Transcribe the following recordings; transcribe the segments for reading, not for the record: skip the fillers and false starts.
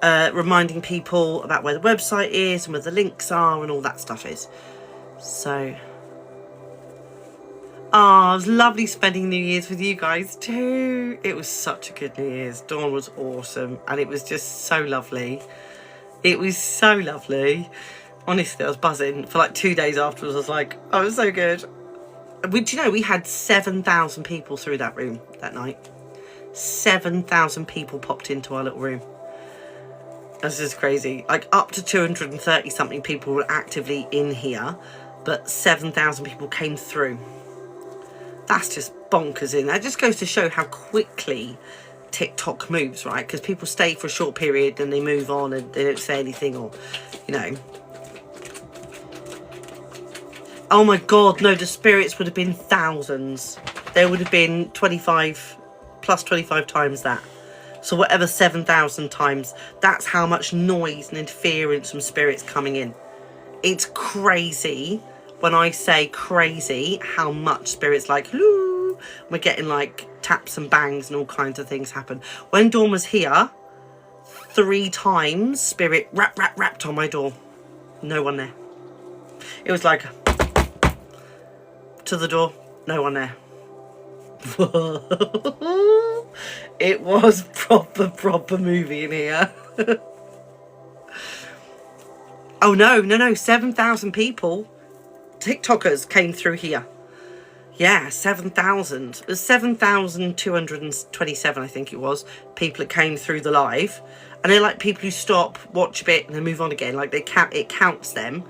reminding people about where the website is and where the links are and all that stuff is. So, it was lovely spending New Year's with you guys too. It was such a good New Year's. Dawn was awesome and it was just so lovely. It was so lovely. Honestly, I was buzzing. For like 2 days afterwards, I was like, oh, it was so good. Do you know, we had 7,000 people through that room that night. 7,000 people popped into our little room. That's just crazy. Like up to 230 something people were actively in here, but 7,000 people came through. That's just bonkers in. That just goes to show how quickly TikTok moves, right? Because people stay for a short period and they move on and they don't say anything, or, you know. Oh my God, no, the spirits would have been thousands. There would have been 25 times that. So whatever, 7,000 times, that's how much noise and interference from spirits coming in. It's crazy. When I say crazy, how much spirits like, hello, we're getting like taps and bangs and all kinds of things happen. When Dawn was here, 3 times spirit rapped on my door. No one there. It was like, to the door, no one there. It was proper movie in here. Oh no, 7,000 people, TikTokers, came through here. Yeah, 7,000. It was 7,227, I think it was, people that came through the live. And they're like people who stop, watch a bit, and then move on again. Like it counts them.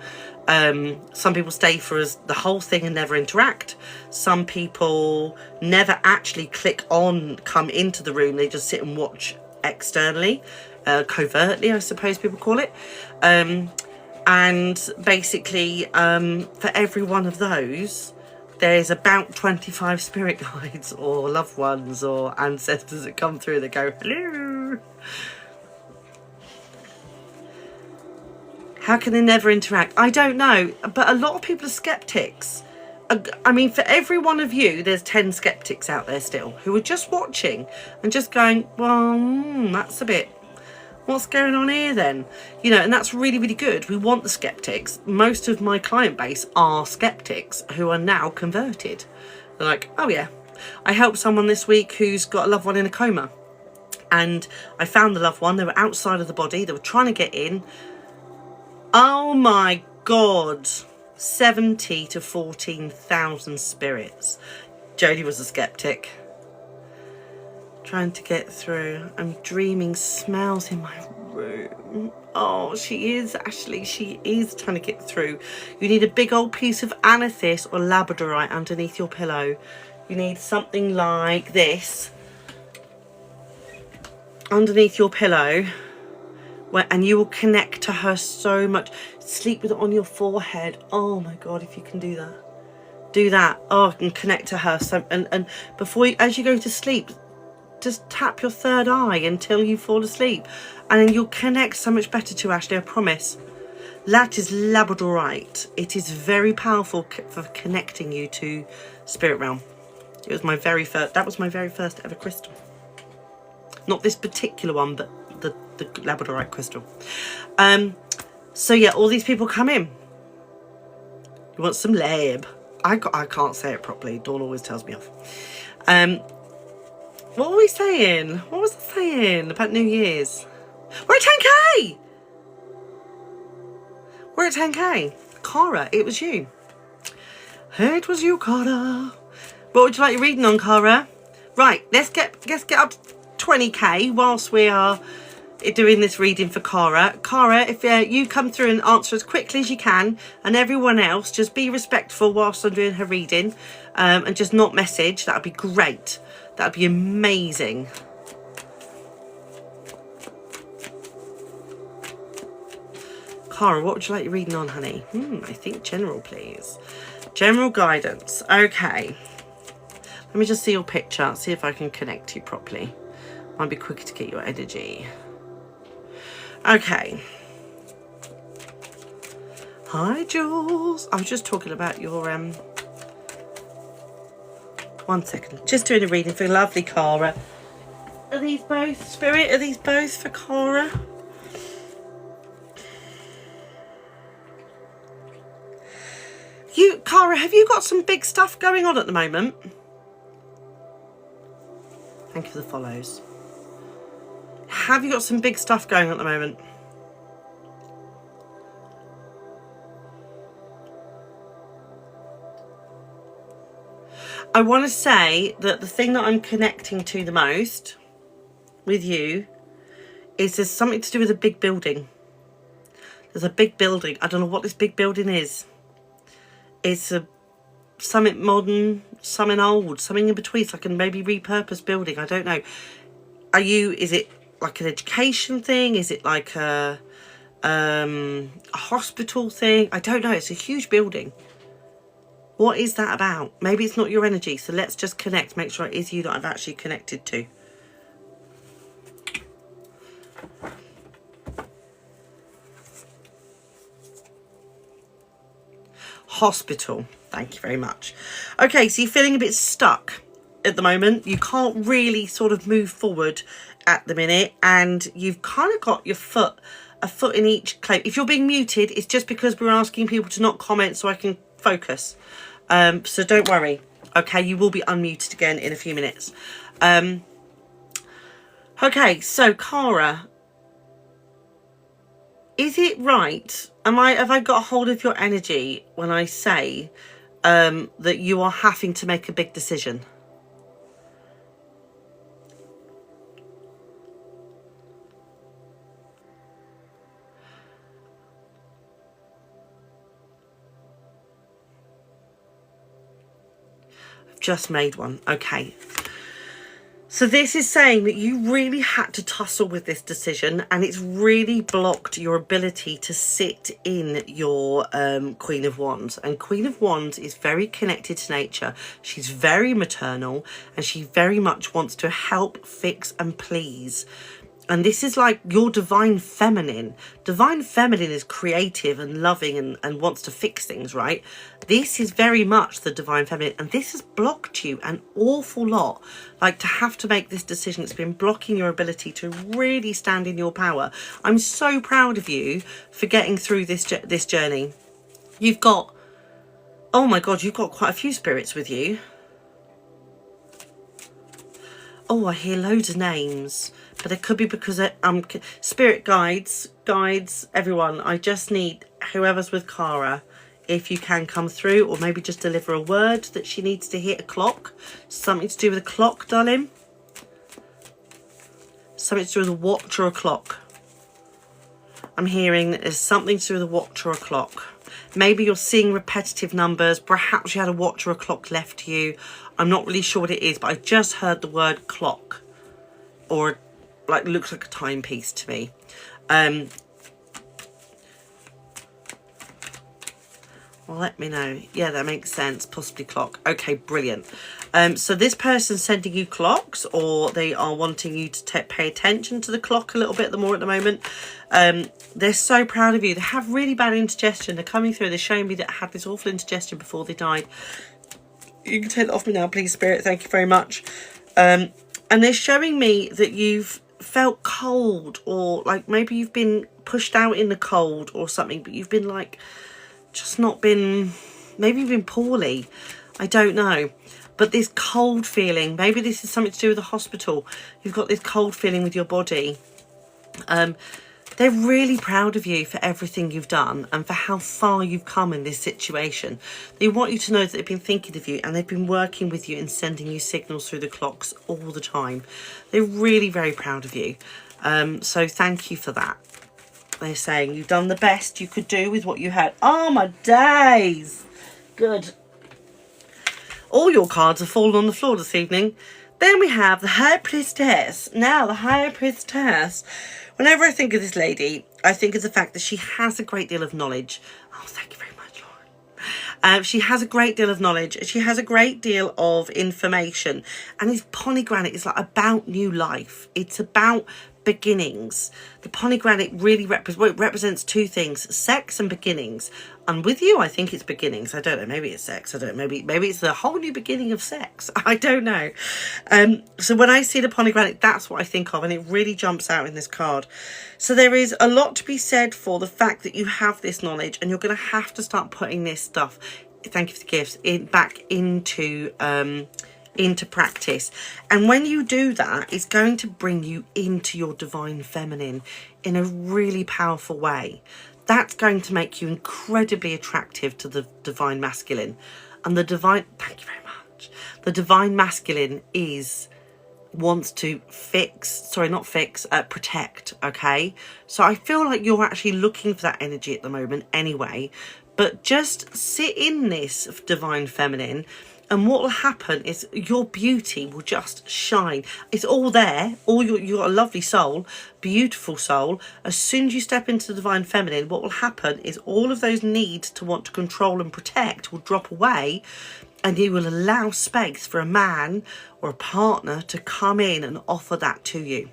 Some people stay for the whole thing and never interact. Some people never actually click on, come into the room. They just sit and watch externally, covertly, I suppose people call it. And basically, for every one of those, there's about 25 spirit guides or loved ones or ancestors that come through that go, hello. How can they never interact? I don't know, but a lot of people are skeptics. I mean, for every one of you, there's 10 skeptics out there still who are just watching and just going, well, that's a bit, what's going on here then? You know, and that's really, really good. We want the skeptics. Most of my client base are skeptics who are now converted. They're like, oh yeah, I helped someone this week who's got a loved one in a coma. And I found the loved one. They were outside of the body. They were trying to get in. Oh my God, 70 to 14,000 spirits. Jodie was a skeptic. Trying to get through. I'm dreaming smells in my room. Oh, she is, Ashley. She is trying to get through. You need a big old piece of amethyst or labradorite underneath your pillow. You need something like this underneath your pillow. And you will connect to her so much. Sleep with it on your forehead. Oh my God, if you can do that. Do that. Oh, and connect to her. So, and before you, as you go to sleep, just tap your third eye until you fall asleep. And then you'll connect so much better to Ashley, I promise. That is labradorite. It is very powerful for connecting you to spirit realm. It was my very first, that was my very first ever crystal. Not this particular one, but the labradorite crystal. So yeah, all these people come in. You want some lab? I can't say it properly. Dawn always tells me off. What were we saying? What was I saying about New Year's? We're at 10k. We're at 10k. Cara, it was you. It was you, Cara. What would you like your reading on, Cara? Right, let's get up to 20k whilst we are doing this reading for Cara. Cara, if you come through and answer as quickly as you can, and everyone else, just be respectful whilst I'm doing her reading, and just not message. That would be great. That would be amazing. Cara, what would you like your reading on, honey? I think general, please. General guidance. Okay. Let me just see your picture. See if I can connect you properly. Might be quicker to get your energy. Okay. Hi, Jules. I was just talking about your 1 second. Just doing a reading for lovely Cara. Are these both, Spirit? Are these both for Cara? Cara, have you got some big stuff going on at the moment? Thank you for the follows. Have you got some big stuff going on at the moment? I want to say that the thing that I'm connecting to the most with you is there's something to do with a big building. There's a big building. I don't know what this big building is. It's something modern, something old, something in between. It's like a maybe repurposed building. I don't know. Is it like an education thing? Is it like a hospital thing? I don't know. It's a huge building. What is that about? Maybe it's not your energy. So let's just connect. Make sure it is you that I've actually connected to. Hospital. Thank you very much. Okay, so you're feeling a bit stuck at the moment. You can't really sort of move forward at the minute, and you've kind of got a foot in each claim. If you're being muted, it's just because we're asking people to not comment so I can focus. So don't worry. Okay, you will be unmuted again in a few minutes. Okay, so Cara, is it right? Have I got a hold of your energy when I say that you are having to make a big decision? I've just made one. Okay. So this is saying that you really had to tussle with this decision, and it's really blocked your ability to sit in your Queen of Wands. And Queen of Wands is very connected to nature. She's very maternal, and she very much wants to help, fix and please. And this is like your divine feminine. Divine feminine is creative and loving and wants to fix things, right? This is very much the divine feminine. And this has blocked you an awful lot. Like, to have to make this decision, it's been blocking your ability to really stand in your power. I'm so proud of you for getting through this journey. You've got, oh my God, you've got quite a few spirits with you. Oh, I hear loads of names. But it could be because spirit guides, everyone. I just need whoever's with Cara, if you can come through, or maybe just deliver a word that she needs to hit a clock. Something to do with a clock, darling. Something to do with a watch or a clock. I'm hearing there's something to do with a watch or a clock. Maybe you're seeing repetitive numbers. Perhaps you had a watch or a clock left to you. I'm not really sure what it is, but I just heard the word clock, or like looks like a timepiece to me. Well, let me know. Yeah, that makes sense. Possibly clock. Okay, brilliant. So this person's sending you clocks, or they are wanting you to pay attention to the clock a little bit more at the moment. They're so proud of you. They have really bad indigestion. They're coming through. They're showing me that I had this awful indigestion before they died. You can take that off me now, please, Spirit. Thank you very much. And they're showing me that you've felt cold, or like maybe you've been pushed out in the cold or something, but you've been like just not been, maybe you've been poorly. I don't know. But this cold feeling, maybe this is something to do with the hospital. You've got this cold feeling with your body. They're really proud of you for everything you've done and for how far you've come in this situation. They want you to know that they've been thinking of you, and they've been working with you and sending you signals through the clocks all the time. They're really very proud of you. So thank you for that. They're saying you've done the best you could do with what you had. Oh my days. Good. All your cards have fallen on the floor this evening. Then we have the High Priestess. Now, the High Priestess. Whenever I think of this lady, I think of the fact that she has a great deal of knowledge. Oh, thank you very much, Lauren. She has a great deal of knowledge. She has a great deal of information. And this pomegranate is like about new life. It's about beginnings. The pomegranate really represents two things: sex and beginnings. And with you, I think it's beginnings. I don't know. Maybe it's sex. I don't know. Maybe it's the whole new beginning of sex. I don't know. So when I see the pomegranate, that's what I think of, and it really jumps out in this card. So there is a lot to be said for the fact that you have this knowledge, and you're going to have to start putting this stuff. Thank you for the gifts. Back into practice. And when you do that, it's going to bring you into your divine feminine in a really powerful way. That's going to make you incredibly attractive to the divine masculine. And the divine, thank you very much, the divine masculine wants to protect. Okay, so I feel like you're actually looking for that energy at the moment anyway. But just sit in this divine feminine, and what will happen is your beauty will just shine. It's all there. You've got a lovely soul, beautiful soul. As soon as you step into the divine feminine, what will happen is all of those needs to want to control and protect will drop away, and you will allow space for a man or a partner to come in and offer that to you.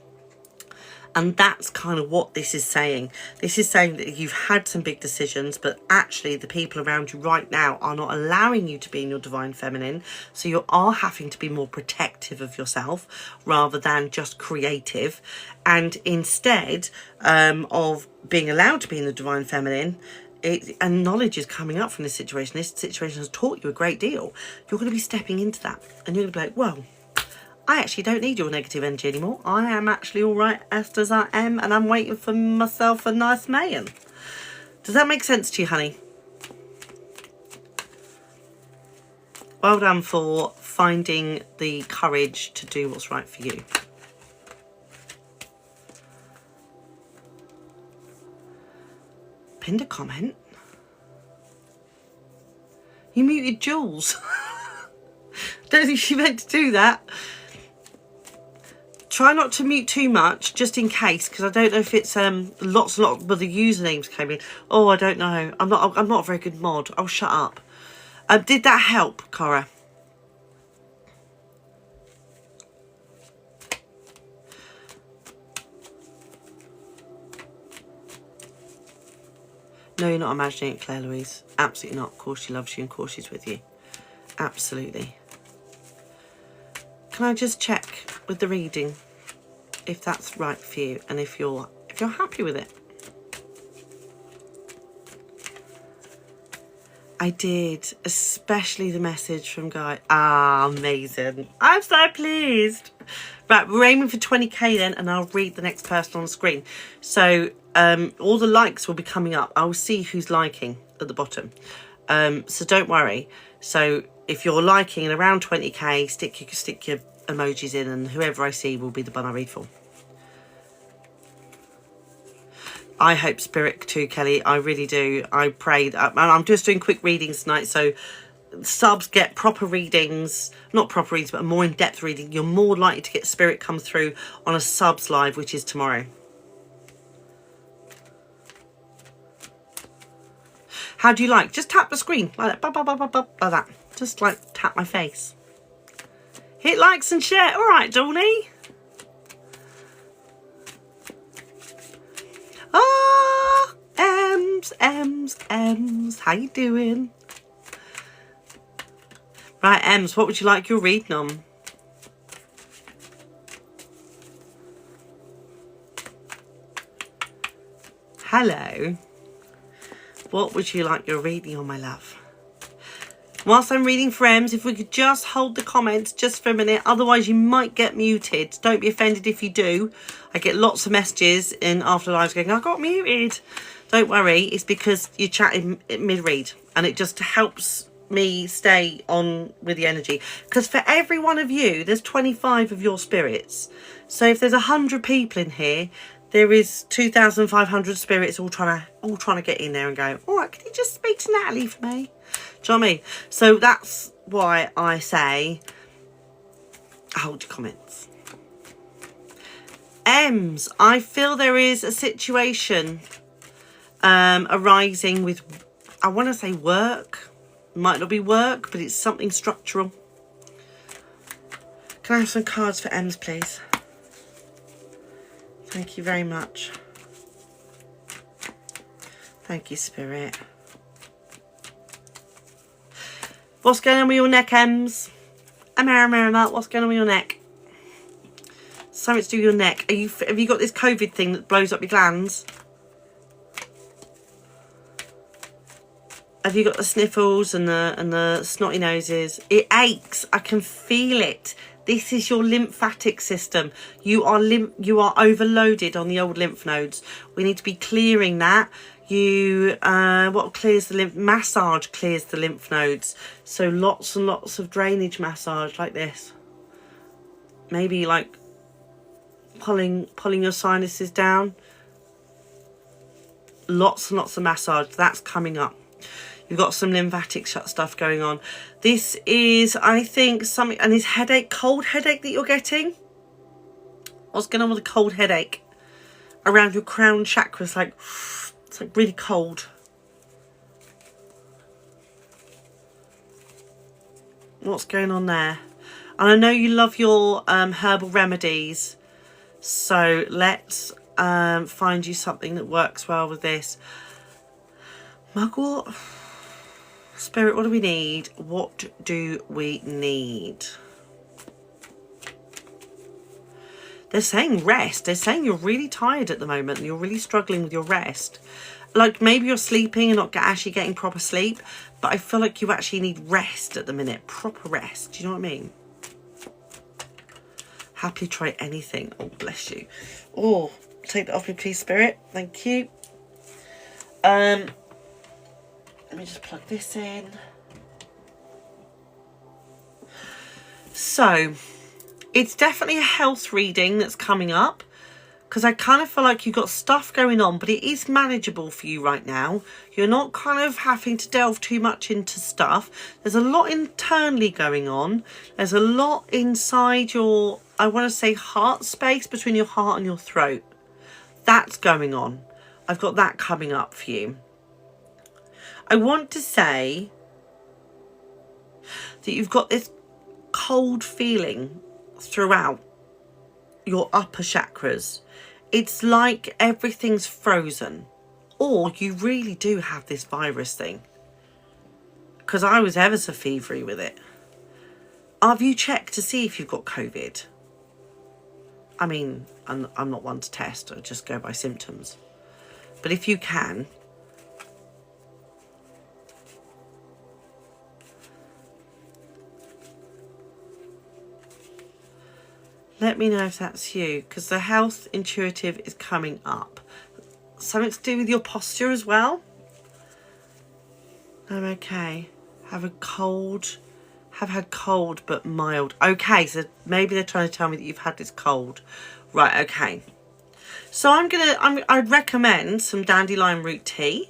And that's kind of what this is saying. This is saying that you've had some big decisions, but actually the people around you right now are not allowing you to be in your divine feminine. So you are having to be more protective of yourself rather than just creative. And instead of being allowed to be in the divine feminine, and knowledge is coming up from this situation. This situation has taught you a great deal. You're going to be stepping into that, and you're going to be like, well, I actually don't need your negative energy anymore. I am actually all right as I am, and I'm waiting for myself a nice man. Does that make sense to you, honey? Well done for finding the courage to do what's right for you. Pinned a comment. You muted Jules. Don't think she meant to do that. Try not to mute too much, just in case, because I don't know if it's lots but the usernames came in. Oh, I don't know. I'm not a very good mod. Oh, shut up. Did that help, Cora? No, you're not imagining it, Claire Louise. Absolutely not. Of course she loves you, and of course she's with you. Absolutely. Can I just check with the reading if that's right for you, and if you're happy with it? I did, especially the message from Guy. Ah, amazing. I'm so pleased. Right, we're aiming for 20k then, and I'll read the next person on the screen. So all the likes will be coming up. I'll see who's liking at the bottom. So don't worry. So if you're liking and around 20k, stick your emojis in, and whoever I see will be the one I read for. I hope Spirit too, Kelly. I really do. I pray that. I'm just doing quick readings tonight, so subs get proper readings. Not proper readings, but a more in-depth reading. You're more likely to get Spirit come through on a subs live, which is tomorrow. How do you like? Just tap the screen like that. Like that. Just like tap my face. Hit likes and share. All right, Dawny. Ah, Ems. How you doing? Right, Ems, what would you like your reading on? Hello. What would you like your reading on, my love? Whilst I'm reading for Ems, if we could just hold the comments just for a minute, otherwise you might get muted. Don't be offended if you do. I get lots of messages in after lives going, I got muted. Don't worry, it's because you're chatting mid-read, and it just helps me stay on with the energy. Because for every one of you, there's 25 of your spirits. So if there's 100 people in here, there is 2,500 spirits all trying to get in there and go, all right, can you just speak to Natalie for me? Do you know what I mean? So that's why I say, hold your comments. Ems, I feel there is a situation arising with, I want to say work. Might not be work, but it's something structural. Can I have some cards for Ems, please? Thank you very much. Thank you, Spirit. What's going on with your neck, Ems? Mark, what's going on with your neck? Something to do with your neck. Have you got this COVID thing that blows up your glands? Have you got the sniffles and the snotty noses? It aches. I can feel it. This is your lymphatic system. You are overloaded on the old lymph nodes. We need to be clearing that. What clears the lymph? Massage clears the lymph nodes. So lots and lots of drainage massage like this. Maybe like pulling your sinuses down. Lots and lots of massage. That's coming up. You've got some lymphatic stuff going on. This is, I think, something, and this cold headache that you're getting. What's going on with a cold headache? Around your crown chakra, it's like really cold. What's going on there? And I know you love your herbal remedies. So let's find you something that works well with this. Mugwort. Spirit, what do we need? What do we need? They're saying rest. They're saying you're really tired at the moment and you're really struggling with your rest. Like maybe you're sleeping and not actually getting proper sleep, but I feel like you actually need rest at the minute. Proper rest. Do you know what I mean? Happily try anything. Oh, bless you. Oh, take that off me, please, Spirit. Thank you. Let me just plug this in. So, it's definitely a health reading that's coming up. Because I kind of feel like you've got stuff going on, but it is manageable for you right now. You're not kind of having to delve too much into stuff. There's a lot internally going on. There's a lot inside your, I want to say, heart space, between your heart and your throat. That's going on. I've got that coming up for you. I want to say that you've got this cold feeling throughout your upper chakras. It's like everything's frozen. Or you really do have this virus thing. Because I was ever so fevery with it. Have you checked to see if you've got COVID? I mean, I'm not one to test. I just go by symptoms. But if you can... let me know if that's you, because the health intuitive is coming up. Something to do with your posture as well. I'm okay. Have had cold but mild. Okay, so maybe they're trying to tell me that you've had this cold. Right, okay. So I'd recommend some dandelion root tea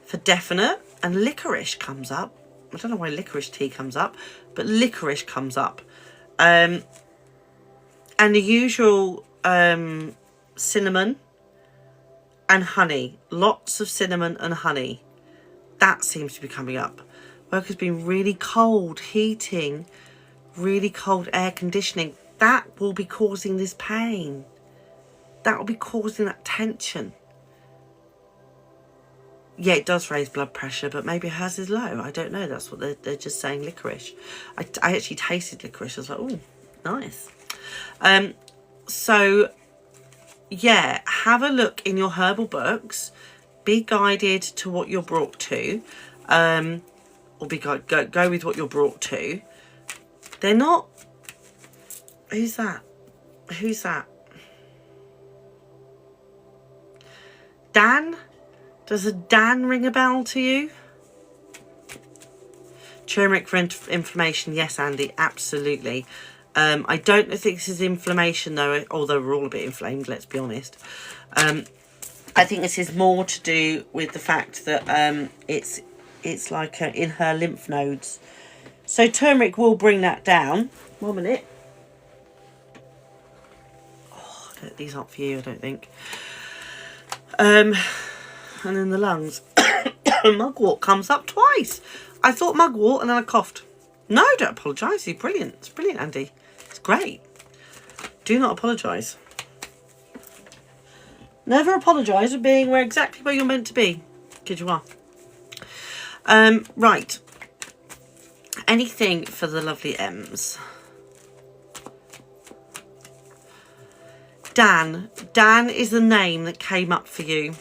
for definite, and licorice comes up. I don't know why licorice tea comes up, but licorice comes up. And the usual cinnamon and honey. Lots of cinnamon and honey. That seems to be coming up. Work has been really cold, heating, really cold air conditioning. That will be causing this pain. That will be causing that tension. Yeah, it does raise blood pressure, but maybe hers is low. I don't know. That's what they're just saying, licorice. I actually tasted licorice. I was like, oh, nice. So yeah, have a look in your herbal books, be guided to what you're brought to, or go with what you're brought to. They're not, who's that? Dan? Does a Dan ring a bell to you? Turmeric for inflammation. Yes, Andy, absolutely. I don't think this is inflammation though, although we're all a bit inflamed, let's be honest. I think this is more to do with the fact that it's like in her lymph nodes. So turmeric will bring that down. 1 minute. Oh, these aren't for you, I don't think. And then the lungs. Mugwort comes up twice. I thought mugwort and then I coughed. No, don't apologise. It's brilliant. It's brilliant, Andy. It's great. Do not apologise. Never apologise for being exactly where you're meant to be, because you are. Right. Anything for the lovely M's? Dan. Dan is the name that came up for you.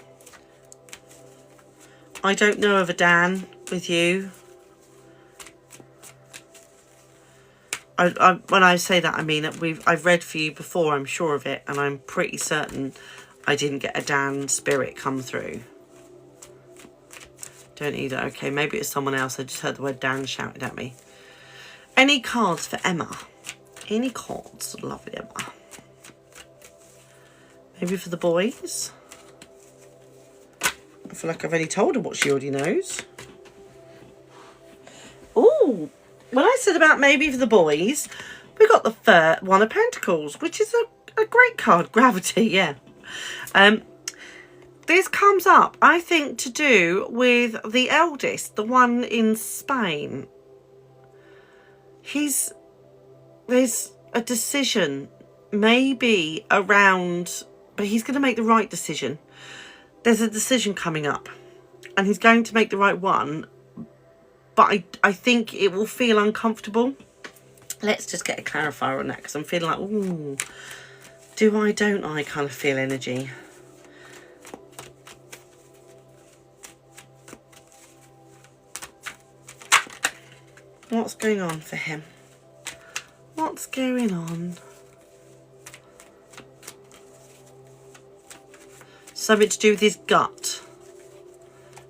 I don't know of a Dan with you. When I say that, I mean that I've read for you before, I'm sure of it, and I'm pretty certain I didn't get a Dan spirit come through. Don't either. Okay, maybe it's someone else. I just heard the word Dan shouted at me. Any cards for Emma? Any cards? Lovely Emma. Maybe for the boys? I feel like I've already told her what she already knows. Ooh, when I said about maybe for the boys, we got the third one of Pentacles, which is a great card. Gravity, yeah. This comes up, I think, to do with the eldest, the one in Spain. There's a decision, maybe around, but he's going to make the right decision. There's a decision coming up, and he's going to make the right one, but I think it will feel uncomfortable. Let's just get a clarifier on that, because I'm feeling like, ooh, do I, don't I kind of feel energy. What's going on for him? What's going on? Something to do with his gut.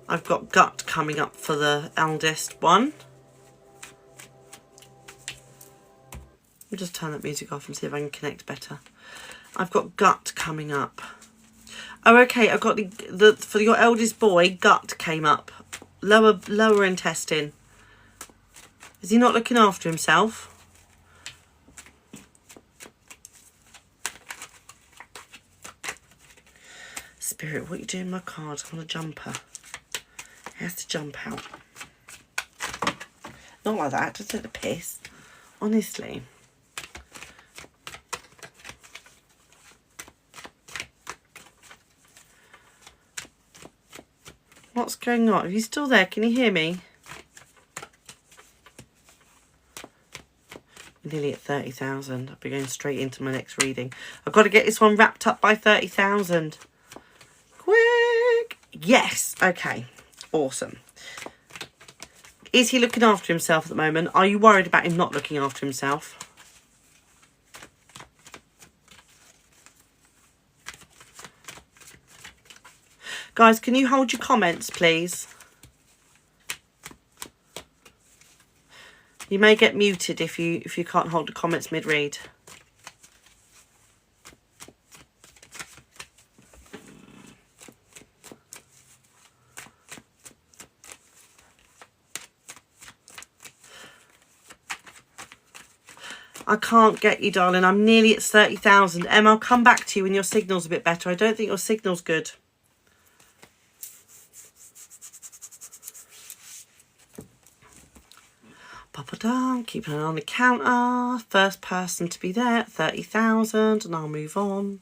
I've got gut coming up for the eldest one. I'll just turn that music off and see if I can connect better. I've got gut coming up. Oh, okay. I've got the for your eldest boy, gut came up. Lower intestine. Is he not looking after himself? Spirit, what are you doing my cards? I want a jumper. He has to jump out. Not like that, just take the piss. Honestly. What's going on? Are you still there? Can you hear me? I'm nearly at 30,000. I'll be going straight into my next reading. I've got to get this one wrapped up by 30,000. Quick! Yes! Okay. Awesome. Is he looking after himself at the moment? Are you worried about him not looking after himself? Guys, can you hold your comments, please? You may get muted if you can't hold the comments mid-read. I can't get you, darling. I'm nearly at 30,000. Em, I'll come back to you when your signal's a bit better. I don't think your signal's good. Pop it down. Keep an eye on the counter. First person to be there at 30,000. And I'll move on.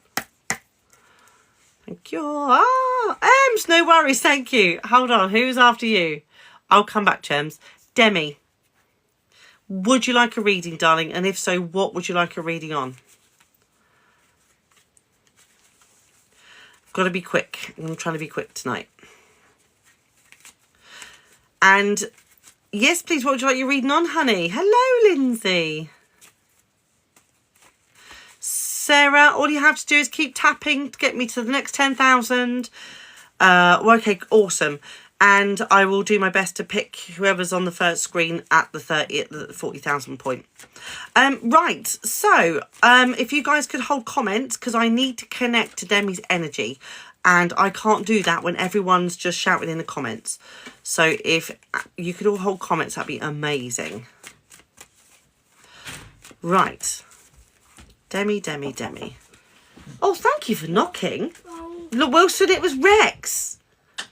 Thank you. Ah, Ems, no worries. Thank you. Hold on. Who's after you? I'll come back to Ems. Demi. Would you like a reading, darling? And if so, what would you like a reading on? I've got to be quick. I'm trying to be quick tonight. And yes, please, what would you like your reading on, honey? Hello, Lindsay. Sarah, all you have to do is keep tapping to get me to the next 10,000. Okay, awesome. And I will do my best to pick whoever's on the first screen at the 40,000 point. Right, so if you guys could hold comments, because I need to connect to Demi's energy. And I can't do that when everyone's just shouting in the comments. So if you could all hold comments, that'd be amazing. Right. Demi, Demi, Demi. Oh, thank you for knocking. Look, Wilson, it was Rex.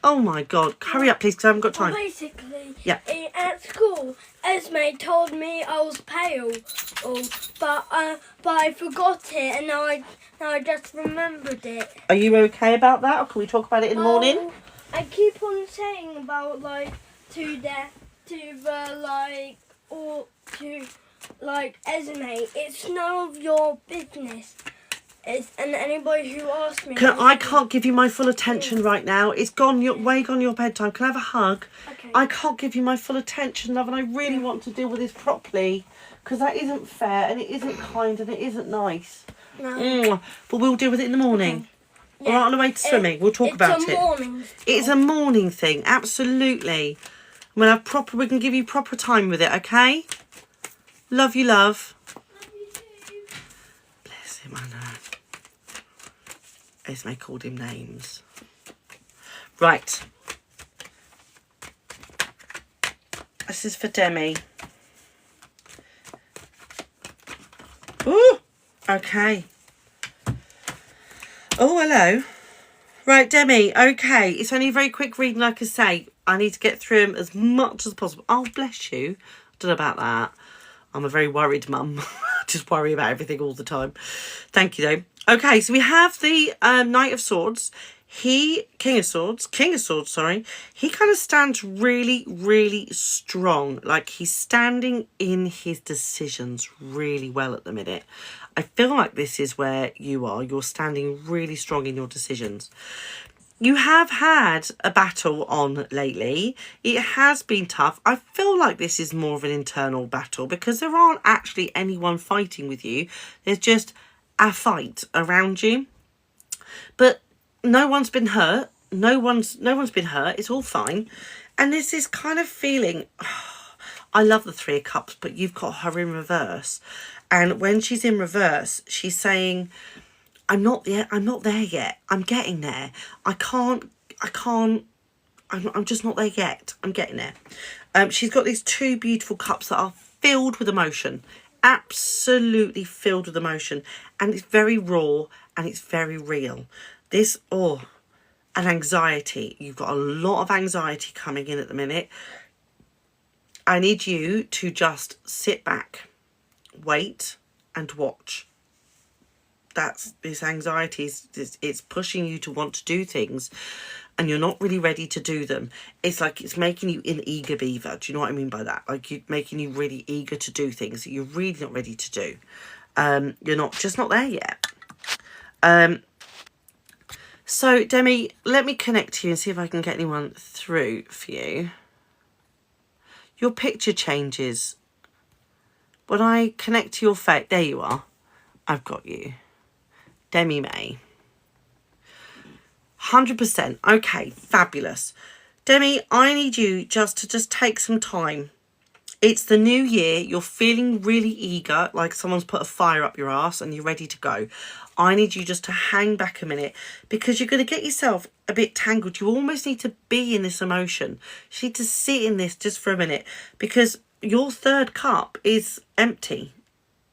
Oh my God. Hurry up, please, because I haven't got time. Well, basically, Yeah. At school, Esme told me I was pale, but I forgot it, and now I just remembered it. Are you okay about that, or can we talk about it in the morning? Well, I keep on saying about to Esme, it's none of your business. And anybody who asks me... I can't give you my full attention right now. It's way gone your bedtime. Can I have a hug? Okay. I can't give you my full attention, love, and I really want to deal with this properly, because that isn't fair, and it isn't kind, and it isn't nice. No. But we'll deal with it in the morning. Okay. All right, on the way to swimming. We'll talk about it. It's a morning thing. It's a morning thing, absolutely. We can give you proper time with it, okay? Love you, love. Love you too. Bless him, I know. Esme called him names. Right. This is for Demi. Ooh, okay. Oh, hello. Right, Demi, okay. It's only a very quick reading, like I say. I need to get through them as much as possible. Oh, bless you. I don't know about that. I'm a very worried mum. Just worry about everything all the time. Thank you, though. Okay, so we have the Knight of Swords. King of Swords, sorry. He kind of stands really, really strong. Like, he's standing in his decisions really well at the minute. I feel like this is where you are. You're standing really strong in your decisions. You have had a battle on lately. It has been tough. I feel like this is more of an internal battle because there aren't actually anyone fighting with you. There's just a fight around you. But no one's been hurt. No one's been hurt. It's all fine. And there's this kind of feeling, I love the Three of Cups, but you've got her in reverse. And when she's in reverse, she's saying, I'm not there yet. I'm getting there. I'm just not there yet. I'm getting there. She's got these two beautiful cups that are filled with emotion. Absolutely filled with emotion. And it's very raw and it's very real. And anxiety. You've got a lot of anxiety coming in at the minute. I need you to just sit back, wait and watch. This anxiety it's pushing you to want to do things and you're not really ready to do them. It's like it's making you an eager beaver. Do you know what I mean by that? Like making you really eager to do things that you're really not ready to do. You're not there yet. So Demi, let me connect to you and see if I can get anyone through for you. Your picture changes. When I connect to your face, there you are. I've got you. Demi May. 100%. Okay, fabulous. Demi, I need you to take some time. It's the new year. You're feeling really eager, like someone's put a fire up your ass and you're ready to go. I need you just to hang back a minute because you're going to get yourself a bit tangled. You almost need to be in this emotion. You need to sit in this just for a minute because your third cup is empty.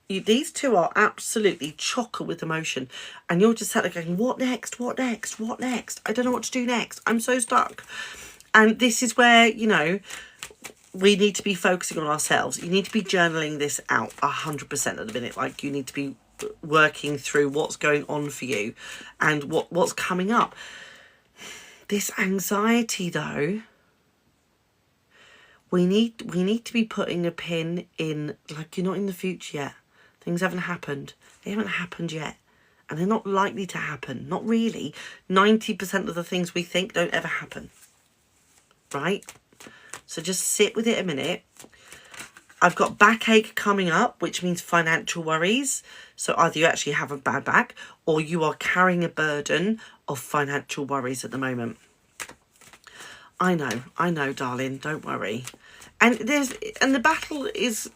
These two are absolutely chocker with emotion and you're just sat there going, what next? What next? What next? I don't know what to do next. I'm so stuck. And this is where, we need to be focusing on ourselves. You need to be journaling this out 100% at the minute. Like you need to be working through what's going on for you and what's coming up. This anxiety though, we need to be putting a pin in, like, you're not in the future yet. Things haven't happened. They haven't happened yet. And they're not likely to happen. Not really. 90% of the things we think don't ever happen. Right? So just sit with it a minute. I've got backache coming up, which means financial worries. So either you actually have a bad back or you are carrying a burden of financial worries at the moment. I know, darling, don't worry. And the battle is,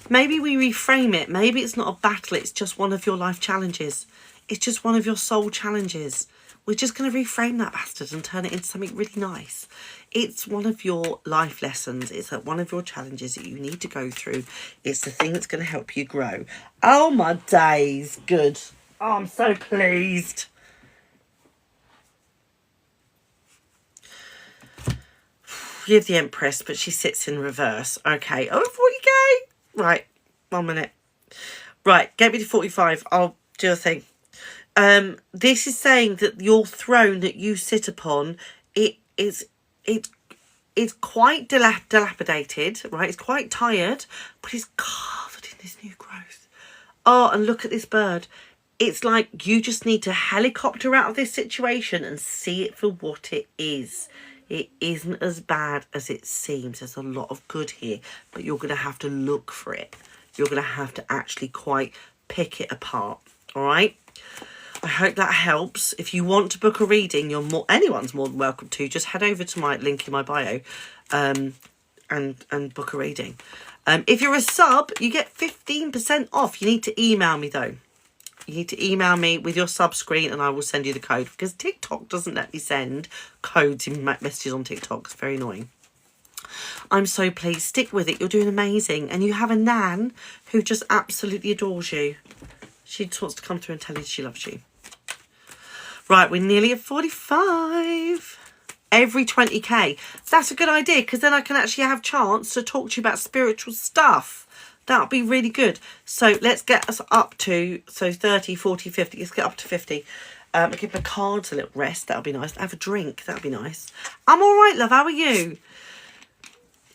maybe we reframe it. Maybe it's not a battle. It's just one of your life challenges. It's just one of your soul challenges. We're just going to reframe that bastard and turn it into something really nice. It's one of your life lessons. It's one of your challenges that you need to go through. It's the thing that's going to help you grow. Oh, my days. Good. Oh, I'm so pleased. we have the Empress, but she sits in reverse. Okay. Oh, 40k. Right. 1 minute. Right. Get me to 45. I'll do a thing. This is saying that your throne that you sit upon, it's quite dilapidated, right? It's quite tired, but it's covered in this new growth. Oh, and look at this bird. It's like you just need to helicopter out of this situation and see it for what it is. It isn't as bad as it seems. There's a lot of good here, but you're going to have to look for it. You're going to have to actually quite pick it apart. All right? I hope that helps. If you want to book a reading, anyone's more than welcome to. Just head over to my link in my bio and book a reading. If you're a sub, you get 15% off. You need to email me, though. You need to email me with your sub screen and I will send you the code, because TikTok doesn't let me send codes in messages on TikTok. It's very annoying. I'm so pleased. Stick with it. You're doing amazing. And you have a nan who just absolutely adores you. She just wants to come through and tell you she loves you. Right, we're nearly at 45. Every 20k. That's a good idea, because then I can actually have chance to talk to you about spiritual stuff. That would be really good. So let's get us up to, 30, 40, 50. Let's get up to 50. I'll give my cards a little rest. That'll be nice. Have a drink. That'll be nice. I'm all right, love. How are you?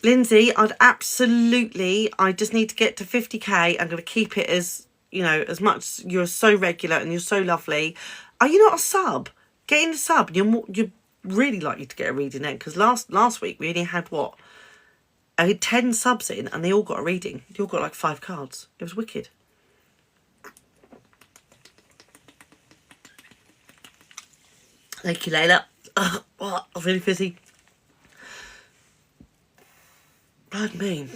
Lindsay, I just need to get to 50k. I'm going to keep it as, as much. You're so regular and you're so lovely. Are you not a sub? Get in the sub. You're really likely to get a reading then, because last week we only had what? I had 10 subs in and they all got a reading. They all got like 5 cards. It was wicked. Thank you, Layla. Oh, I'm really busy. Pardon me.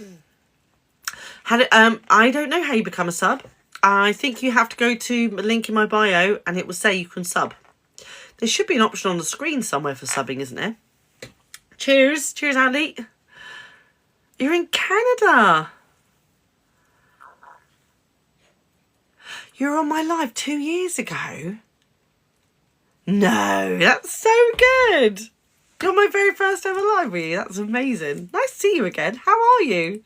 I don't know how you become a sub. I think you have to go to the link in my bio and it will say you can sub. There should be an option on the screen somewhere for subbing, isn't there? Cheers. Cheers, Andy. You're in Canada. You were on my live 2 years ago. No, that's so good. You're my very first ever live with you. That's amazing. Nice to see you again. How are you?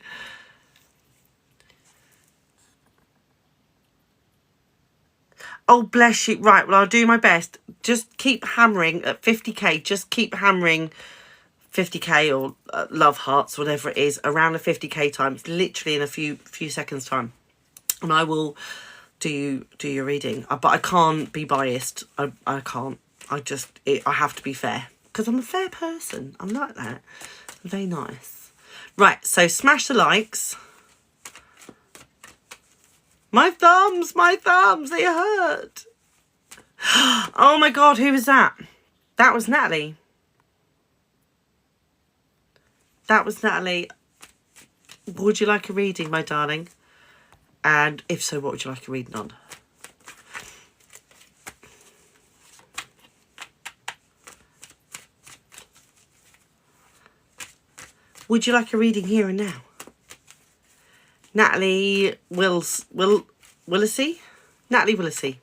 Oh, bless you. Right, well, I'll do my best. Just keep hammering at 50k. Just keep hammering 50k or love hearts, whatever it is, around the 50k time. It's literally in a few seconds time, and I will do your reading. But I can't be biased. I can't. I have to be fair, because I'm a fair person. I'm like that. I'm very nice. Right, so smash the likes. My thumbs, they hurt. Oh my God, who was that? That was Natalie. That was Natalie. Would you like a reading, my darling? And if so, what would you like a reading on? Would you like a reading here and now? Natalie Willisey? Natalie Willisey.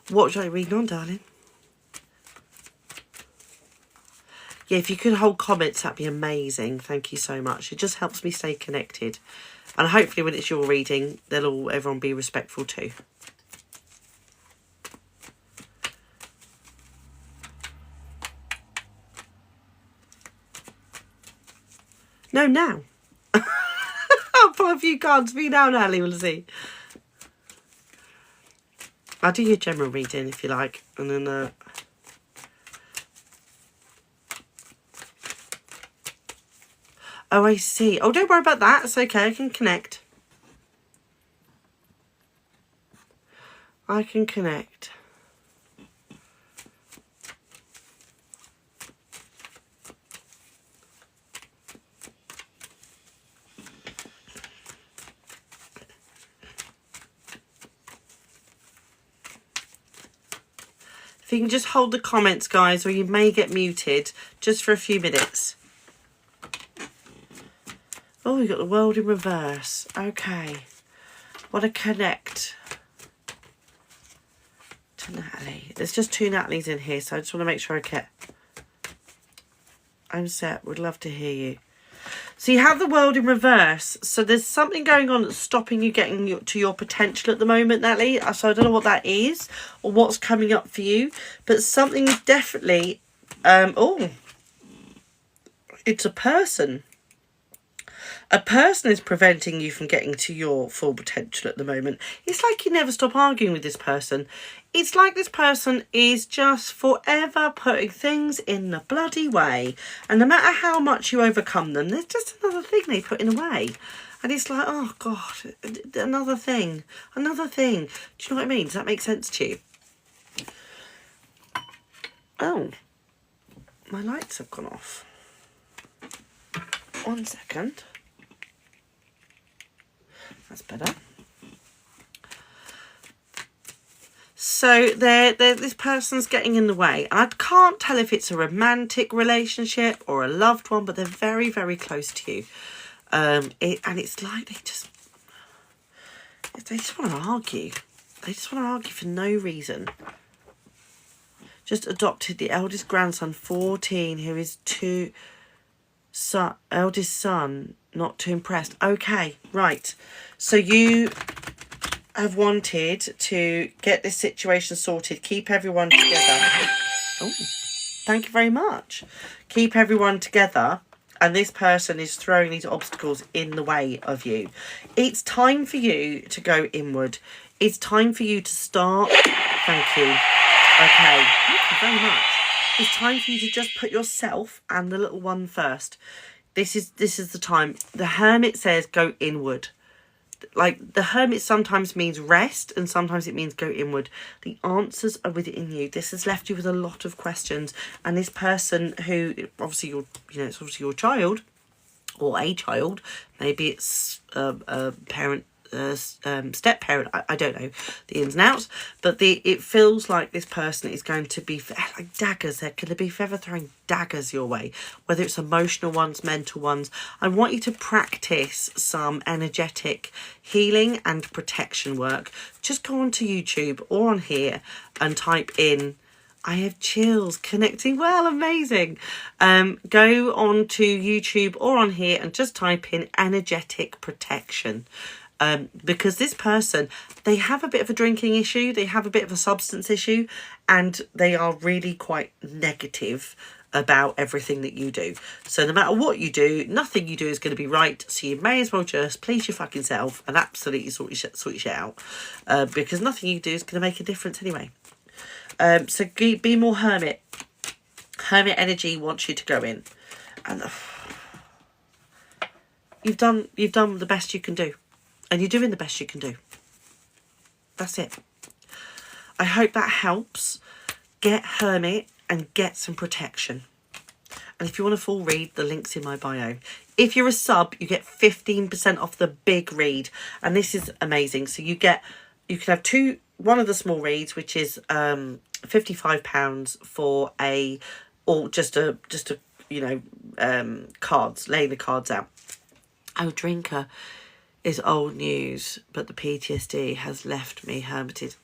What would you like reading on, darling? Yeah, if you could hold comments, that'd be amazing. Thank you so much. It just helps me stay connected. And hopefully when it's your reading, everyone be respectful too. No, now. I'll pull a few cards for you now, Natalie. We'll see. I'll do your general reading if you like. And then... Oh, I see. Oh, don't worry about that. It's okay. I can connect. I can connect. If you can just hold the comments, guys, or you may get muted just for a few minutes. Oh, we got the world in reverse. Okay. Want to connect to Natalie. There's just 2 Natalies in here, so I just want to make sure I get... I'm set. Would love to hear you. So you have the world in reverse. So there's something going on that's stopping you getting to your potential at the moment, Natalie. So I don't know what that is or what's coming up for you. But something is definitely... it's a person. A person is preventing you from getting to your full potential at the moment. It's like you never stop arguing with this person. It's like this person is just forever putting things in the bloody way. And no matter how much you overcome them, there's just another thing they put in the way. And it's like, oh, God, another thing. Another thing. Do you know what I mean? Does that make sense to you? Oh, my lights have gone off. 1 second. That's better. So this person's getting in the way. I can't tell if it's a romantic relationship or a loved one, but they're very, very close to you. And it's like they just want to argue. They just want to argue for no reason. Just adopted the eldest grandson, 14, who is eldest son, not too impressed. Okay, right. So you have wanted to get this situation sorted, keep everyone together. Oh, thank you very much. Keep everyone together, and this person is throwing these obstacles in the way of you. It's time for you to go inward. It's time for you to start. Thank you. Okay, thank you very much. It's time for you to just put yourself and the little one first. This is the time. The Hermit says go inward. Like, the Hermit sometimes means rest and sometimes it means go inward. The answers are within you. This has left you with a lot of questions. And this person who, obviously, it's obviously your child or a child. Maybe it's a parent, step parent. I don't know the ins and outs, but it feels like this person is going to be like daggers. They're going to be forever throwing daggers your way, whether it's emotional ones, mental ones. I want you to practice some energetic healing and protection work. Just go onto YouTube or on here and type in I have chills, connecting well, amazing. Go on to YouTube or on here and just type in energetic protection. Because this person, they have a bit of a drinking issue, they have a bit of a substance issue, and they are really quite negative about everything that you do. So no matter what you do, nothing you do is going to be right. So you may as well just please your fucking self and absolutely sort your shit out. Because nothing you do is going to make a difference anyway. So be more hermit. Hermit energy wants you to go in. And you've done the best you can do. And you're doing the best you can do. That's it. I hope that helps. Get Hermit and get some protection. And if you want a full read, the link's in my bio. If you're a sub, you get 15% off the big read. And this is amazing. So you can have one of the small reads, which is £55 for cards, laying the cards out. Oh, drinker is old news, but the PTSD has left me hermited.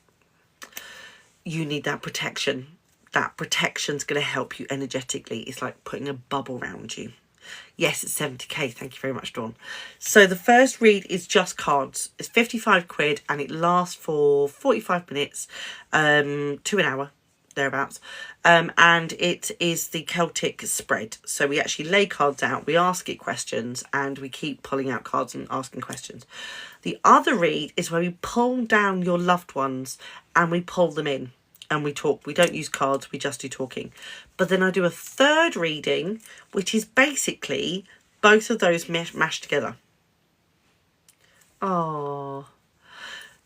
You need that protection. That protection's going to help you energetically. It's like putting a bubble around you. Yes, it's 70k. Thank you very much, Dawn. So the first read is just cards. It's 55 quid and it lasts for 45 minutes to an hour, thereabouts. And it is the Celtic spread. So we actually lay cards out, we ask it questions, and we keep pulling out cards and asking questions. The other read is where we pull down your loved ones and we pull them in and we talk. We don't use cards, we just do talking. But then I do a third reading, which is basically both of those mashed together. Oh,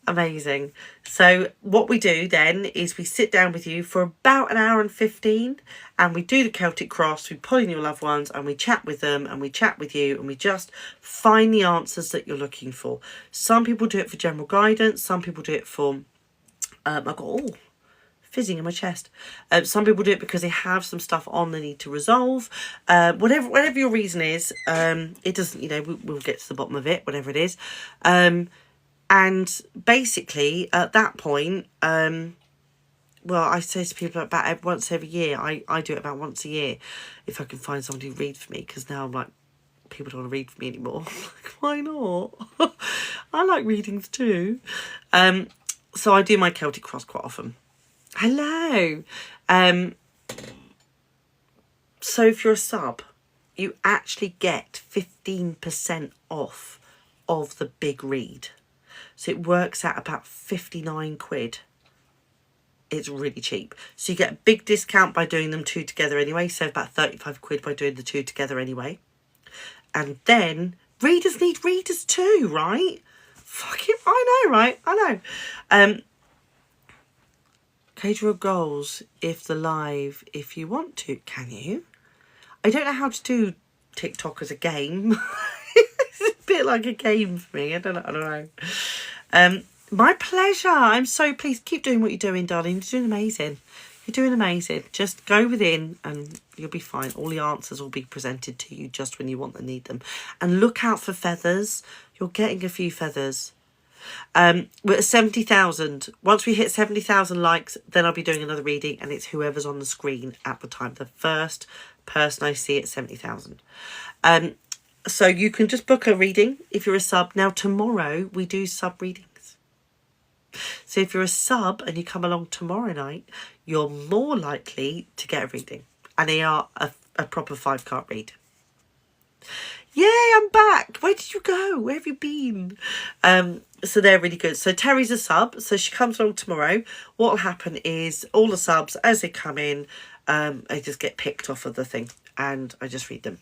amazing. So what we do then is we sit down with you for about an hour and 15 and we do the Celtic cross, we pull in your loved ones and we chat with them and we chat with you and we just find the answers that you're looking for. Some people do it for general guidance, some people do it for I've got fizzing in my chest. Some people do it because they have some stuff on they need to resolve. Whatever your reason is, it doesn't, we'll get to the bottom of it, whatever it is. And basically, at that point, well, I say to people about once every year. I do it about once a year if I can find somebody to read for me, because now I'm like, people don't want to read for me anymore. Like, why not? I like readings too. So I do my Celtic Cross quite often. Hello. So if you're a sub, you actually get 15% off of the big read. So it works out about 59 quid. It's really cheap. So you get a big discount by doing them two together anyway. So about 35 quid by doing the two together anyway. And then readers need readers too, right? Fucking, I know, right? I know. Cater your goals if you want to. Can you? I don't know how to do TikTok as a game. It's a bit like a game for me. I don't know. My pleasure. I'm so pleased. Keep doing what you're doing, darling. You're doing amazing. You're doing amazing. Just go within and you'll be fine. All the answers will be presented to you just when you want and need them. And look out for feathers. You're getting a few feathers. We're at 70,000. Once we hit 70,000 likes, then I'll be doing another reading, and it's whoever's on the screen at the time. The first person I see at 70,000. So you can just book a reading if you're a sub. Now tomorrow we do sub readings. So if you're a sub and you come along tomorrow night, you're more likely to get a reading. And they are a proper 5-card read. Yay, I'm back. Where did you go? Where have you been? So they're really good. So Terry's a sub. So she comes along tomorrow. What will happen is all the subs, as they come in, they just get picked off of the thing. And I just read them.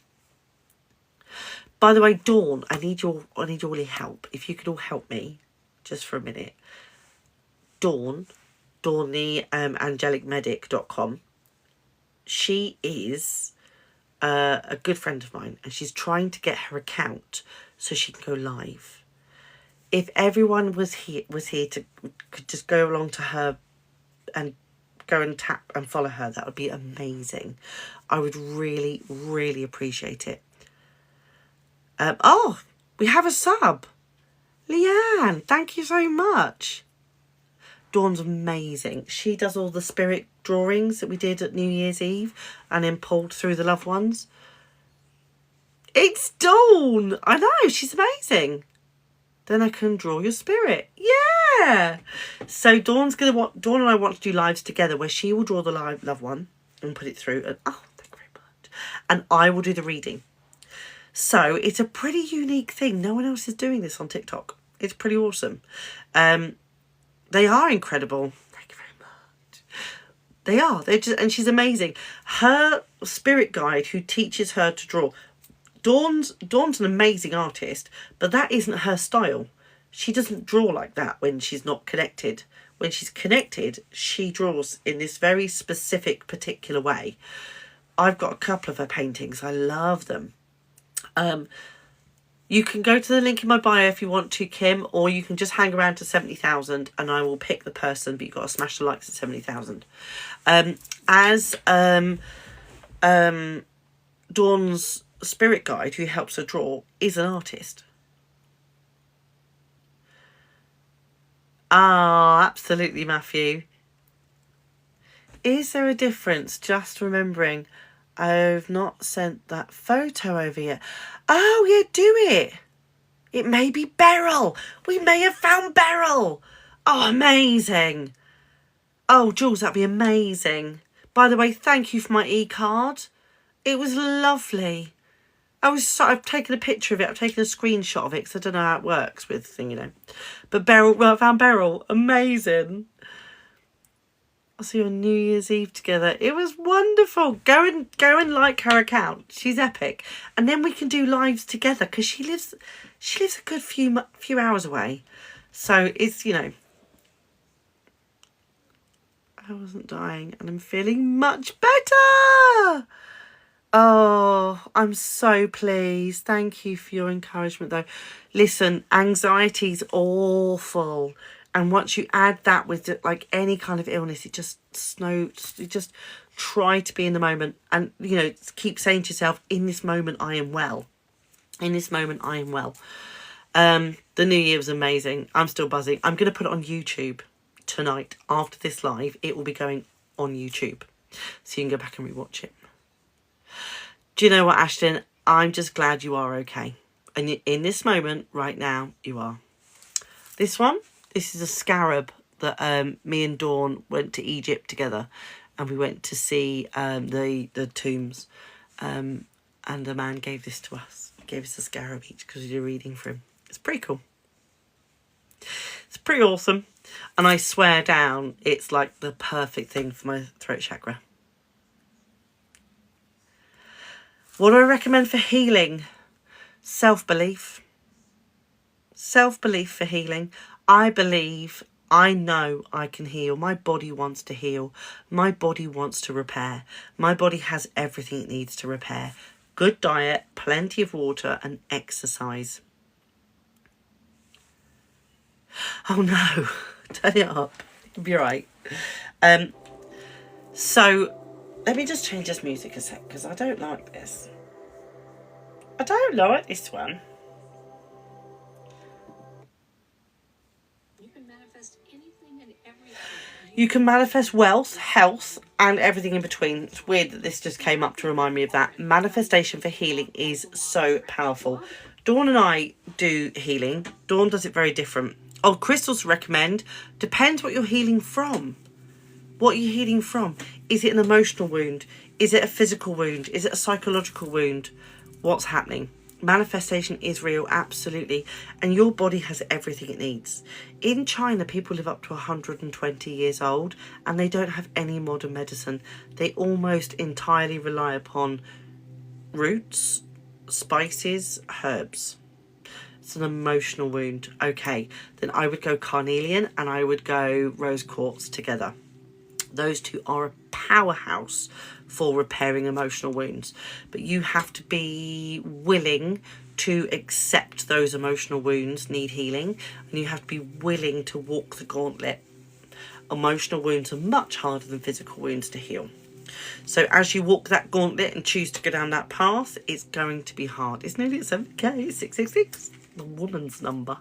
By the way, Dawn, I need your help. If you could all help me just for a minute. Dawn, angelicmedic.com. She is a good friend of mine, and she's trying to get her account so she can go live. If everyone was here to could just go along to her and go and tap and follow her, that would be amazing. I would really, really appreciate it. Oh, we have a sub. Leanne, thank you so much. Dawn's amazing. She does all the spirit drawings that we did at New Year's Eve and then pulled through the loved ones. It's Dawn. I know, she's amazing. Then I can draw your spirit. Yeah. So Dawn and I want to do lives together where she will draw the loved one and put it through. And oh, thank you very much. And I will do the reading. So it's a pretty unique thing. No one else is doing this on TikTok. It's pretty awesome. They are incredible. Thank you very much. They are. And she's amazing. Her spirit guide who teaches her to draw. Dawn's an amazing artist, but that isn't her style. She doesn't draw like that when she's not connected. When she's connected, she draws in this very specific, particular way. I've got a couple of her paintings. I love them. You can go to the link in my bio if you want to, Kim, or you can just hang around to 70,000 and I will pick the person, but you've got to smash the likes at 70,000. Dawn's spirit guide, who helps her draw, is an artist. Ah, absolutely, Matthew. Is there a difference? Just remembering, I've not sent that photo over yet. Oh, yeah, do it. It may be Beryl. We may have found Beryl. Oh, amazing. Oh, Jules, that'd be amazing. By the way, thank you for my e-card. It was lovely. I've taken a picture of it. I've taken a screenshot of it because I don't know how it works with thing, you know. But Beryl, I found Beryl. Amazing. I'll see you on New Year's Eve together. It was wonderful. Go and like her account. She's epic. And then we can do lives together because she lives a good few hours away. So it's, you know, I wasn't dying and I'm feeling much better. Oh, I'm so pleased. Thank you for your encouragement though. Listen, anxiety's awful. And once you add that with like any kind of illness, it just snows. You just try to be in the moment and, you know, keep saying to yourself, in this moment, I am well. In this moment, I am well. The new year was amazing. I'm still buzzing. I'm going to put it on YouTube. tonight after this live. It will be going on YouTube, so you can go back and rewatch it. Do you know what, Ashton? I'm just glad you are okay. And in this moment right now, you are. This is a scarab that me and Dawn went to Egypt together, and we went to see the tombs, and the man gave this to us. He gave us a scarab each because we did a reading for him. It's pretty cool. It's pretty awesome. And I swear down, it's like the perfect thing for my throat chakra. What do I recommend for healing? Self-belief. Self-belief for healing. I believe, I know I can heal. My body wants to heal. My body wants to repair. My body has everything it needs to repair. Good diet, plenty of water, and exercise. Oh no, turn it up. It'll be right. So, let me just change this music a sec, because I don't like this. I don't like this one. You can manifest anything and everything. You can manifest wealth, health, and everything in between. It's weird that this just came up to remind me of that. Manifestation for healing is so powerful. Dawn and I do healing. Dawn does it very different. Oh, crystals recommend. Depends what you're healing from. What are you healing from? Is it an emotional wound? Is it a physical wound? Is it a psychological wound? What's happening? Manifestation is real, absolutely. And your body has everything it needs. In China, people live up to 120 years old and they don't have any modern medicine. They almost entirely rely upon roots, spices, herbs. It's an emotional wound. Okay, then I would go carnelian and I would go rose quartz together. Those two are a powerhouse for repairing emotional wounds. But you have to be willing to accept those emotional wounds need healing. And you have to be willing to walk the gauntlet. Emotional wounds are much harder than physical wounds to heal. So as you walk that gauntlet and choose to go down that path, it's going to be hard. It's nearly at 7k, 666, the woman's number.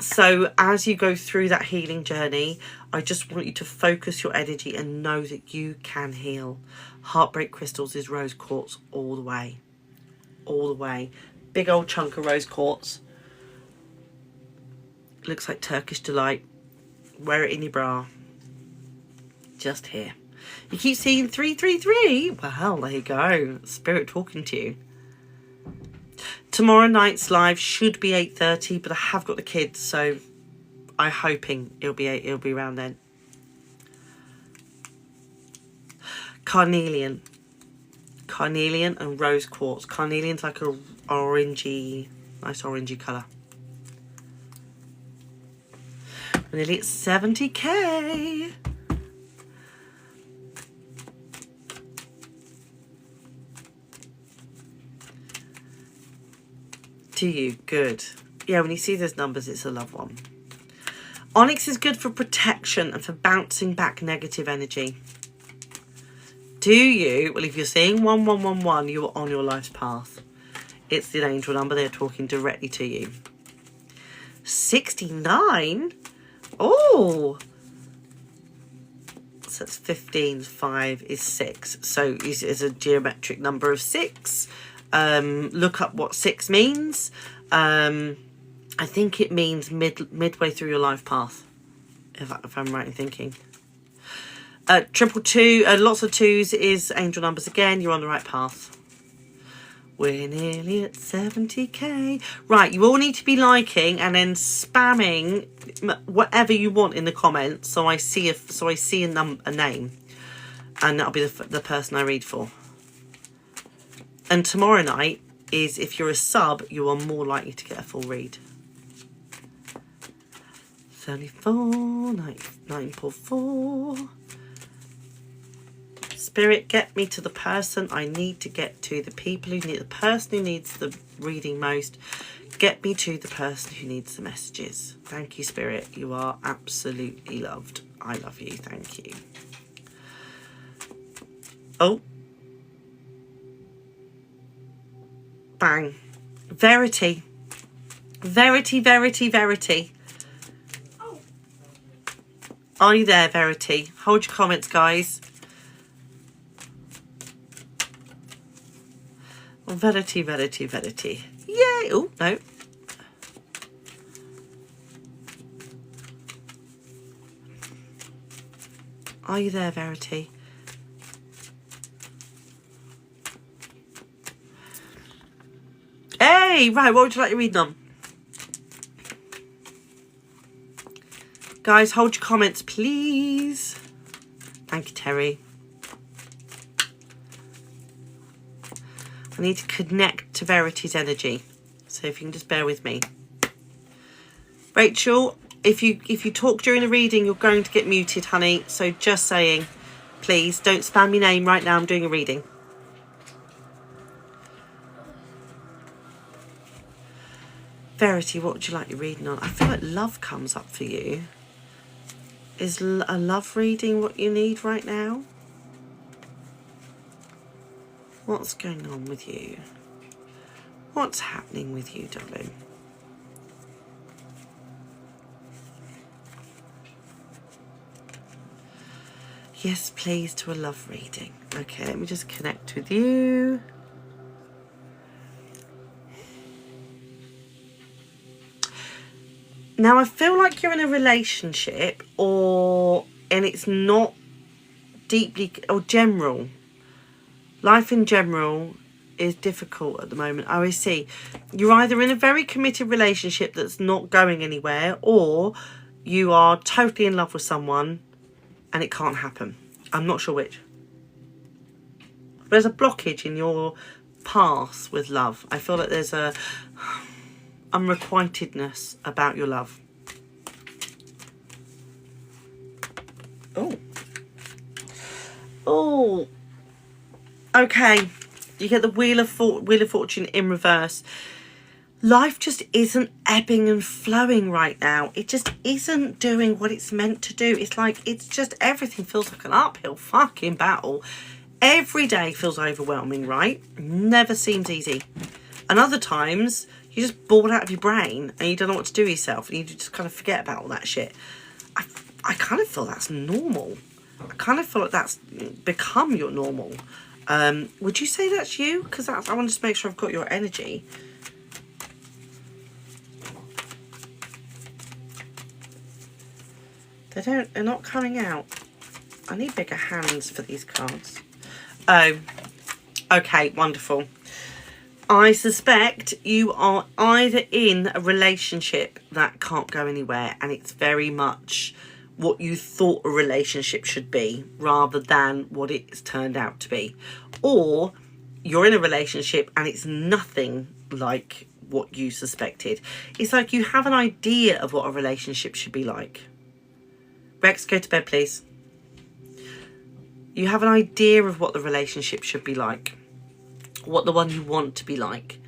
So as you go through that healing journey, I just want you to focus your energy and know that you can heal. Heartbreak Crystals is rose quartz all the way. All the way. Big old chunk of rose quartz. Looks like Turkish Delight. Wear it in your bra. Just here. You keep seeing 333. Well, there you go. Spirit talking to you. Tomorrow night's live should be 8:30, but I have got the kids, so I'm hoping it'll be around then. Carnelian and rose quartz. Carnelian's like a orangey, nice orangey colour. We're nearly at 70k. To you, good. Yeah, when you see those numbers, it's a loved one. Onyx is good for protection and for bouncing back negative energy. Do you? Well, if you're seeing 1111, you're on your life's path. It's the angel number. They're talking directly to you. 69? Oh! So that's 15, 5 is 6. So it's a geometric number of 6. Look up what 6 means. I think it means midway through your life path, if I'm right in thinking. 222, lots of 2s is angel numbers again. You're on the right path. We're nearly at 70k. Right, you all need to be liking and then spamming whatever you want in the comments, so I see a name, and that'll be the person I read for. And tomorrow night is, if you're a sub, you are more likely to get a full read. 34, 944. Spirit, get me to the person I need to get to. The people who need, the person who needs the reading most. Get me to the person who needs the messages. Thank you, Spirit. You are absolutely loved. I love you. Thank you. Oh. Bang. Verity. Verity, verity, verity. Oh, Are you there, Verity? Hold your comments, guys. Oh, Verity, Verity, Verity. Yay! Oh, no. Are you there, Verity? Hey, right, what would you like to read on? Guys, hold your comments, please. Thank you, Terry. I need to connect to Verity's energy. So if you can just bear with me. Rachel, if you talk during the reading, you're going to get muted, honey. So just saying, please don't spam your name right now. I'm doing a reading. Verity, what would you like your reading on? I feel like love comes up for you. Is a love reading what you need right now? What's going on with you? What's happening with you, darling? Yes, please, to a love reading. Okay, let me just connect with you. Now, I feel like you're in a relationship and it's not deeply or general. Life in general is difficult at the moment. I always see you're either in a very committed relationship that's not going anywhere, or you are totally in love with someone and it can't happen. I'm not sure which. There's a blockage in your path with love. I feel like there's a unrequitedness about your love. Oh, okay. You get the Wheel of Fortune in reverse. Life just isn't ebbing and flowing right now. It just isn't doing what it's meant to do. It's like, it's just, everything feels like an uphill fucking battle. Every day feels overwhelming, right? Never seems easy. And other times, you're just bored out of your brain and you don't know what to do with yourself and you just kind of forget about all that shit. I kind of feel that's normal. I kind of feel like that's become your normal. Would you say that's you? Because I want to just make sure I've got your energy. They're not coming out. I need bigger hands for these cards. Oh, okay, wonderful. I suspect you are either in a relationship that can't go anywhere and it's very much what you thought a relationship should be rather than what it's turned out to be. Or you're in a relationship and it's nothing like what you suspected. It's like you have an idea of what a relationship should be like. Rex, go to bed, please. You have an idea of what the relationship should be like. What the one you want to be like.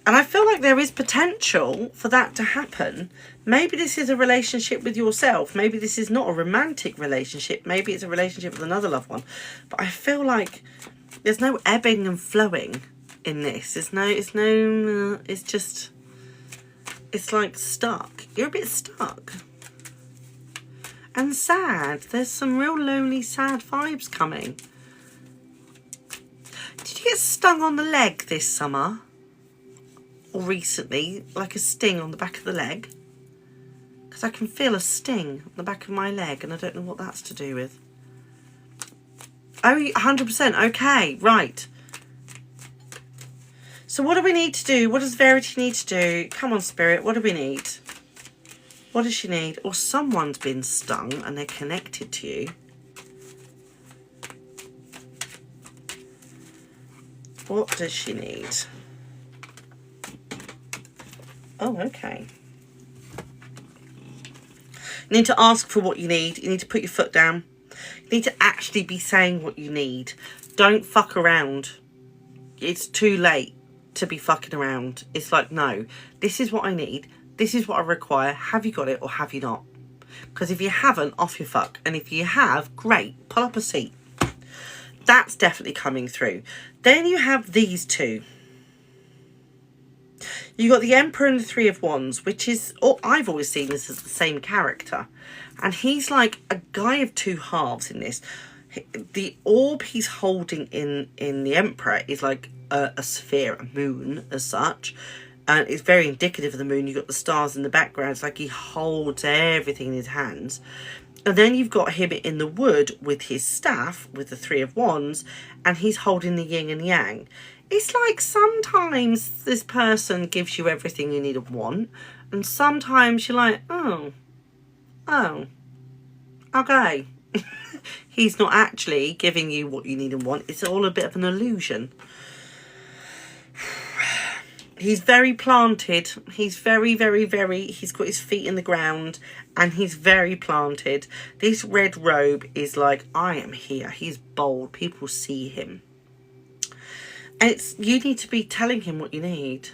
And I feel like there is potential for that to happen. Maybe this is a relationship with yourself. Maybe this is not a romantic relationship. Maybe it's a relationship with another loved one. But I feel like there's no ebbing and flowing in this. It's just, it's like stuck. You're a bit stuck. And sad. There's some real lonely, sad vibes coming. Did you get stung on the leg this summer? Or recently? Like a sting on the back of the leg? Because I can feel a sting on the back of my leg and I don't know what that's to do with. Oh, 100%. Okay, right. So what do we need to do? What does Verity need to do? Come on, Spirit. What do we need? What does she need? Or someone's been stung and they're connected to you. What does she need? Oh, okay. You need to ask for what you need. You need to put your foot down. You need to actually be saying what you need. Don't fuck around. It's too late to be fucking around. It's like, no, this is what I need. This is what I require. Have you got it or have you not? Because if you haven't, off your fuck. And if you have, great. Pull up a seat. That's definitely coming through. Then you have these two. You got the Emperor and the Three of Wands, which is, I've always seen this as the same character. And he's like a guy of two halves in this. The orb he's holding in the Emperor is like a sphere, a moon as such. And it's very indicative of the moon. You've got the stars in the background. It's like he holds everything in his hands. And then you've got him in the wood with his staff, with the Three of Wands. And he's holding the yin and yang. It's like sometimes this person gives you everything you need and want. And sometimes you're like, oh, okay. He's not actually giving you what you need and want. It's all a bit of an illusion. He's very planted. He's very, very, very... He's got his feet in the ground. And he's very planted. This red robe is like, I am here. He's bold. People see him. And you need to be telling him what you need.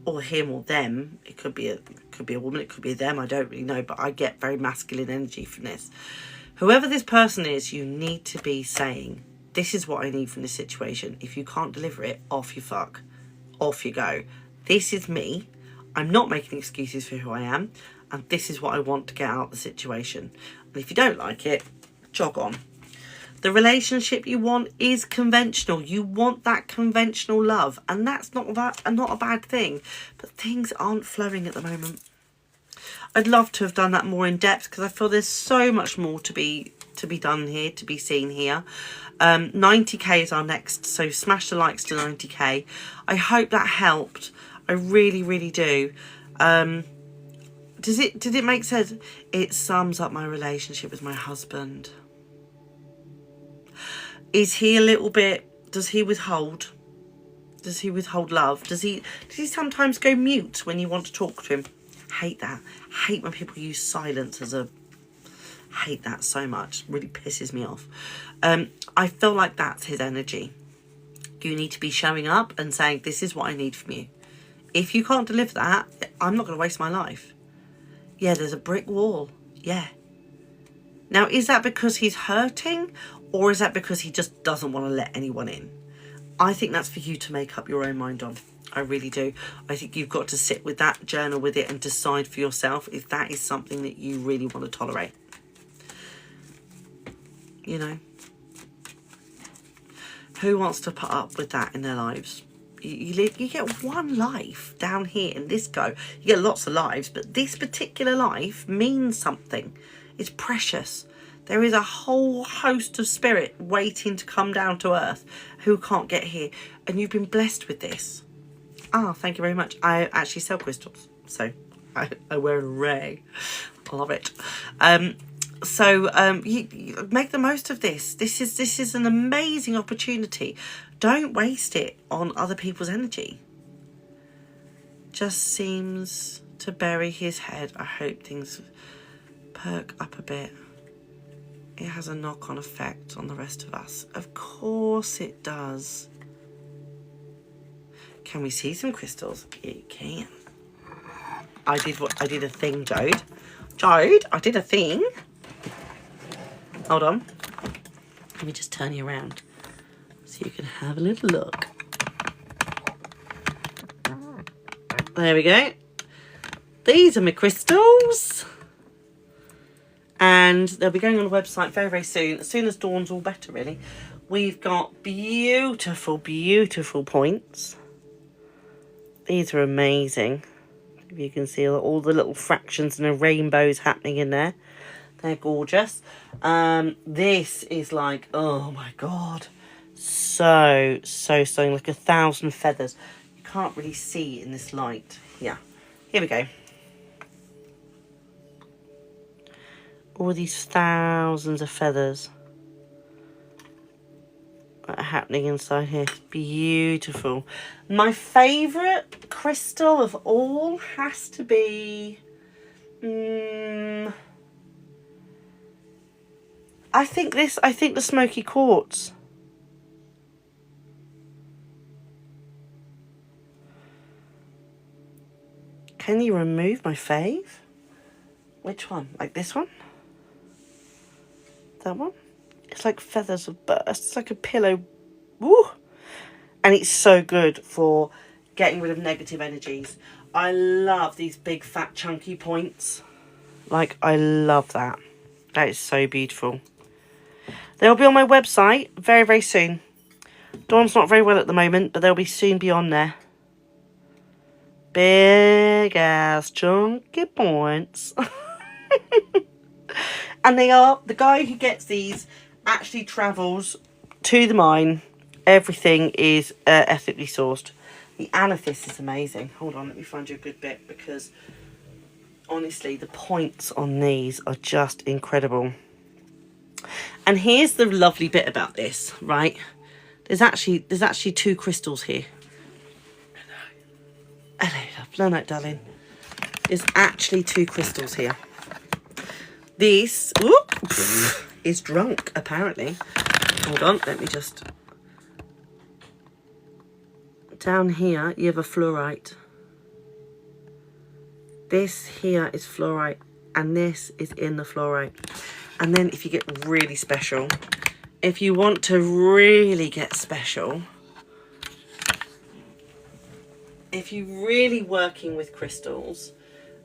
Or him or them. It could be a woman. It could be them. I don't really know. But I get very masculine energy from this. Whoever this person is, you need to be saying, this is what I need from this situation. If you can't deliver it, off you fuck. Off you go. This is me. I'm not making excuses for who I am. And this is what I want to get out of the situation. And if you don't like it, jog on. The relationship you want is conventional. You want that conventional love. And that's not a bad thing. But things aren't flowing at the moment. I'd love to have done that more in depth because I feel there's so much more to be done here, to be seen here. 90k is our next, so smash the likes to 90k. I hope that helped. I really, really do. Did it make sense? It sums up my relationship with my husband. Is he a little bit... Does he withhold? Does he withhold love? Does he sometimes go mute when you want to talk to him? Hate that. Hate when people use silence as a... Hate that so much. Really pisses me off. I feel like that's his energy. You need to be showing up and saying, this is what I need from you. If you can't deliver that, I'm not going to waste my life. Yeah, there's a brick wall. Yeah. Now, is that because he's hurting? Or is that because he just doesn't want to let anyone in? I think that's for you to make up your own mind on. I really do. I think you've got to sit with that, journal with it, and decide for yourself if that is something that you really want to tolerate. You know? Who wants to put up with that in their lives? You get one life down here in this go. You get lots of lives, but this particular life means something. It's precious. There is a whole host of spirit waiting to come down to earth who can't get here. And you've been blessed with this. Ah, thank you very much. I actually sell crystals. So I wear an array. I love it. You make the most of this. This is an amazing opportunity. Don't waste it on other people's energy. Just seems to bury his head. I hope things perk up a bit. It has a knock-on effect on the rest of us. Of course it does. Can we see some crystals? You can. I did a thing, Jode. Jode, I did a thing. Hold on. Let me just turn you around so you can have a little look. There we go. These are my crystals. And they'll be going on the website very, very soon. As soon as dawn's all better, really. We've got beautiful, beautiful points. These are amazing. If you can see all the little fractions and the rainbows happening in there. They're gorgeous. This is like, oh my God. So like 1,000 feathers. You can't really see in this light. Yeah. Here we go. All these thousands of feathers that are happening inside here. Beautiful. My favourite crystal of all has to be... I think the smoky quartz. Can you remove my fave? Which one? Like this one? That one? It's like feathers of burst. It's like a pillow. Woo! And it's so good for getting rid of negative energies. I love these big fat chunky points. Like, I love that. That is so beautiful. They'll be on my website very, very soon. Dawn's not very well at the moment, but they'll be soon be on there. Big ass chunky points. And they are, the guy who gets these actually travels to the mine. Everything is ethically sourced. The amethyst is amazing. Hold on, let me find you a good bit, because honestly, the points on these are just incredible. And here's the lovely bit about this, right? There's actually 2 crystals here. Hello, love. No, no, darling. There's actually 2 crystals here. This is drunk, apparently. Hold on, let me just... Down here, you have a fluorite. This here is fluorite, and this is in the fluorite. And then if you get really special, if you want to really get special, if you're really working with crystals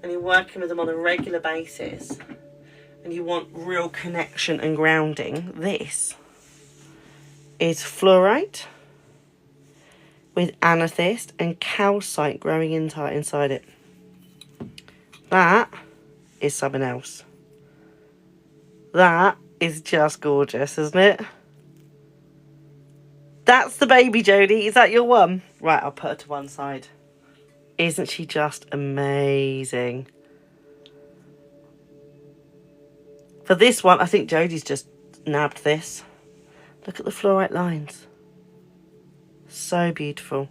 and you're working with them on a regular basis and you want real connection and grounding, this is fluorite with amethyst and calcite growing inside it. That is something else. That is just gorgeous, isn't it? That's the baby, Jodie. Is that your one? Right, I'll put her to one side. Isn't she just amazing? For this one, I think Jodie's just nabbed this. Look at the fluorite lines. So beautiful.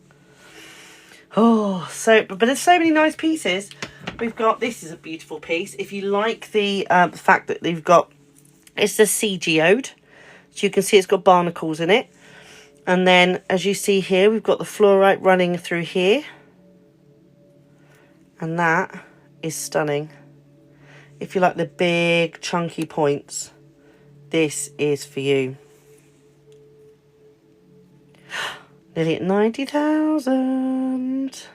Oh, but there's so many nice pieces. We've got, this is a beautiful piece. If you like the fact that they've got, it's the sea geode. So you can see it's got barnacles in it. And then, as you see here, we've got the fluorite running through here. And that is stunning. If you like the big, chunky points, this is for you. Nearly at 90,000.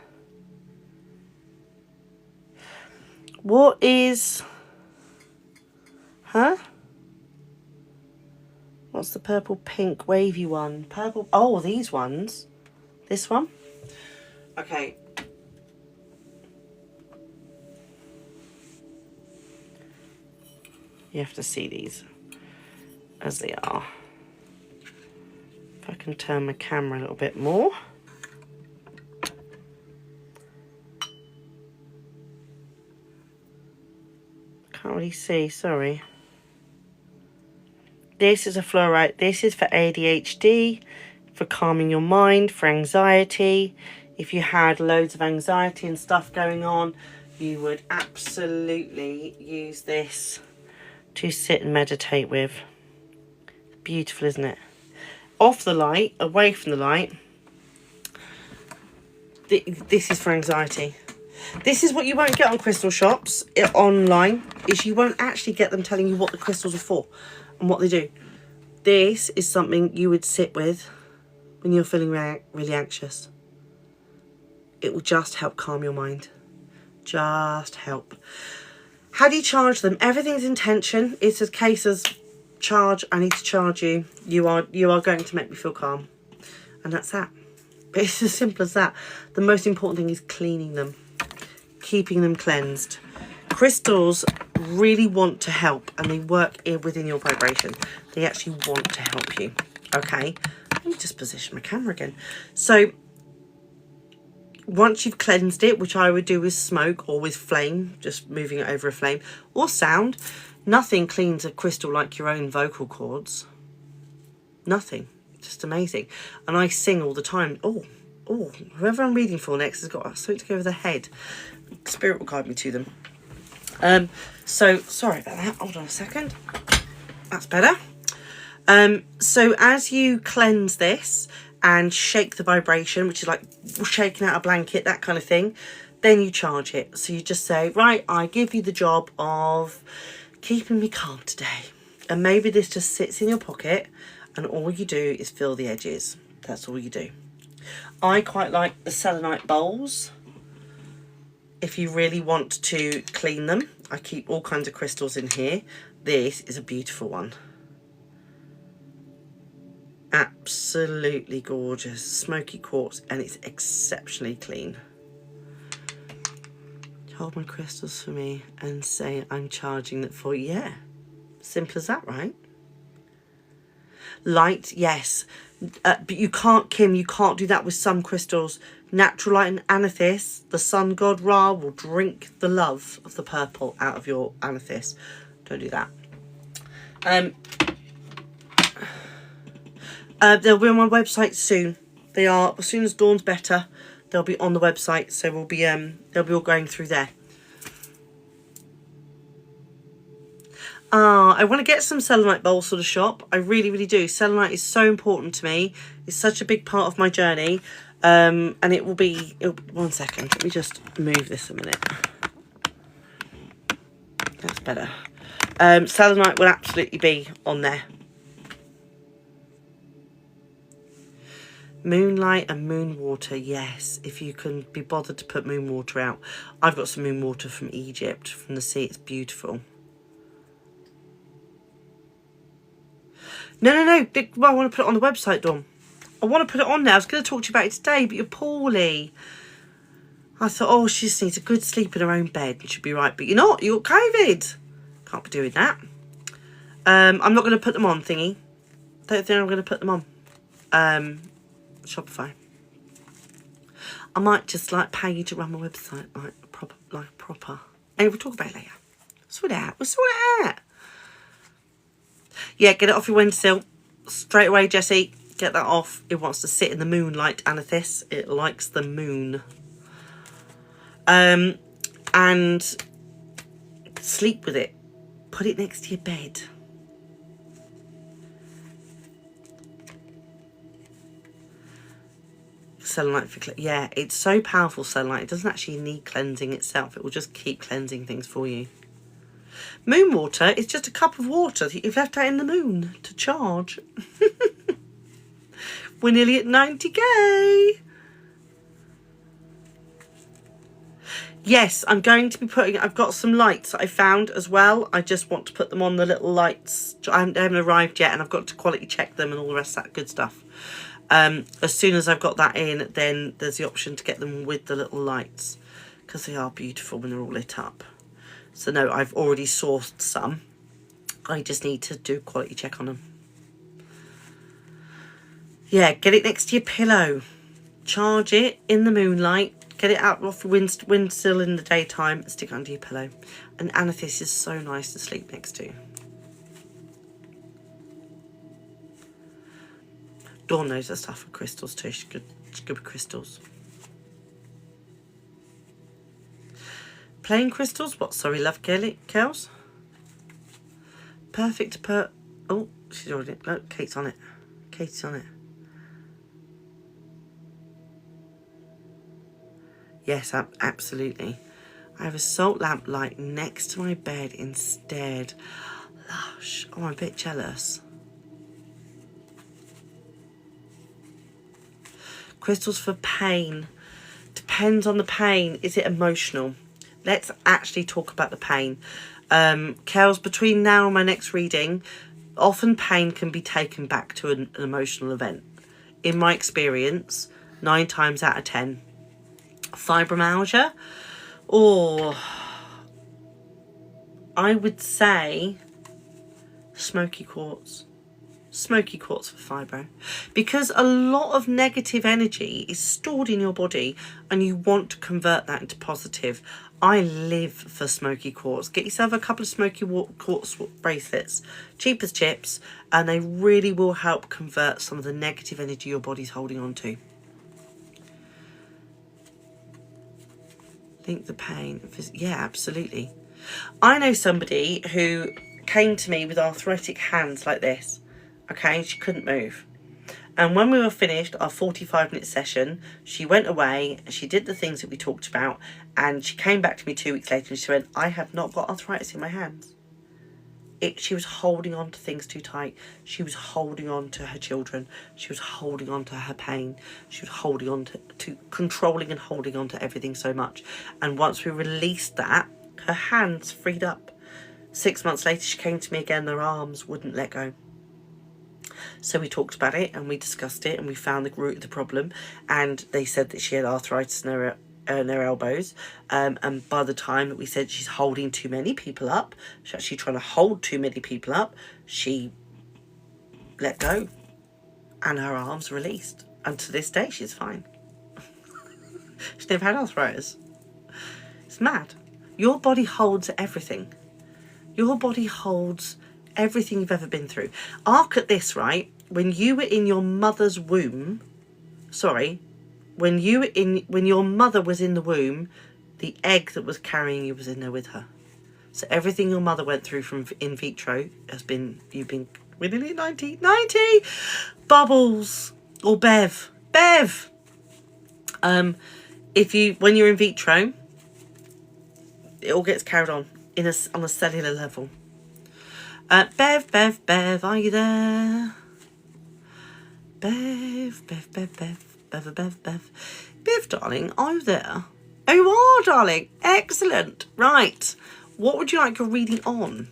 What is... Huh? What's the purple pink wavy one? Purple... Oh, these ones. This one? Okay. You have to see these as they are. If I can turn my camera a little bit more. Can't really see, sorry. This is a fluorite. This is for ADHD, for calming your mind, for anxiety. If you had loads of anxiety and stuff going on, you would absolutely use this to sit and meditate with. Beautiful, isn't it? Off the light, away from the light. This is for anxiety. This is what you won't get on crystal shops online, is you won't actually get them telling you what the crystals are for and what they do. This is something you would sit with when you're feeling really anxious. It will just help calm your mind. Just help. How do you charge them? Everything's intention. It's a case of charge. I need to charge you. You are going to make me feel calm. And that's that. It's as simple as that. The most important thing is cleaning them. Keeping them cleansed. Crystals really want to help, and they work within your vibration. They actually want to help you. Okay? Let me just position my camera again. So, once you've cleansed it, which I would do with smoke or with flame, just moving it over a flame, or sound, nothing cleans a crystal like your own vocal cords. Nothing. Just amazing. And I sing all the time. Oh, whoever I'm reading for next has got something to go over their head. Spirit will guide me to them. So, sorry about that. Hold on a second. That's better. So as you cleanse this and shake the vibration, which is like shaking out a blanket, that kind of thing, then you charge it. So you just say, right, I give you the job of keeping me calm today. And maybe this just sits in your pocket and all you do is fill the edges. That's all you do. I quite like the selenite bowls. If you really want to clean them, I keep all kinds of crystals in here. This is a beautiful one. Absolutely gorgeous. Smoky quartz, and it's exceptionally clean. Hold my crystals for me and say I'm charging that for you. Yeah, simple as that, right? Light, yes. But you can't, Kim, you can't do that with some crystals. Natural light and amethyst, the sun god Ra will drink the love of the purple out of your amethyst. Don't do that. They'll be on my website soon. They are, as soon as Dawn's better, they'll be on the website. So we'll be they'll be all going through there. I want to get some selenite bowls for the shop. I really, really do. Selenite is so important to me. It's such a big part of my journey. And it'll be 1 second. Let me just move this a minute. That's better. Selenite will absolutely be on there. Moonlight and moon water, yes. If you can be bothered to put moon water out. I've got some moon water from Egypt, from the sea. It's beautiful. No. Well, I want to put it on the website, Dawn. I want to put it on there. I was going to talk to you about it today, but you're poorly. I thought, oh, she just needs a good sleep in her own bed. She'll be right. But you're not. You're COVID. Can't be doing that. I'm not going to put them on, thingy. Don't think I'm going to put them on. Shopify. I might just like pay you to run my website like proper. Anyway, we'll talk about it later. Sort it out. We'll sort it out. Yeah, get it off your windowsill straight away, Jessie. Get that off. It wants to sit in the moonlight amethyst. It likes the moon. And sleep with it. Put it next to your bed. Selenite for yeah, it's so powerful, selenite. It doesn't actually need cleansing itself. It will just keep cleansing things for you. Moon water is just a cup of water that you've left out in the moon to charge. We're nearly at 90k. Yes, I'm going to be putting, I've got some lights that I found as well. I just want to put them on the little lights. I haven't arrived yet, and I've got to quality check them and all the rest of that good stuff. As soon as I've got that in, then there's the option to get them with the little lights, because they are beautiful when they're all lit up. So no, I've already sourced some. I just need to do a quality check on them. Yeah, get it next to your pillow. Charge it in the moonlight. Get it out off your windsill in the daytime. Stick it under your pillow. And amethyst is so nice to sleep next to. Dawn knows her stuff with crystals too. She's good with crystals. Plain crystals? What? Sorry, love, Kels? Perfect to put... Oh, she's already... Look, Kate's on it. Kate's on it. Yes, absolutely. I have a salt lamp light next to my bed instead. Lush. Oh, I'm a bit jealous. Crystals for pain. Depends on the pain. Is it emotional? Let's actually talk about the pain. Kels, between now and my next reading, often pain can be taken back to an emotional event. In my experience, 9 times out of 10. Fibromyalgia, or I would say smoky quartz. Smoky quartz for fibro, because a lot of negative energy is stored in your body and you want to convert that into positive. I live for smoky quartz. Get yourself a couple of smoky quartz bracelets, cheap as chips, and they really will help convert some of the negative energy your body's holding on to. Think the pain. Yeah, absolutely. I know somebody who came to me with arthritic hands like this. Okay, she couldn't move. And when we were finished our 45-minute session, she went away and she did the things that we talked about, and she came back to me 2 weeks later and she went, I have not got arthritis in my hands. She was holding on to things too tight. She was holding on to her children. She was holding on to her pain. She was holding on to controlling and holding on to everything so much. And once we released that, her hands freed up. 6 months later, she came to me again. Her arms wouldn't let go. So we talked about it and we discussed it and we found the root of the problem. And they said that she had arthritis in her elbows, and by the time that we said she's holding too many people up, she's actually trying to hold too many people up, she let go and her arms released, and to this day she's fine. She's never had arthritis. It's mad. Your body holds everything. Your body holds everything you've ever been through. Arc at this, right? When you were in your mother's womb, when your mother was in the womb, the egg that was carrying you was in there with her. So everything your mother went through from in vitro you've been really 90 bubbles or Bev. When you're in vitro, it all gets carried on on a cellular level. Bev, are you there? Bev, darling, are you there? Oh, you are, darling. Excellent. Right. What would you like your reading on?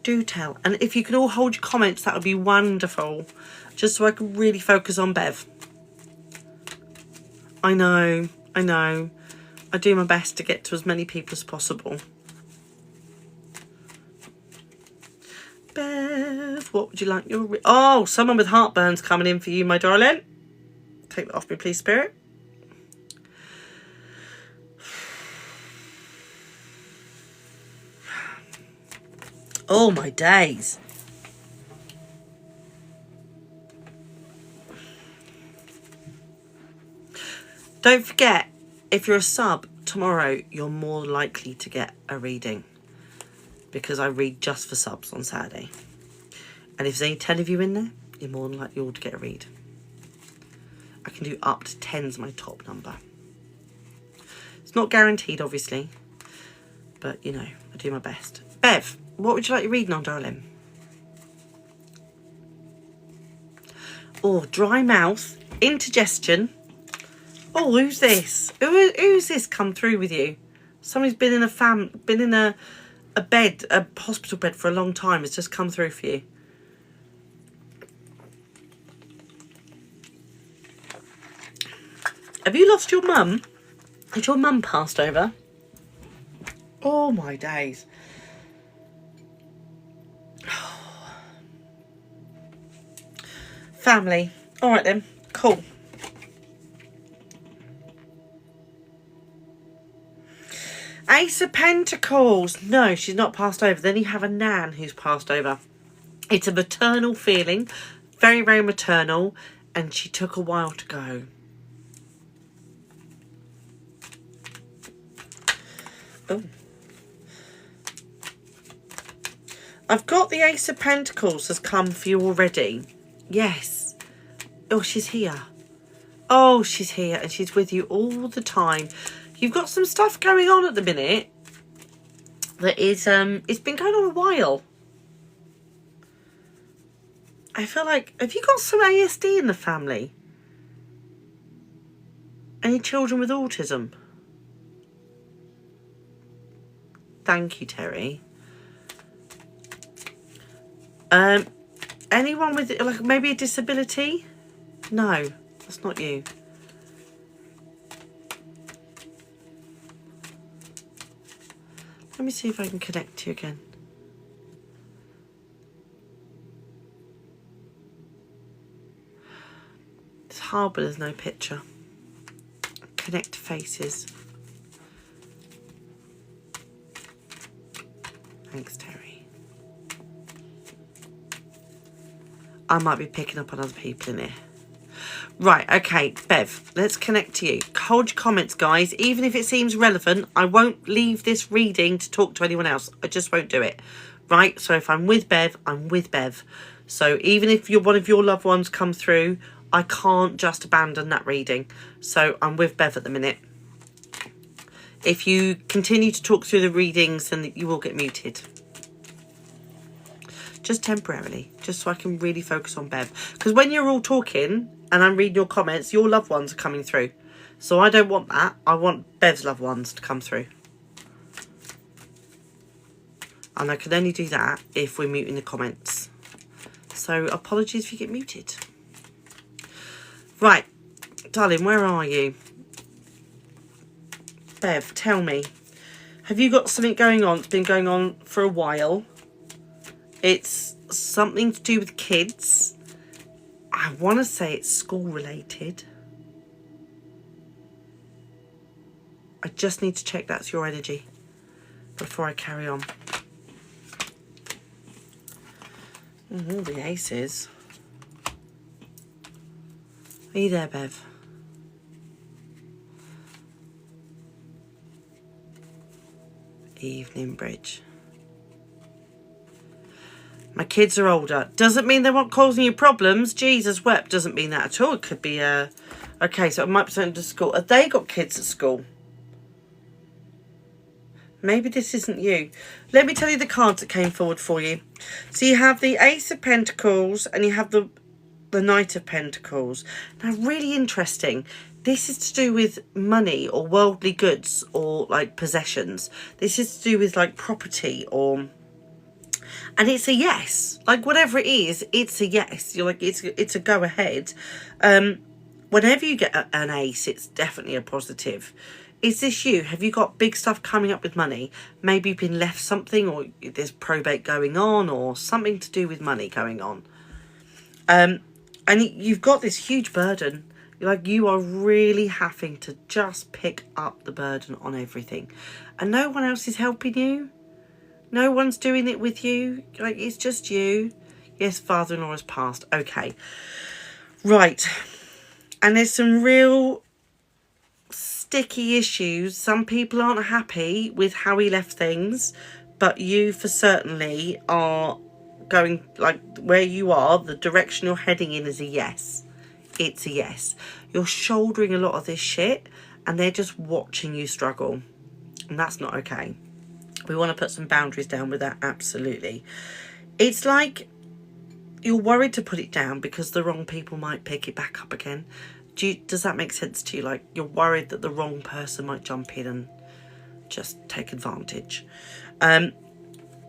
Do tell. And if you could all hold your comments, that would be wonderful. Just so I can really focus on Bev. I know. I do my best to get to as many people as possible. Bev, what would you like your... Oh, someone with heartburn's coming in for you, my darling. Take that off me, please, Spirit. Oh, my days. Don't forget, if you're a sub, tomorrow you're more likely to get a reading. Because I read just for subs on Saturday. And if there's only 10 of you in there, you're more than likely all to get a read. I can do up to 10's my top number. It's not guaranteed, obviously. But, you know, I do my best. Bev, what would you like your reading on, darling? Oh, dry mouth, indigestion. Oh, who's this? Who's this come through with you? Somebody's been in a hospital bed for a long time. Has just come through for you. Have you lost your mum? Has your mum passed over? Oh, my days. Family. All right, then. Cool. Ace of Pentacles. No, she's not passed over. Then you have a nan who's passed over. It's a maternal feeling. Very, very maternal. And she took a while to go. Oh. I've got the Ace of Pentacles has come for you already. Yes. Oh, she's here. Oh, she's here and she's with you all the time. You've got some stuff going on at the minute that is, it's been going on a while. I feel like, have you got some ASD in the family? Any children with autism? Thank you, Terry. Anyone with, like, maybe a disability? No, that's not you. Let me see if I can connect to you again. It's hard, but there's no picture. Connect to faces. Thanks, Terry. I might be picking up on other people in here. Right, okay, Bev, let's connect to you. Hold your comments, guys. Even if it seems relevant, I won't leave this reading to talk to anyone else. I just won't do it. Right, so if I'm with Bev, I'm with Bev. So even if one of your loved ones come through, I can't just abandon that reading. So I'm with Bev at the minute. If you continue to talk through the readings, then you will get muted. Just temporarily, just so I can really focus on Bev. Because when you're all talking and I'm reading your comments, your loved ones are coming through. So I don't want that. I want Bev's loved ones to come through. And I can only do that if we're muting the comments. So apologies if you get muted. Right, darling, where are you? Bev, tell me. Have you got something going on? It's been going on for a while. It's something to do with kids. I want to say it's school related. I just need to check that's your energy before I carry on. All the aces. Are you there, Bev? Evening bridge. My kids are older. Doesn't mean they weren't causing you problems. Jesus wept. Doesn't mean that at all. It could be okay, so it might be sent to school. Have they got kids at school? Maybe this isn't you. Let me tell you the cards that came forward for you. So you have the Ace of Pentacles and you have the Knight of Pentacles. Now, really interesting. This is to do with money or worldly goods or like possessions. This is to do with like property or... And it's a yes. Like whatever it is, it's a yes. You're like, it's a go ahead. Whenever you get an ace, it's definitely a positive. Is this you? Have you got big stuff coming up with money? Maybe you've been left something, or there's probate going on, or something to do with money going on. And you've got this huge burden. Like you are really having to just pick up the burden on everything. And no one else is helping you. No one's doing it with you. Like it's just you. Yes, father-in-law has passed. Okay. Right. And there's some real sticky issues. Some people aren't happy with how he left things, but you for certainly are going, like where you are, the direction you're heading in is a yes. It's a yes. You're shouldering a lot of this shit and they're just watching you struggle, and that's not okay. We want to put some boundaries down with that, absolutely. It's like you're worried to put it down because the wrong people might pick it back up again. Does that make sense to you? Like you're worried that the wrong person might jump in and just take advantage.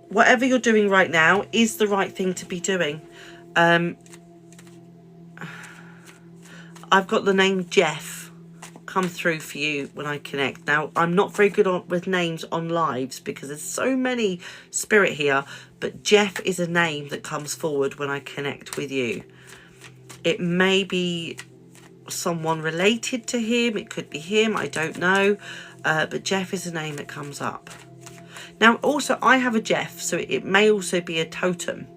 Whatever you're doing right now is the right thing to be doing. I've got the name Jeff come through for you when I connect. Now, I'm not very good with names on lives because there's so many spirit here, but Jeff is a name that comes forward when I connect with you. It may be someone related to him, it could be him, I don't know, but Jeff is a name that comes up. Now, also, I have a Jeff, so it may also be a totem.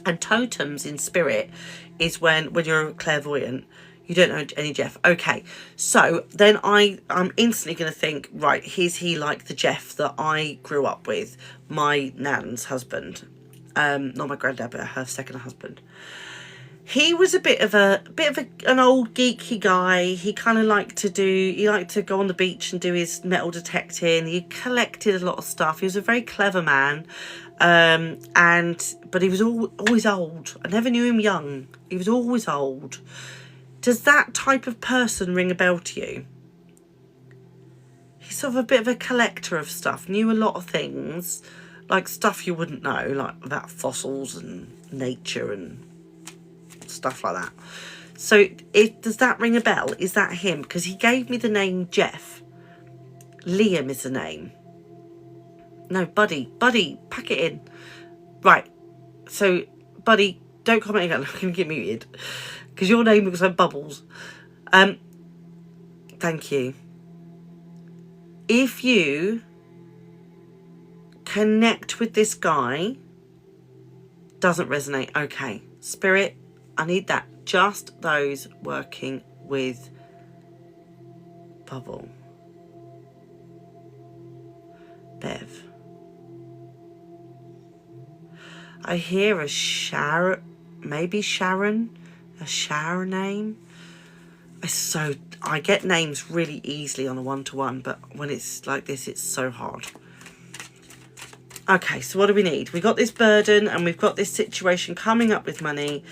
And totems in spirit is when you're clairvoyant, you don't know any Jeff. Okay, so then I'm instantly going to think, right, is he like the Jeff that I grew up with, my nan's husband, not my granddad, but her second husband. He was a bit of an old geeky guy. He kind of liked to go on the beach and do his metal detecting. He collected a lot of stuff. He was a very clever man, but he was always old. I never knew him young. He was always old. Does that type of person ring a bell to you? He's sort of a bit of a collector of stuff, knew a lot of things, like stuff you wouldn't know, like about fossils and nature and stuff like that. So does that ring a bell? Is that him? Because he gave me the name Jeff. Liam is the name. No, Buddy, pack it in. Right, so Buddy, don't comment again, I'm going to get muted. Because your name looks like Bubbles. Thank you. If you connect with this guy, doesn't resonate, okay. Spirit, I need that. Just those working with Bubble. Bev. I hear a Sharon, maybe Sharon. A shower name. I get names really easily on a one-to-one, but when it's like this, it's so hard. Okay, so what do we need? We've got this burden and we've got this situation coming up with money.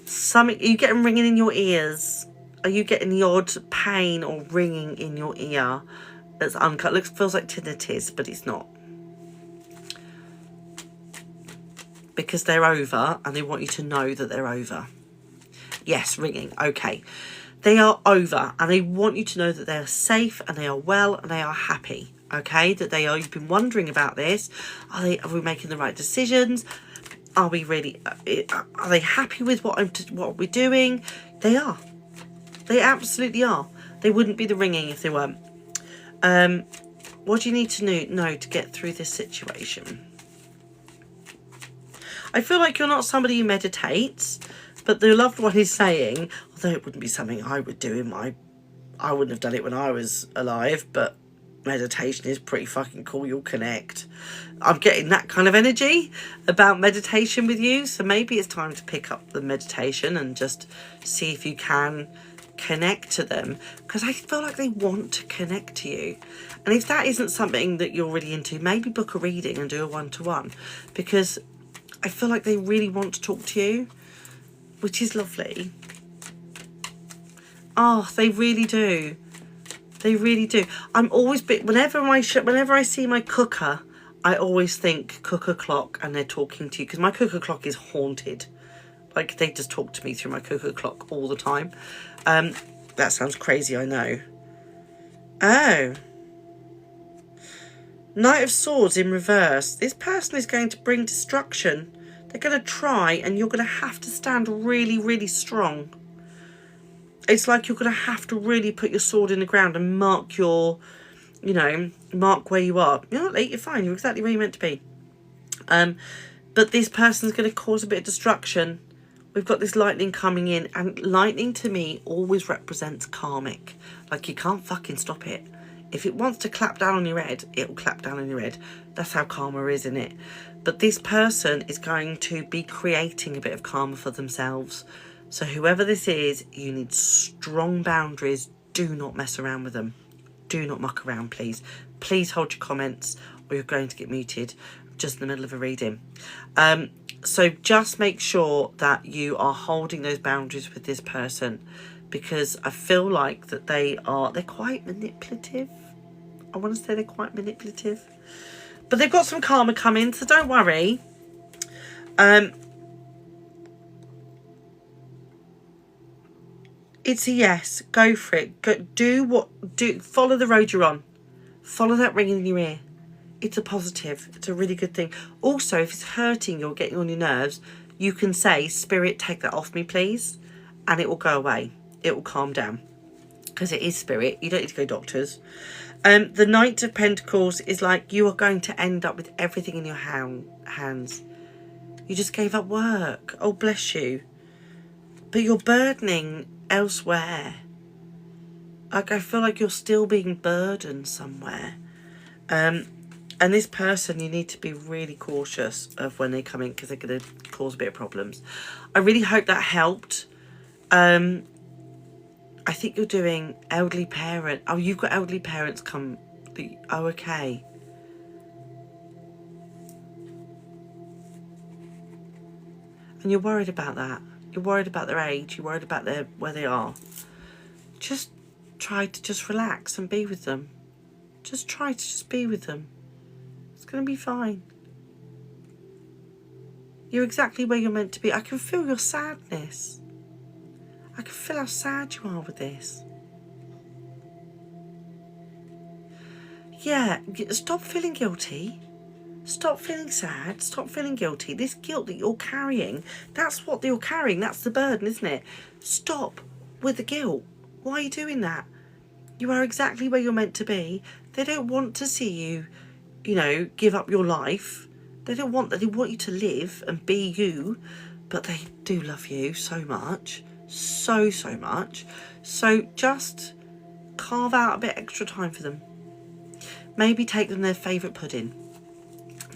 Something, are you getting ringing in your ears? Are you getting the odd pain or ringing in your ear that's uncut? Feels like tinnitus, but it's not. Because they're over and they want you to know that they're over. Yes, ringing. Okay. They are over and they want you to know that they are safe and they are well and they are happy. Okay, that they are, you've been wondering about this. Are we making the right decisions? Are we really, are they happy with what we're doing? They are. They absolutely are. They wouldn't be the ringing if they weren't. What do you need to know to get through this situation? I feel like you're not somebody who meditates, but the loved one is saying, although it wouldn't be something I would do I wouldn't have done it when I was alive, but meditation is pretty fucking cool. You'll connect. I'm getting that kind of energy about meditation with you. So maybe it's time to pick up the meditation and just see if you can connect to them, because I feel like they want to connect to you. And if that isn't something that you're really into, maybe book a reading and do a one-to-one, because I feel like they really want to talk to you, which is lovely. Oh, they really do. They really do. I'm always whenever I see my cooker, I always think cooker clock and they're talking to you, because my cooker clock is haunted. Like, they just talk to me through my cooker clock all the time. That sounds crazy, I know. Oh. Knight of Swords in reverse. This person is going to bring destruction. They're going to try, and you're going to have to stand really, really strong. It's like you're going to have to really put your sword in the ground and mark mark where you are. You're not late, you're fine. You're exactly where you're meant to be. But this person's going to cause a bit of destruction. We've got this lightning coming in, and lightning to me always represents karmic. Like, you can't fucking stop it. If it wants to clap down on your head, it will clap down on your head. That's how karma is, isn't it? But this person is going to be creating a bit of karma for themselves. So whoever this is, you need strong boundaries. Do not mess around with them. Do not muck around, please. Please hold your comments or you're going to get muted just in the middle of a reading. So just make sure that you are holding those boundaries with this person, because I feel like that they're quite manipulative. I want to say they're quite manipulative. But they've got some karma coming, so don't worry. It's a yes. Go for it. Follow the road you're on. Follow that ring in your ear. It's a positive. It's a really good thing. Also, if it's hurting you or getting on your nerves, you can say, Spirit, take that off me, please. And it will go away. It will calm down. Because it is spirit. You don't need to go doctors. The Knight of Pentacles is like, you are going to end up with everything in your hands. You just gave up work. Oh, bless you. But you're burdening elsewhere. Like, I feel like you're still being burdened somewhere. And this person, you need to be really cautious of when they come in, because they're going to cause a bit of problems. I really hope that helped. I think you're doing elderly parent. Oh, you've got elderly parents come. Oh, okay. And you're worried about that. You're worried about their age. You're worried about where they are. Just try to just relax and be with them. Just try to just be with them. It's going to be fine. You're exactly where you're meant to be. I can feel your sadness. I can feel how sad you are with this. Yeah, stop feeling guilty. Stop feeling sad. Stop feeling guilty. This guilt that you're carrying, that's what you're carrying. That's the burden, isn't it? Stop with the guilt. Why are you doing that? You are exactly where you're meant to be. They don't want to see you, give up your life. They want you to live and be you, but they do love you so much. So much. So just carve out a bit extra time for them. Maybe take them their favourite pudding.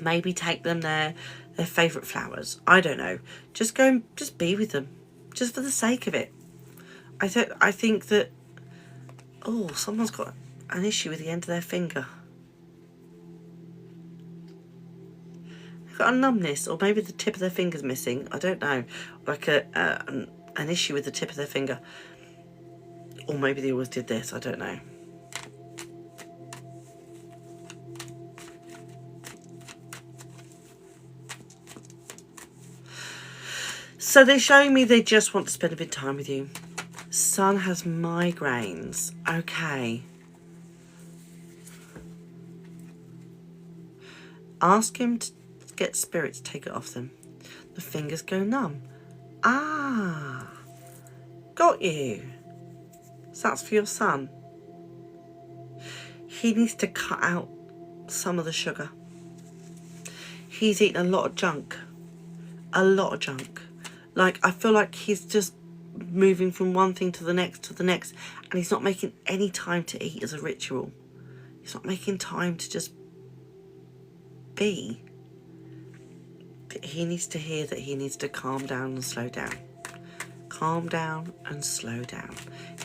Maybe take them their favourite flowers. I don't know. Just go and just be with them. Just for the sake of it. I think that Oh, someone's got an issue with the end of their finger. They've got a numbness, or maybe the tip of their finger's missing. I don't know. Like an issue with the tip of their finger. Or maybe they always did this. I don't know. So they're showing me they just want to spend a bit of time with you. Son has migraines. Okay. Ask him to get spirit to take it off them. The fingers go numb. Ah. Got you. So that's for your son. He needs to cut out some of the sugar. He's eaten a lot of junk. A lot of junk. Like, I feel like he's just moving from one thing to the next, and he's not making any time to eat as a ritual. He's not making time to just be. But he needs to hear that he needs to calm down and slow down. Calm down and slow down.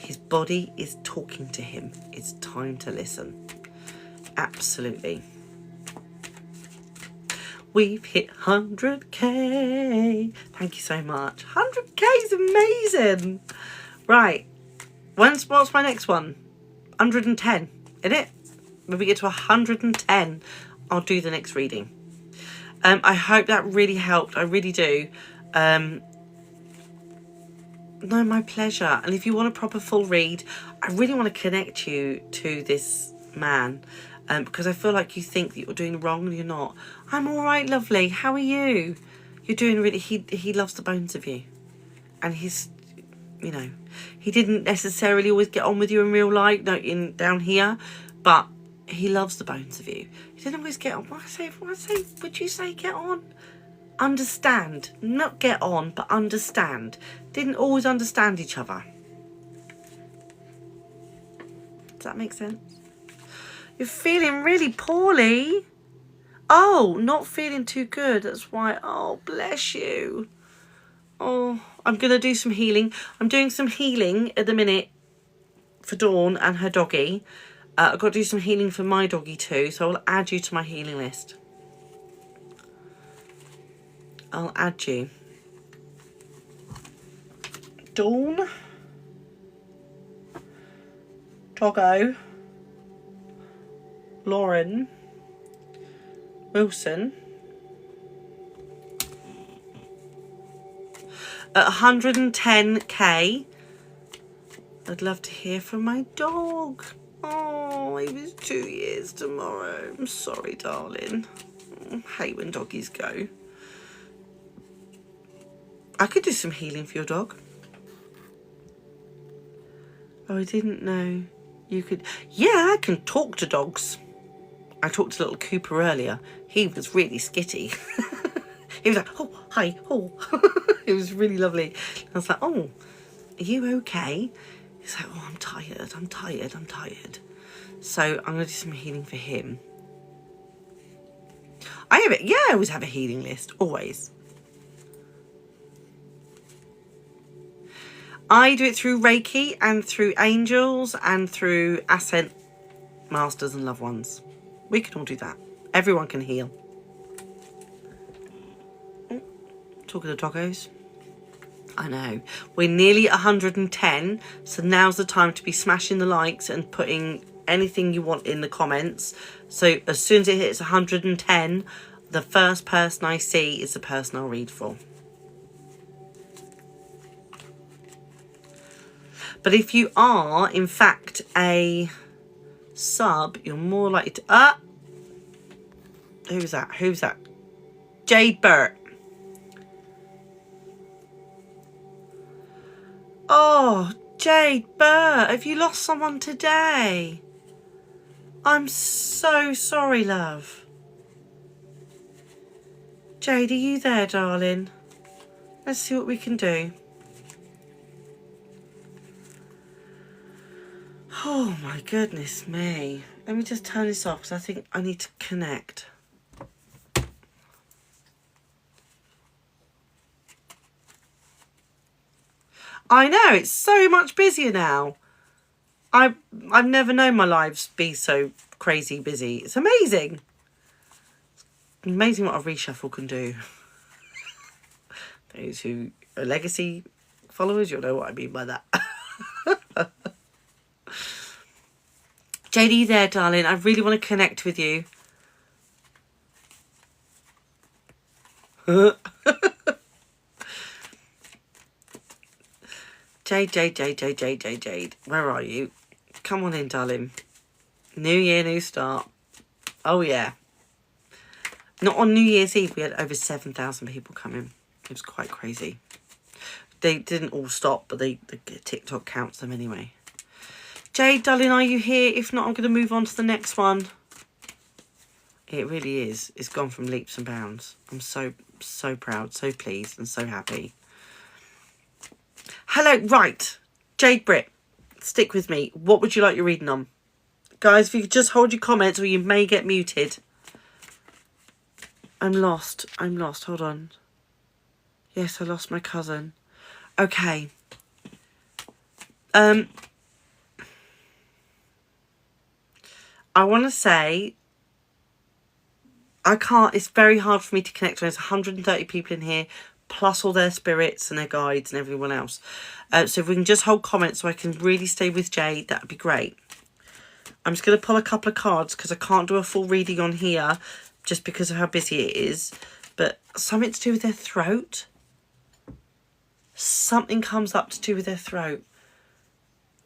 His body is talking to him. It's time to listen. Absolutely. We've hit 100k. Thank you so much. 100k is amazing. Right. What's my next one? 110. Isn't it? When we get to 110, I'll do the next reading. I hope that really helped. I really do. No, my pleasure. And if you want a proper full read, I really want to connect you to this man. Because I feel like you think that you're doing wrong and you're not. I'm all right, lovely. How are you? You're doing really... He loves the bones of you. And he's, you know... He didn't necessarily always get on with you in real life, down here. But he loves the bones of you. He didn't always get on. Would you say get on? Understand. Not get on, but understand. Didn't always understand each other. Does that make sense? You're feeling really poorly. Oh, not feeling too good. That's why. Oh, bless you. Oh, I'm going to do some healing. I'm doing some healing at the minute for Dawn and her doggy. I've got to do some healing for my doggy too. So I'll add you to my healing list. I'll add you. Dawn. Doggo. Lauren, Wilson. At 110k, I'd love to hear from my dog. Oh, he was 2 years tomorrow. I'm sorry, darling. I hate when doggies go. I could do some healing for your dog. Oh, I didn't know you could. Yeah, I can talk to dogs. I talked to little Cooper earlier. He was really skitty. He was like, oh, hi, oh. It was really lovely. I was like, oh, are you okay? He's like, oh, I'm tired. So I'm going to do some healing for him. I always have a healing list, always. I do it through Reiki and through angels and through ascent masters and loved ones. We can all do that. Everyone can heal. Oh, talking to doggos. I know. We're nearly 110, so now's the time to be smashing the likes and putting anything you want in the comments. So as soon as it hits 110, the first person I see is the person I'll read for. But if you are, in fact, a sub, you're more likely to... Who's that? Jade Burt. Oh, Jade Burt, have you lost someone today? I'm so sorry, love. Jade, are you there, darling? Let's see what we can do. Oh my goodness me. Let me just turn this off because I think I need to connect. I know, it's so much busier now. I've never known my lives be so crazy busy. It's amazing. Amazing what a reshuffle can do. Those who are legacy followers, you'll know what I mean by that. JD there, darling. I really want to connect with you. Jade. Where are you? Come on in, darling. New year, new start. Oh, yeah. Not on New Year's Eve. We had over 7,000 people come in. It was quite crazy. They didn't all stop, but the TikTok counts them anyway. Jade, darling, are you here? If not, I'm going to move on to the next one. It really is. It's gone from leaps and bounds. I'm so proud, so pleased and so happy. Hello, right. Jade Britt, stick with me. What would you like your reading on? Guys, if you could just hold your comments or you may get muted. I'm lost. Hold on. Yes, I lost my cousin. Okay. I want to say, I can't, it's very hard for me to connect when there's 130 people in here, plus all their spirits and their guides and everyone else. So if we can just hold comments so I can really stay with Jade, that would be great. I'm just going to pull a couple of cards because I can't do a full reading on here just because of how busy it is. But something to do with their throat. Something comes up to do with their throat.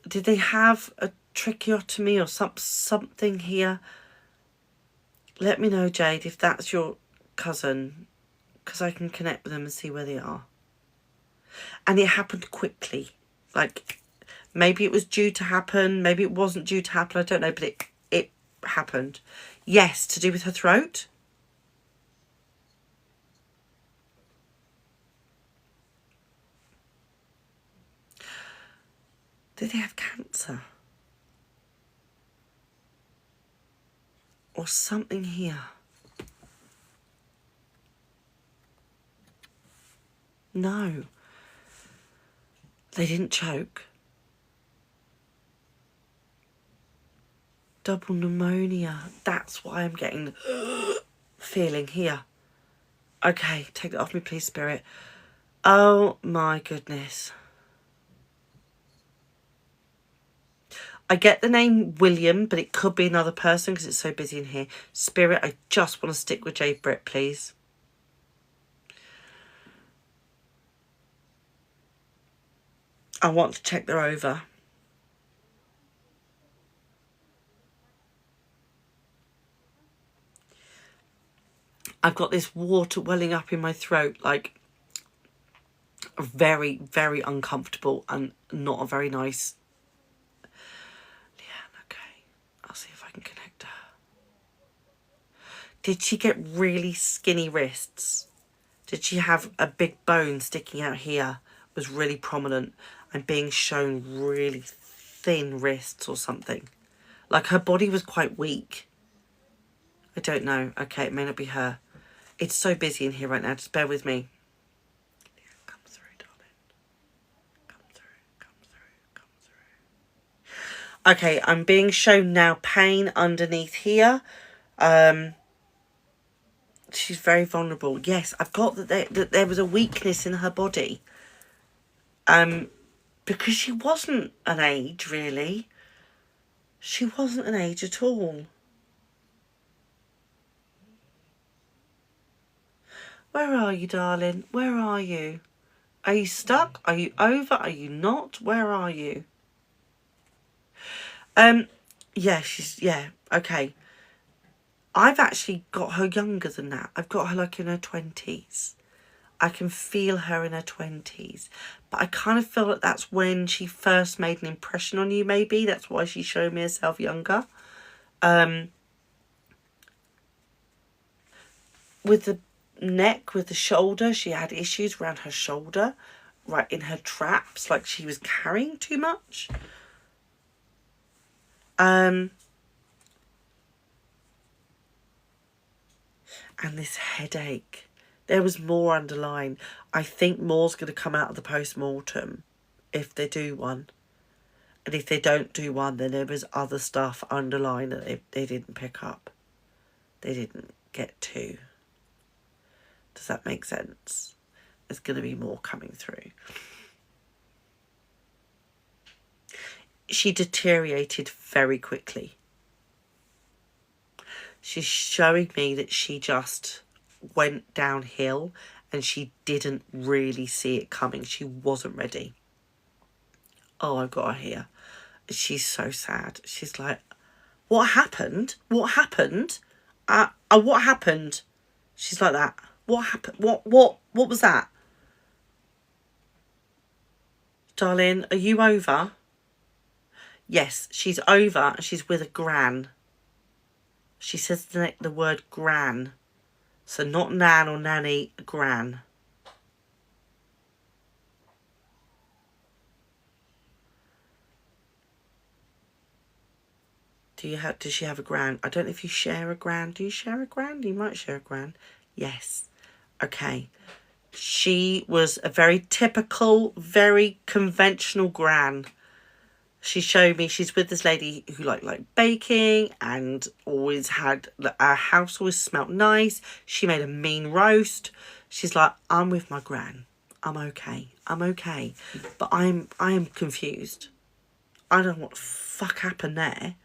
Did they have a tracheotomy or something here? Let me know, Jade, if that's your cousin, because I can connect with them and see where they are. And it happened quickly. Like, maybe it was due to happen, maybe it wasn't due to happen, I don't know, but it happened. Yes, to do with her throat. Did they have cancer? Or something here? No. They didn't choke. Double pneumonia. That's why I'm getting the feeling here. Okay, take that off me, please, Spirit. Oh my goodness. I get the name William, but it could be another person because it's so busy in here. Spirit, I just want to stick with Jade Britt, please. I want to check they're over. I've got this water welling up in my throat, like very, very uncomfortable and not a very nice. Yeah, okay. I'll see if I can connect her. Did she get really skinny wrists? Did she have a big bone sticking out here? Was really prominent and being shown really thin wrists or something? Like her body was quite weak. I don't know. Okay, it may not be her. It's so busy in here right now. Just bear with me. Come through, darling. Come through. Okay, I'm being shown now pain underneath here. She's very vulnerable. Yes, I've got that there was a weakness in her body. Because she wasn't an age, really. She wasn't an age at all. Where are you, darling? Where are you? Are you stuck? Are you over? Are you not? Where are you? Yeah, okay. I've actually got her younger than that. I've got her like in her 20s. I can feel her in her 20s. But I kind of feel that that's when she first made an impression on you, maybe. That's why she showed me herself younger. With the neck, with the shoulder, she had issues around her shoulder, right in her traps, like she was carrying too much. And this headache. There was more underlying. I think more's going to come out of the post-mortem, if they do one. And if they don't do one, then there was other stuff underlying that they didn't pick up. They didn't get to. Does that make sense? There's going to be more coming through. She deteriorated very quickly. She's showing me that she just went downhill and she didn't really see it coming. She wasn't ready. Oh, I've got her here. She's so sad. She's like, what happened? What happened? What happened? She's like that. What happened? What was that? Darling, are you over? Yes, she's over and she's with a gran. She says the word gran. So not nan or nanny, gran. Does she have a gran? I don't know if you share a gran. Do you share a gran? You might share a gran. Yes. Okay. She was a very typical, very conventional gran. She showed me she's with this lady who liked baking and always had, our house always smelled nice. She made a mean roast. She's like, I'm with my gran. I'm okay. But I am confused. I don't know what the fuck happened there.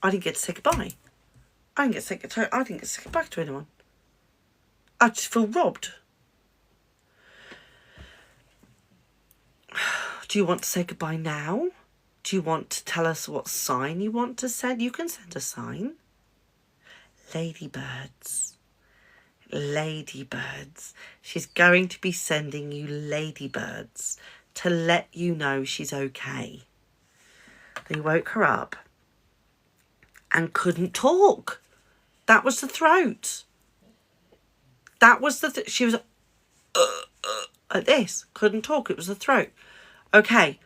I didn't get to say goodbye. I didn't get to say goodbye to anyone. I just feel robbed. Do you want to say goodbye now? Do you want to tell us what sign you want to send? You can send a sign. Ladybirds. Ladybirds. She's going to be sending you ladybirds to let you know she's okay. They woke her up and couldn't talk. That was the throat. That was she was like this. Couldn't talk. It was the throat. Okay.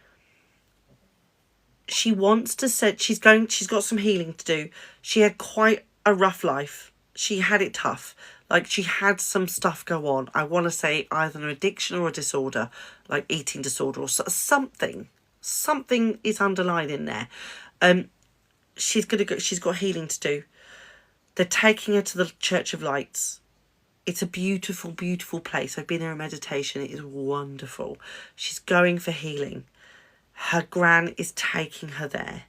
She wants to say she's got some healing to do. She had quite a rough life. She had it tough. Like, she had some stuff go on. I want to say either an addiction or a disorder, like eating disorder or something. Something is underlying in there. She's got healing to do. They're taking her to the Church of Lights. It's a beautiful, beautiful place. I've been there in meditation. It is wonderful. She's going for healing. Her gran is taking her there.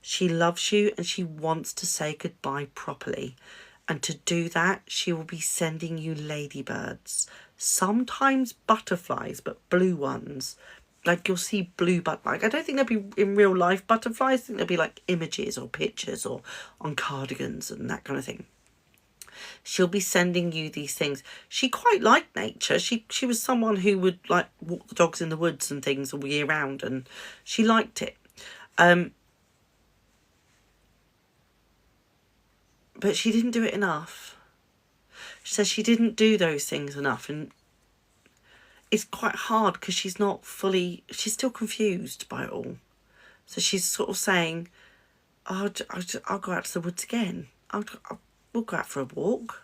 She loves you and she wants to say goodbye properly. And to do that, she will be sending you ladybirds. Sometimes butterflies, but blue ones. Like, you'll see blue butterflies. I don't think they'll be in real life butterflies. I think they'll be like images or pictures or on cardigans and that kind of thing. She'll be sending you these things. She quite liked nature. She was someone who would like walk the dogs in the woods and things all year round, and she liked it. But she didn't do it enough. She says she didn't do those things enough, and it's quite hard because she's still confused by it all. So she's sort of saying, I'll go out to the woods again. We'll go out for a walk.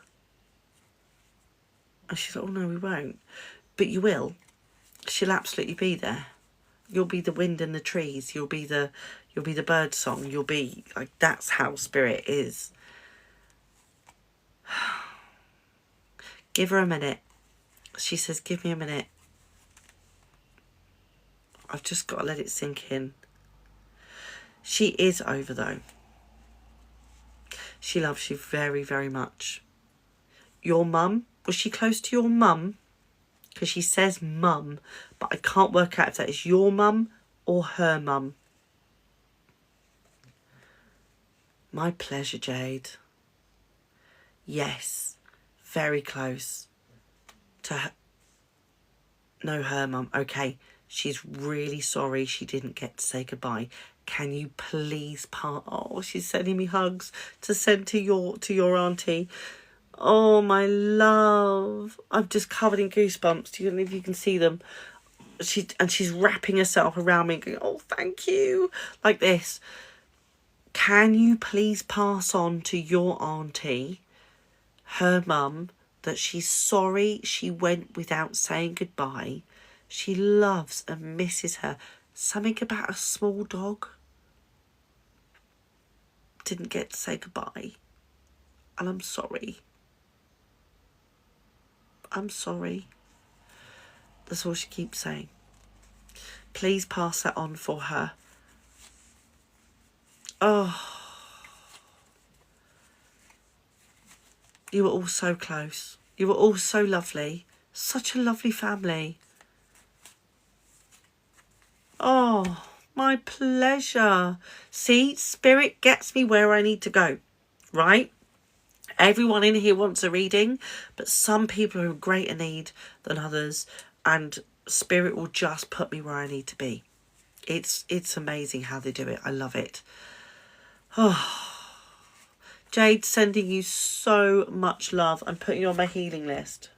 And she's like, oh no, we won't. But you will. She'll absolutely be there. You'll be the wind in the trees. You'll be the bird song. You'll be like, that's how spirit is. Give her a minute. She says, give me a minute. I've just got to let it sink in. She is over though. She loves you very, very much. Your mum, was she close to your mum? Because she says mum, but I can't work out if that is your mum or her mum. My pleasure, Jade. Yes, very close to her. No, her mum. Okay, she's really sorry she didn't get to say goodbye. Can you please oh, she's sending me hugs to send to your auntie. Oh, my love. I'm just covered in goosebumps. Do you know if you can see them? She's wrapping herself around me and going, oh, thank you. Like this. Can you please pass on to your auntie, her mum, that she's sorry she went without saying goodbye. She loves and misses her Something about a small dog. Didn't get to say goodbye. And I'm sorry. I'm sorry. That's all she keeps saying. Please pass that on for her. Oh. You were all so close. You were all so lovely. Such a lovely family. Oh, my pleasure. See, spirit gets me where I need to go, right? Everyone in here wants a reading, but some people are in greater need than others, and spirit will just put me where I need to be. It's amazing how they do it. I love it. Oh, Jade, sending you so much love. I'm putting you on my healing list.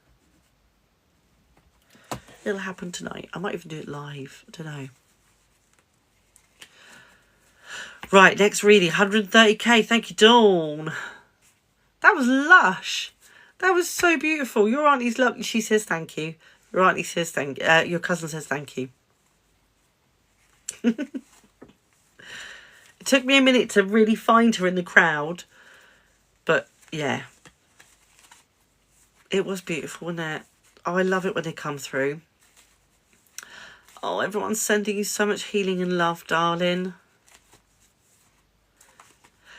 It'll happen tonight. I might even do it live. I don't know. Right, next reading, 130k. Thank you, Dawn. That was lush. That was so beautiful. Your auntie's lovely. She says thank you. Your auntie says thank you. Your cousin says thank you. It took me a minute to really find her in the crowd. But, yeah. It was beautiful, wasn't it? Oh, I love it when they come through. Oh, everyone's sending you so much healing and love, darling.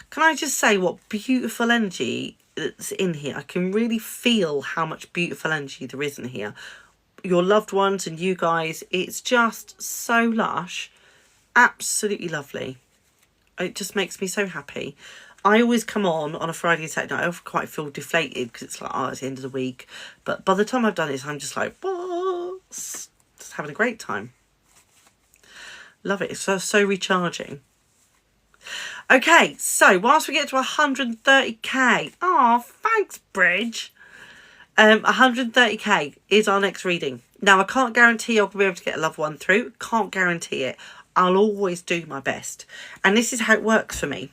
Can I just say what beautiful energy that's in here? I can really feel how much beautiful energy there is in here. Your loved ones and you guys, it's just so lush. Absolutely lovely. It just makes me so happy. I always come on a Friday and Saturday night. I quite feel deflated because it's like, oh, it's the end of the week. But by the time I've done this, I'm just like, what? Just having a great time. Love it. It's so recharging. Okay, so whilst we get to 130k. Oh, thanks, Bridge. 130k is our next reading. Now, I can't guarantee I'll be able to get a loved one through. Can't guarantee it. I'll always do my best. And this is how it works for me.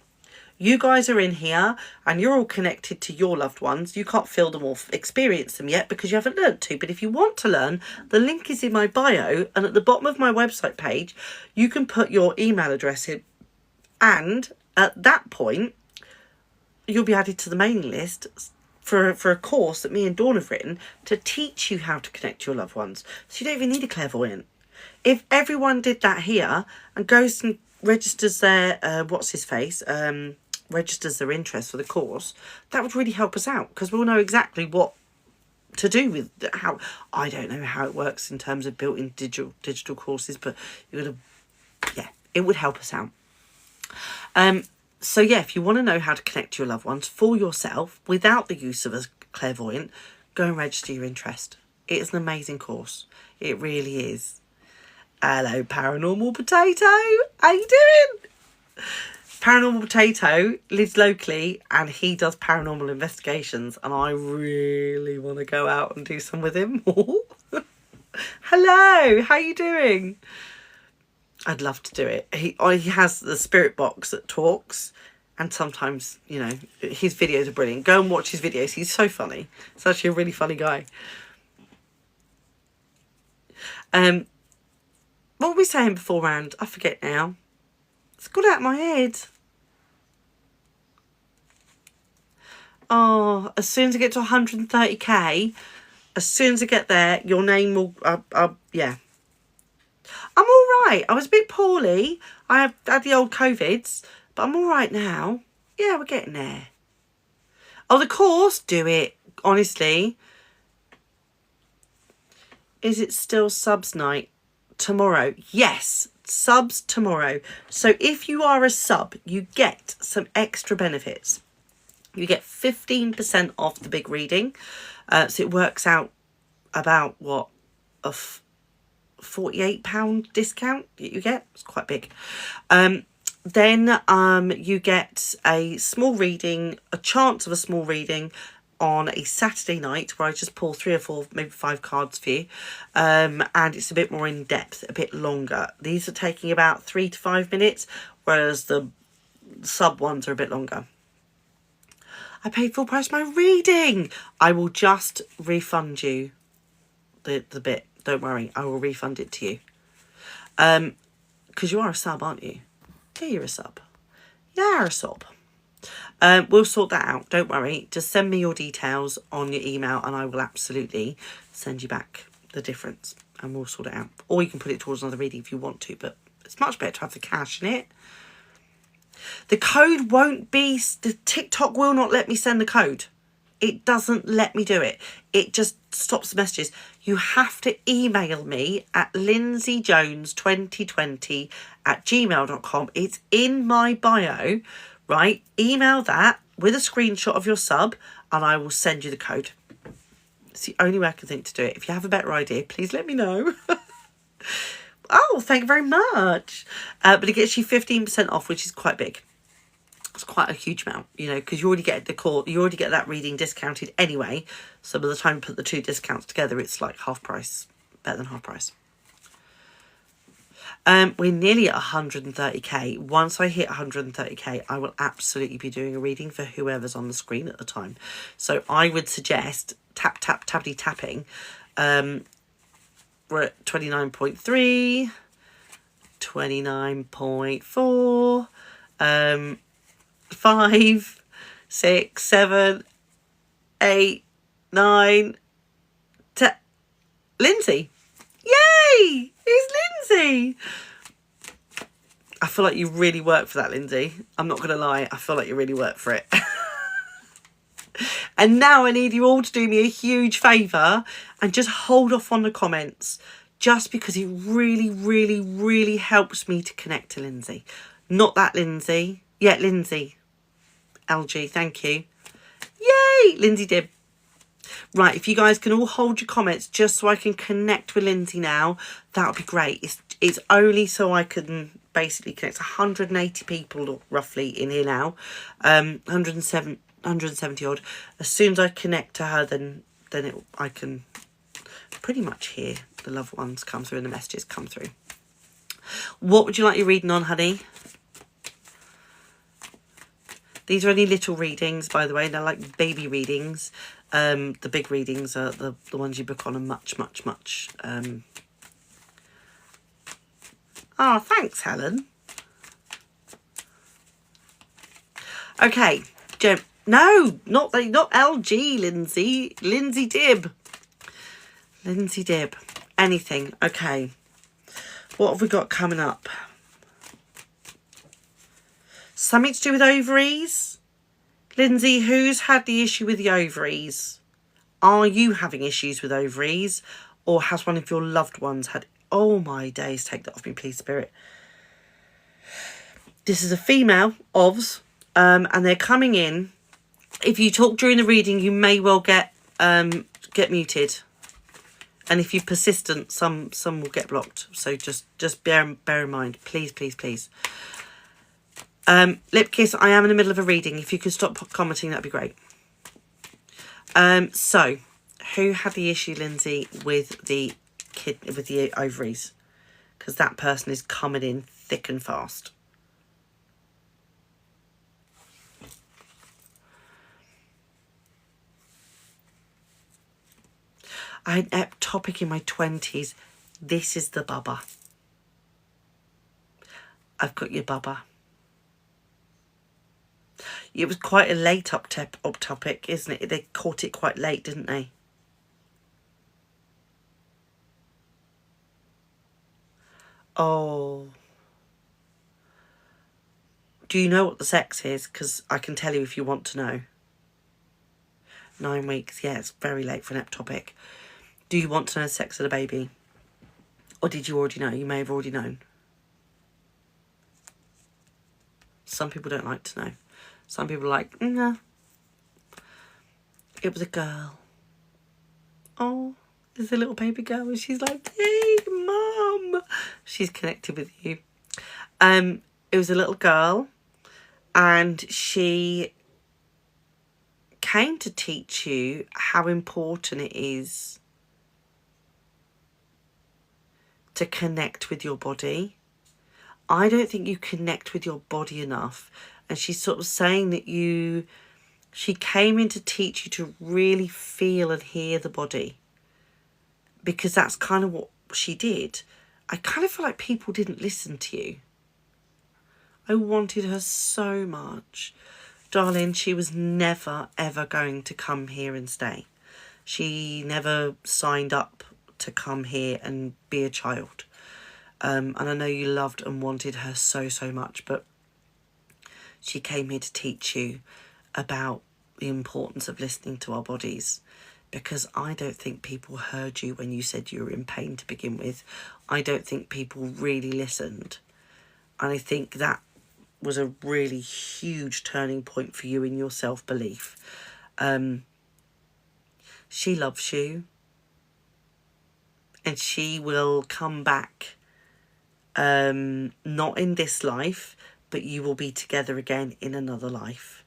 You guys are in here and you're all connected to your loved ones. You can't feel them or experience them yet because you haven't learned to. But if you want to learn, the link is in my bio. And at the bottom of my website page, you can put your email address in. And at that point, you'll be added to the mailing list for a course that me and Dawn have written to teach you how to connect to your loved ones. So you don't even need a clairvoyant. If everyone did that here and goes and registers their, registers their interest for the course, that would really help us out because we'll know exactly what to do with how. I don't know how it works in terms of built-in digital courses, but it would help us out. So yeah, if you want to know how to connect to your loved ones for yourself without the use of a clairvoyant, go and register your interest. It is an amazing course. It really is. Hello, Paranormal Potato. How you doing? Paranormal Potato lives locally and he does paranormal investigations and I really want to go out and do some with him. Hello, how you doing? I'd love to do it. He has the spirit box that talks and sometimes, you know, his videos are brilliant. Go and watch his videos. He's so funny. He's actually a really funny guy. What were we saying beforehand? I forget now. It's gone out of my head. Oh, as soon as I get to 130k, as soon as I get there, your name will, yeah. I'm all right. I was a bit poorly. I had the old COVIDs, but I'm all right now. Yeah, we're getting there. Oh, the course, do it. Honestly. Is it still subs night? Tomorrow? Yes, subs tomorrow. So if you are a sub, you get some extra benefits. You get 15% off the big reading. So it works out about what? A £48 discount you get. It's quite big. Then you get a small reading, a chance of a small reading on a Saturday night where I just pull 3 or 4, maybe 5 cards for you. And it's a bit more in depth, a bit longer. These are taking about 3 to 5 minutes, whereas the sub ones are a bit longer. I paid full price for my reading. I will just refund you the bit. Don't worry, I will refund it to you. because you are a sub, aren't you? Yeah, you're a sub. You're a sub. We'll sort that out. Don't worry. Just send me your details on your email and I will absolutely send you back the difference and we'll sort it out. Or you can put it towards another reading if you want to, but it's much better to have the cash in it. The code won't be... The TikTok will not let me send the code. It doesn't let me do it. It just stops the messages. You have to email me at lindsayjones2020@gmail.com. It's in my bio, right? Email that with a screenshot of your sub and I will send you the code. It's the only way I can think to do it. If you have a better idea, please let me know. Oh, thank you very much. But it gets you 15% off, which is quite big. It's quite a huge amount, you know, because you already get you already get that reading discounted anyway. So by the time you put the two discounts together, it's like half price, better than half price. We're nearly at 130k. Once I hit 130k, I will absolutely be doing a reading for whoever's on the screen at the time. So I would suggest tap, tap, tappity tapping. We're at 29.3, 29.4, 5, 6, 7, 8, 9, 10. Lindsay. Yay! It's Lindsay. I feel like you really work for that, Lindsay. I'm not going to lie. I feel like you really work for it. And now I need you all to do me a huge favour and just hold off on the comments, just because it really, really, really helps me to connect to Lindsay. Not that Lindsay. Yeah, Lindsay. LG, thank you. Yay! Lindsay did. Right, if you guys can all hold your comments just so I can connect with Lindsay now, that would be great. It's only so I can basically connect 180 people roughly in here now. 170 odd. As soon as I connect to her, then I can pretty much hear the loved ones come through and the messages come through. What would you like your reading on, honey? These are only little readings, by the way. They're like baby readings. The big readings are the ones you book on are much, much, much. Oh, thanks, Helen. Okay, Jem. No, not LG, Lindsay. Lindsay Dibb. Lindsay Dibb. Anything. Okay. What have we got coming up? Something to do with ovaries? Lindsay, who's had the issue with the ovaries? Are you having issues with ovaries? Or has one of your loved ones had... Oh my days, take that off me, please, Spirit. This is a female, OVS, and they're coming in. If you talk during the reading, you may well get muted. And if you're persistent, some will get blocked. So just bear in mind, please, please, please. Lip kiss, I am in the middle of a reading. If you could stop commenting, that'd be great. So who had the issue, Lindsay, with the ovaries? Because that person is coming in thick and fast. I had an ectopic in my 20s. This is the bubba. I've got your bubba. It was quite a late ectopic, isn't it? They caught it quite late, didn't they? Oh. Do you know what the sex is? Because I can tell you if you want to know. 9 weeks. Yeah, it's very late for an ectopic. Do you want to know the sex of the baby? Or did you already know? You may have already known. Some people don't like to know. Some people are like, nah. It was a girl. Oh, there's a little baby girl. And she's like, hey, Mum. She's connected with you. It was a little girl. And she came to teach you how important it is to connect with your body. I don't think you connect with your body enough. And she's sort of saying that she came in to teach you to really feel and hear the body. Because that's kind of what she did. I kind of feel like people didn't listen to you. I wanted her so much. Darling, she was never, ever going to come here and stay. She never signed up to come here and be a child. And I know you loved and wanted her so, so much, but she came here to teach you about the importance of listening to our bodies, because I don't think people heard you when you said you were in pain to begin with. I don't think people really listened. And I think that was a really huge turning point for you in your self-belief. She loves you, and she will come back, not in this life, but you will be together again in another life.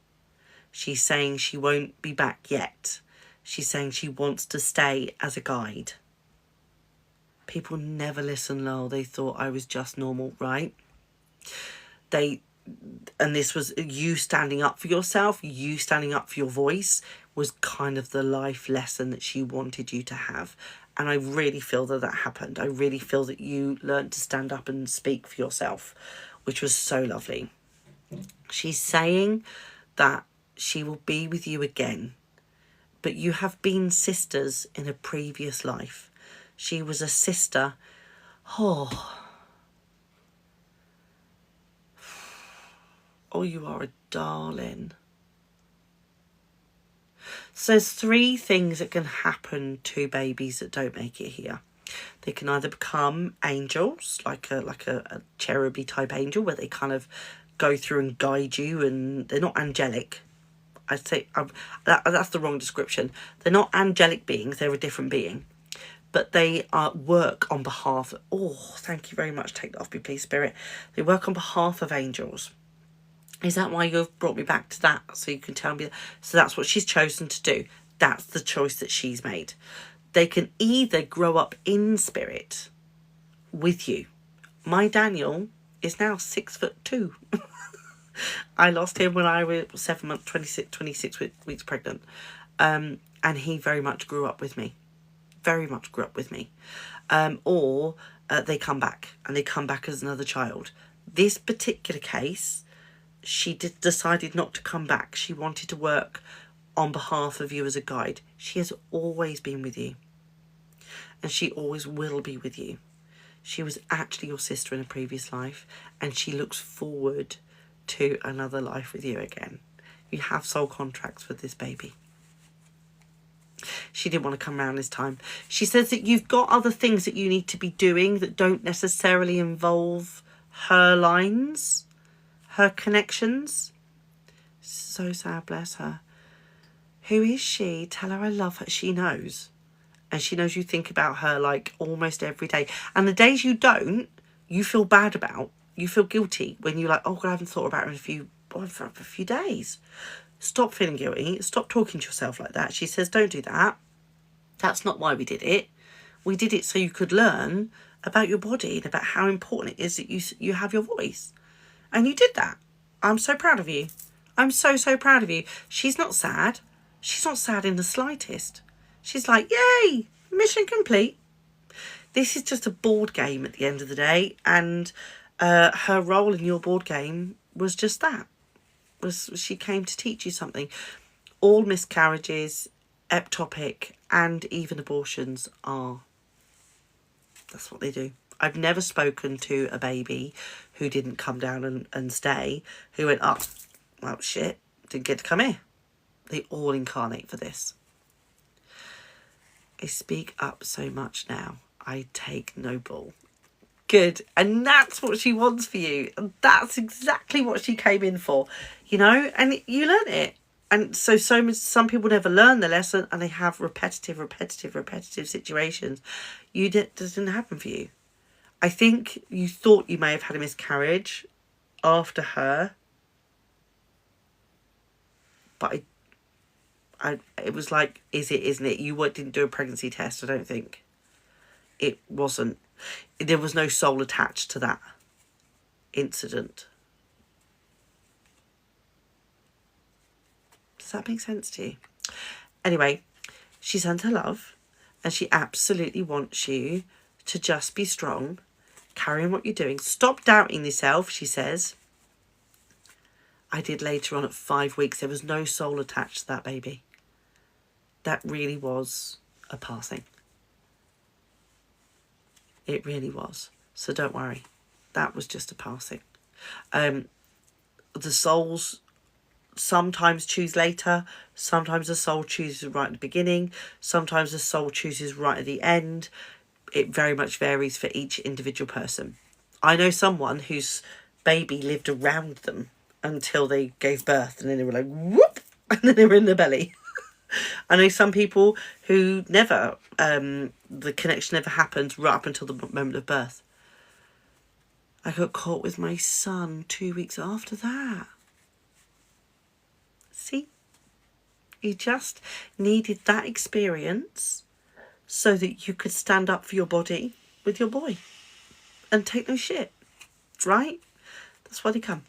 She's saying she won't be back yet. She's saying she wants to stay as a guide. People never listen, Lol. They thought I was just normal, right? And this was you standing up for yourself, you standing up for your voice was kind of the life lesson that she wanted you to have. And I really feel that happened. I really feel that you learned to stand up and speak for yourself, which was so lovely. She's saying that she will be with you again, but you have been sisters in a previous life. She was a sister. Oh, you are a darling. So there's 3 things that can happen to babies that don't make it here. They can either become angels, like a cheruby type angel, where they kind of go through and guide you, and they're not angelic. I'd say that's the wrong description. They're not angelic beings, they're a different being. But they work on behalf... Oh, thank you very much. Take that off me, please, Spirit. They work on behalf of angels. Is that why you've brought me back to that? So you can tell me. So that's what she's chosen to do. That's the choice that she's made. They can either grow up in spirit with you. My Daniel is now 6'2". I lost him when I was 7 months, 26 weeks pregnant. And he very much grew up with me. Very much grew up with me. Or they come back, and they come back as another child. This particular case, she decided not to come back. She wanted to work on behalf of you as a guide. She has always been with you, and she always will be with you. She was actually your sister in a previous life, and she looks forward to another life with you again. You have soul contracts with this baby. She didn't want to come around this time. She says that you've got other things that you need to be doing that don't necessarily involve her lines, her connections. So sad, bless her. Who is she? Tell her I love her. She knows. And she knows you think about her like almost every day. And the days you don't, you feel bad about. You feel guilty when you're like, oh God, I haven't thought about her for a few days. Stop feeling guilty. Stop talking to yourself like that. She says, don't do that. That's not why we did it. We did it so you could learn about your body and about how important it is that you have your voice. And you did that. I'm so proud of you. I'm so, so proud of you. She's not sad. She's not sad in the slightest. She's like, yay, mission complete. This is just a board game at the end of the day. And her role in your board game was just that. She came to teach you something. All miscarriages, ectopic, and even abortions that's what they do. I've never spoken to a baby who didn't come down and stay, who went, oh, well, shit, didn't get to come here. They all incarnate for this. I speak up so much now. I take no bull. Good. And that's what she wants for you. And that's exactly what she came in for, you know, and you learn it. And so some people never learn the lesson, and they have repetitive situations. That didn't happen for you. I think you thought you may have had a miscarriage after her, but it was like, is it, isn't it? You didn't do a pregnancy test, I don't think. It wasn't. There was no soul attached to that incident. Does that make sense to you? Anyway, she sent her love, and she absolutely wants you to just be strong Carry on what you're doing. Stop doubting yourself, she says. I did later on at 5 weeks. There was no soul attached to that baby. That really was a passing. It really was. So don't worry. That was just a passing. The souls sometimes choose later. Sometimes the soul chooses right at the beginning. Sometimes the soul chooses right at the end. It very much varies for each individual person. I know someone whose baby lived around them until they gave birth, and then they were like, whoop, and then they were in the belly. I know some people who never, the connection never happened right up until the moment of birth. I got caught with my son 2 weeks after that. See? You just needed that experience so that you could stand up for your body with your boy and take no shit, right? That's why they come.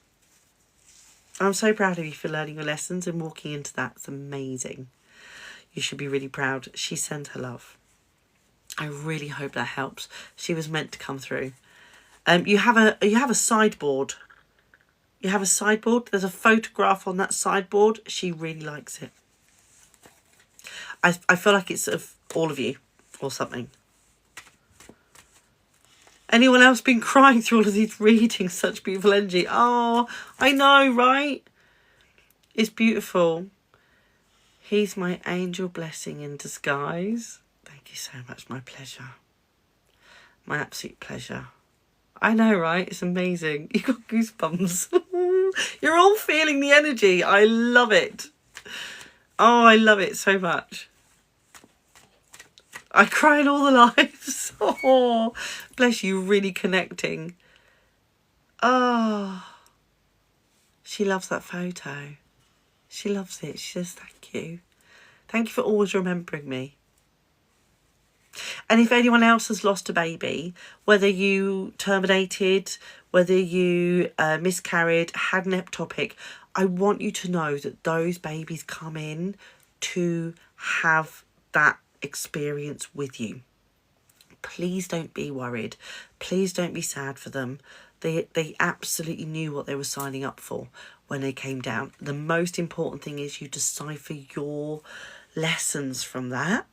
I'm so proud of you for learning your lessons and walking into that. It's amazing. You should be really proud. She sent her love. I really hope that helps. She was meant to come through. You have a sideboard. You have a sideboard. There's a photograph on that sideboard. She really likes it. I feel like it's of all of you or something. Anyone else been crying through all of these readings? Such beautiful energy. Oh, I know, right? It's beautiful. He's my angel blessing in disguise. Thank you so much. My pleasure. My absolute pleasure. I know, right? It's amazing. You've got goosebumps. You're all feeling the energy. I love it. Oh, I love it so much. I cry in all the lives. Oh, bless you, really connecting. Oh, she loves that photo. She loves it. She says, thank you. Thank you for always remembering me. And if anyone else has lost a baby, whether you terminated, whether you miscarried, had an ectopic, I want you to know that those babies come in to have that experience with you. Please don't be worried. Please don't be sad for them. They absolutely knew what they were signing up for when they came down. The most important thing is you decipher your lessons from that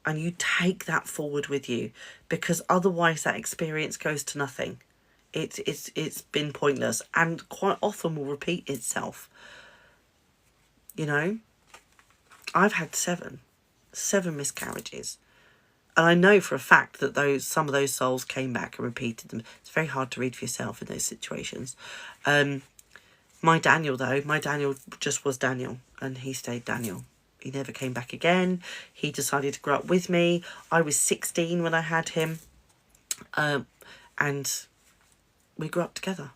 and you take that forward with you, because otherwise that experience goes to nothing. It's been pointless and quite often will repeat itself. You know, I've had seven miscarriages. And I know for a fact that some of those souls came back and repeated them. It's very hard to read for yourself in those situations. My Daniel just was Daniel, and he stayed Daniel. He never came back again. He decided to grow up with me. I was 16 when I had him. And we grew up together.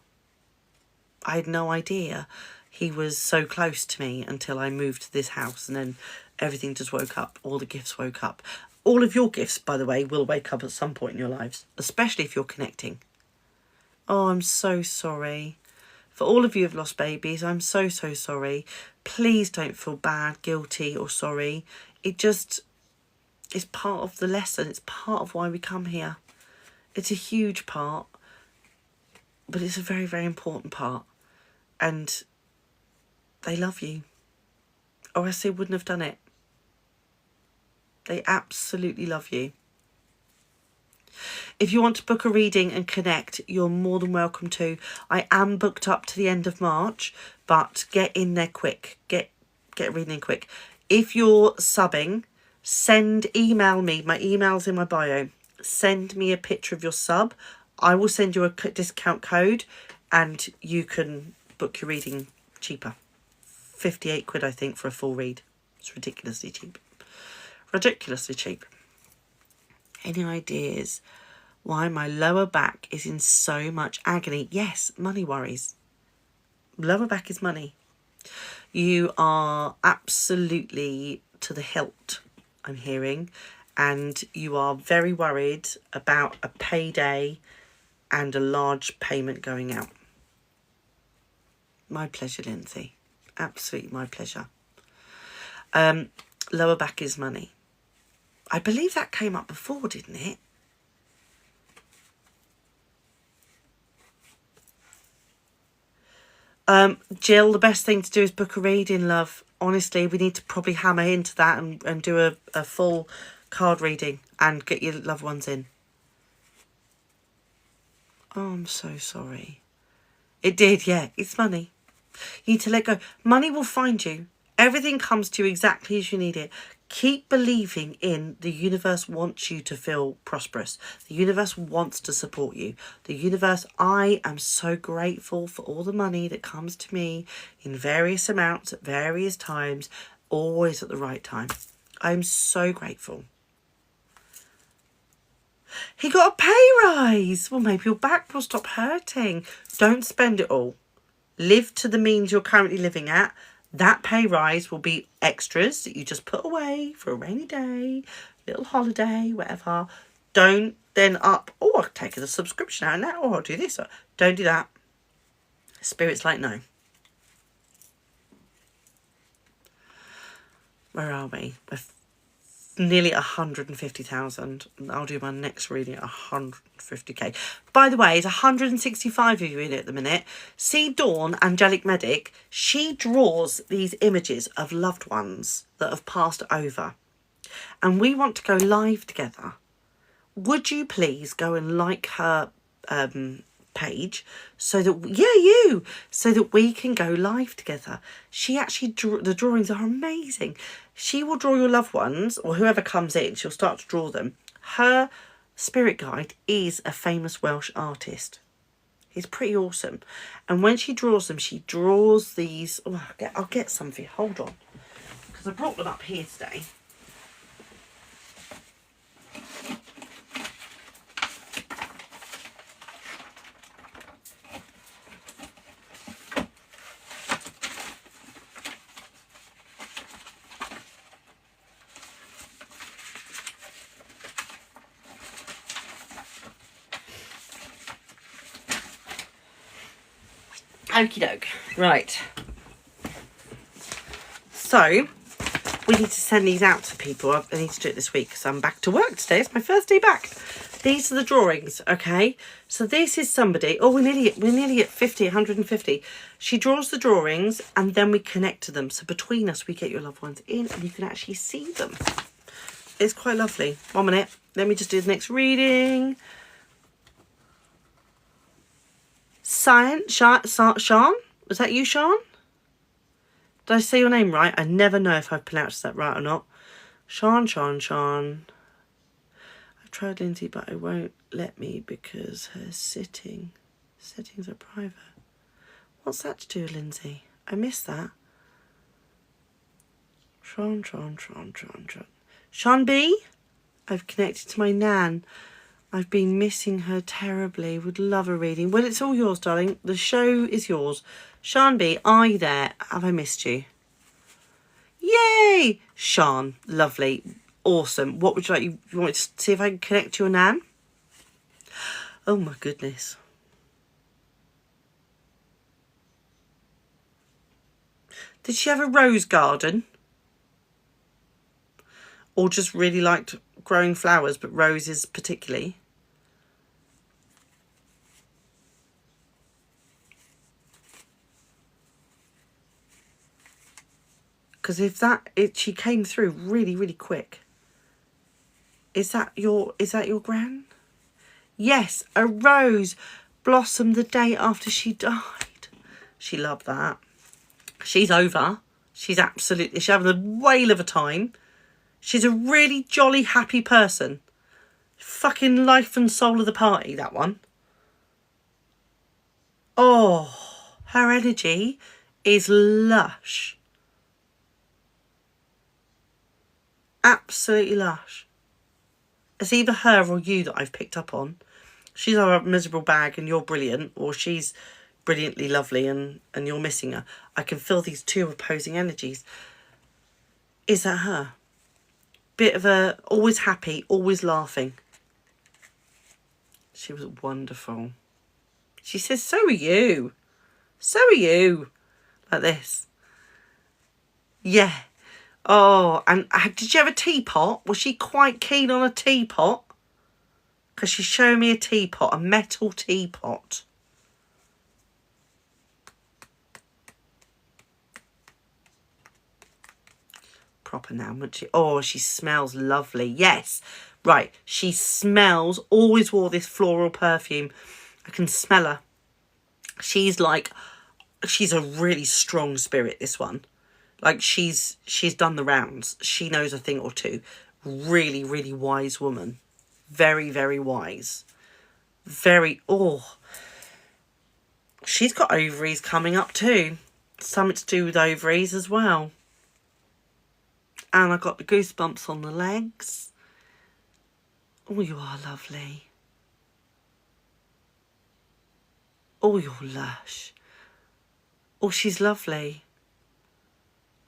I had no idea he was so close to me until I moved to this house, and then everything just woke up. All the gifts woke up. All of your gifts, by the way, will wake up at some point in your lives, especially if you're connecting. Oh, I'm so sorry. For all of you who've lost babies, I'm so, so sorry. Please don't feel bad, guilty or sorry. It just is part of the lesson. It's part of why we come here. It's a huge part, but it's a very, very important part. And they love you, or else they wouldn't have done it. They absolutely love you. If you want to book a reading and connect, you're more than welcome to. I am booked up to the end of March, but get in there quick. Get a reading in quick. If you're subbing, email me. My email's in my bio. Send me a picture of your sub. I will send you a discount code and you can book your reading cheaper. 58 quid, I think, for a full read. It's ridiculously cheap. Ridiculously cheap. Any ideas why my lower back is in so much agony? Yes, money worries. Lower back is money. You are absolutely to the hilt, I'm hearing, and you are very worried about a payday and a large payment going out. My pleasure, Lindsay. Absolutely my pleasure. Lower back is money. I believe that came up before, didn't it? Jill, the best thing to do is book a reading, love. Honestly, we need to probably hammer into that and do a full card reading and get your loved ones in. Oh, I'm so sorry. It did, yeah. It's money. You need to let go. Money will find you. Everything comes to you exactly as you need it. Keep believing in the universe wants you to feel prosperous. The universe wants to support you. The universe, I am so grateful for all the money that comes to me in various amounts at various times, always at the right time. I'm so grateful. He got a pay rise. Well, maybe your back will stop hurting. Don't spend it all. Live to the means you're currently living at. That pay rise will be extras that you just put away for a rainy day, little holiday, whatever. Don't then I'll take the subscription out now, or I'll do this. Don't do that. Spirit's like, no. Where are we? We're nearly 150,000. I'll do my next reading at 150k. By the way, there's 165 of you in it at the minute. See Dawn, Angelic Medic, she draws these images of loved ones that have passed over. And we want to go live together. Would you please go and like her page so that so that we can go live together. She actually the drawings are amazing. She will draw your loved ones, or whoever comes in, she'll start to draw them. Her spirit guide is a famous Welsh artist. He's pretty awesome. And when she draws them, she draws these. I'll get some for you. Hold on, because I brought them up here today. Okie doke. Right. So, we need to send these out to people. I need to do it this week because I'm back to work today. It's my first day back. These are the drawings, okay? So this is somebody. Oh, we're nearly at 50, 150. She draws the drawings and then we connect to them. So between us, we get your loved ones in and you can actually see them. It's quite lovely. 1 minute. Let me just do the next reading. Sean? Was that you, Sean? Did I say your name right? I never know if I've pronounced that right or not. Sean. I've tried Lindsay, but it won't let me because her settings are private. What's that to do with Lindsay? I missed that. Sean. Sean B? I've connected to my nan. I've been missing her terribly. Would love a reading. Well, it's all yours, darling. The show is yours. Sean B, are you there? Have I missed you? Yay! Sean, lovely. Awesome. What would you like? You want to see if I can connect to your nan? Oh, my goodness. Did she have a rose garden? Or just really liked growing flowers, but roses particularly? Because she came through really, really quick. Is that your gran? Yes, a rose blossomed the day after she died. She loved that. She's over. She's having a whale of a time. She's a really jolly, happy person. Fucking life and soul of the party, that one. Oh, her energy is lush. Absolutely lush. It's either her or you that I've picked up on. She's a miserable bag and you're brilliant, or she's brilliantly lovely and you're missing her. I can feel these two opposing energies. Is that her? Bit of a always happy, always laughing. She was wonderful. She says, so are you. So are you. Like this. Yeah. Oh, and did you have a teapot? Was she quite keen on a teapot? Because she's showing me a teapot, a metal teapot. proper now, wouldn't she? Oh, she smells lovely. Yes. Right. She smells, always wore this floral perfume. I can smell her. She's a really strong spirit, this one. Like, she's done the rounds. She knows a thing or two. Really, really wise woman. Very, very wise. She's got ovaries coming up too. Something to do with ovaries as well. And I got the goosebumps on the legs. Oh, you are lovely. Oh, you're lush. Oh, she's lovely.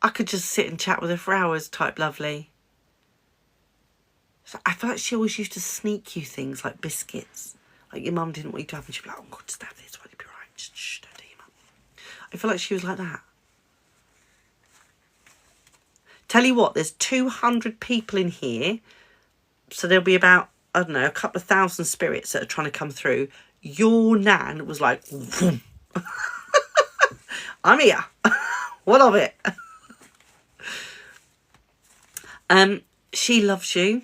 I could just sit and chat with her for hours type lovely. So I feel like she always used to sneak you things like biscuits. Like your mum didn't want you to have, and she'd be like, oh, God, just have this, will you be right? Shh, don't tell your mum. I feel like she was like that. Tell you what, there's 200 people in here. So there'll be about, I don't know, a couple of thousand spirits that are trying to come through. Your nan was like, I'm here. What of it? She loves you.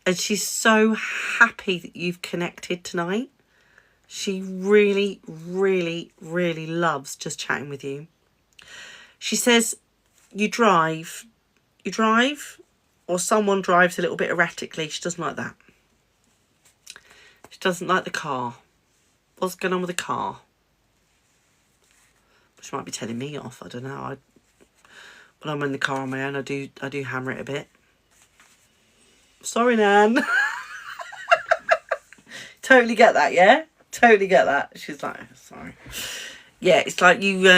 And she's so happy that you've connected tonight. She really, really, really loves just chatting with you. She says you drive, or someone drives a little bit erratically. She doesn't like that. She doesn't like the car. What's going on with the car? She might be telling me off. I don't know. When I'm in the car on my own, I do hammer it a bit. Sorry, Nan. Totally get that, yeah? Totally get that. She's like, sorry. Yeah, it's like you,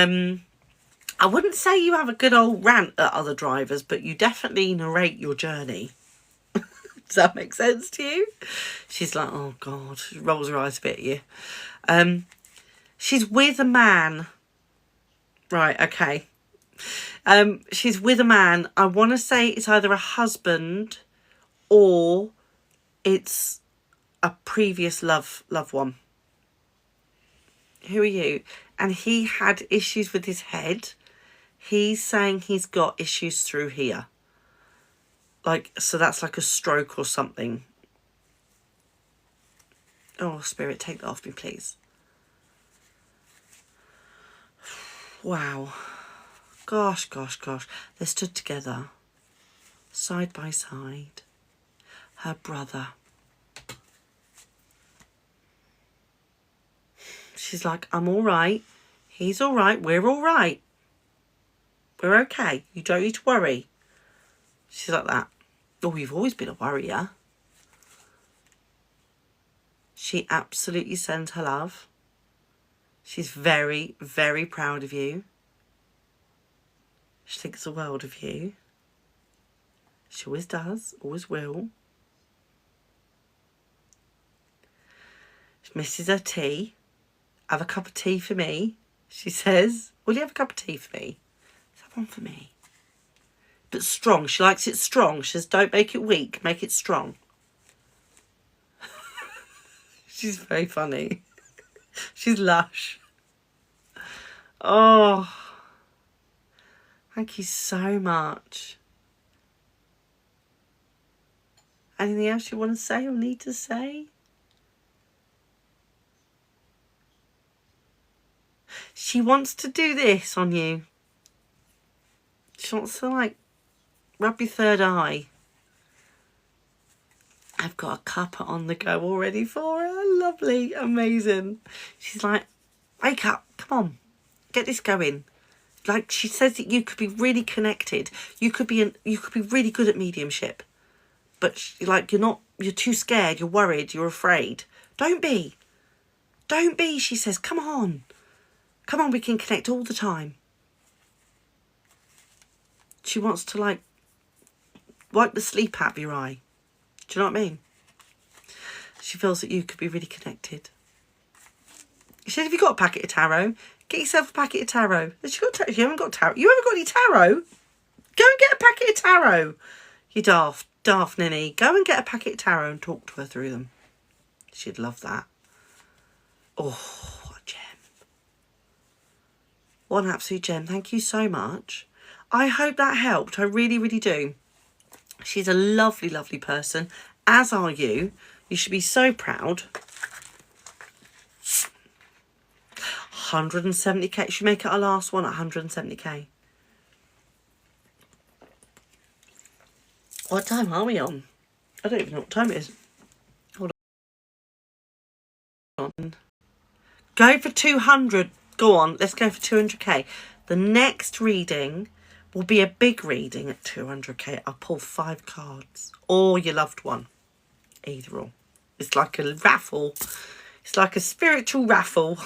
I wouldn't say you have a good old rant at other drivers, but you definitely narrate your journey. Does that make sense to you? She's like, oh, God. She rolls her eyes a bit at you. She's with a man. Right, okay. She's with a man. I want to say it's either a husband or it's a previous loved one. Who are you? And he had issues with his head. He's saying he's got issues through here. Like, so that's like a stroke or something. Oh, Spirit, take that off me, please. Wow. Gosh, gosh, gosh. They stood together, side by side. Her brother. She's like, I'm all right. He's all right. We're all right. We're okay. You don't need to worry. She's like that. Oh, you've always been a worrier. She absolutely sends her love. She's very, very proud of you. She thinks the world of you. She always does, always will. She misses her tea. Have a cup of tea for me, she says. Will you have a cup of tea for me? Have one for me. But strong. She likes it strong. She says, don't make it weak. Make it strong. She's very funny. She's lush. Oh. Thank you so much. Anything else you want to say or need to say? She wants to do this on you. She wants to, like, rub your third eye. I've got a cuppa on the go already for her. Lovely. Amazing. She's like, wake up. Come on. Get this going. Like, she says that you could be really connected. You could be really good at mediumship. But, like, you're too scared. You're worried. You're afraid. Don't be. Don't be, she says. Come on. Come on, we can connect all the time. She wants to, like, wipe the sleep out of your eye. Do you know what I mean? She feels that you could be really connected. She said, have you got a packet of tarot? Get yourself a packet of tarot. Has she got tarot? You haven't got tarot. You haven't got any tarot? Go and get a packet of tarot. You daft ninny. Go and get a packet of tarot and talk to her through them. She'd love that. Oh, what a gem. What an absolute gem. Thank you so much. I hope that helped. I really, really do. She's a lovely, lovely person, as are you. You should be so proud. 170k. Should we make it our last one at 170k? What time are we on? I don't even know what time it is. Hold on. Go for 200. Go on, let's go for 200k. The next reading will be a big reading at 200k. I'll pull 5 cards. Or your loved one. Either or. It's like a raffle. It's like a spiritual raffle.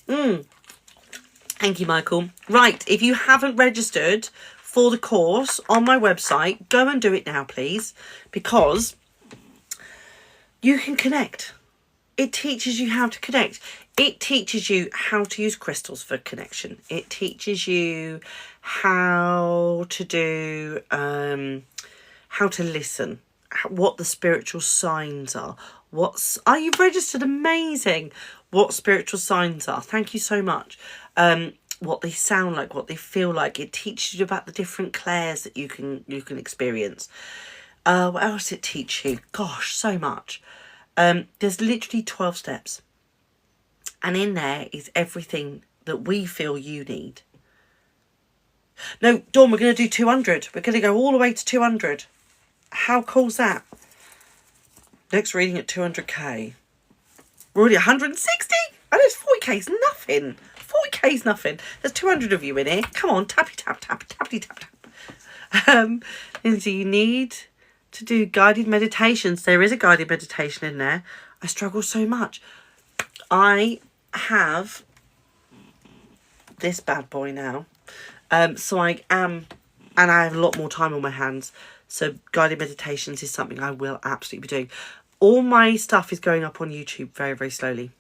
Thank you, Michael. Right, if you haven't registered for the course on my website, go and do it now, please. Because you can connect. It teaches you how to connect. It teaches you how to use crystals for connection. It teaches you how to do, how to listen, what the spiritual signs are. You've registered, amazing. What spiritual signs are. Thank you so much. What they sound like, what they feel like. It teaches you about the different clairs that you can experience. What else did it teach you? Gosh, so much. There's literally 12 steps. And in there is everything that we feel you need. No, Dawn, we're going to do 200. We're going to go all the way to 200. How cool's that? Next reading at 200k. We're already 160. And it's 40k is nothing. 40k is nothing. There's 200 of you in here. Come on, tappy tap tap tappy tap tap. Lindsay, you need to do guided meditations. There is a guided meditation in there. I struggle so much. I have this bad boy now. So I am, and I have a lot more time on my hands. So guided meditations is something I will absolutely be doing. All my stuff is going up on YouTube very, very slowly.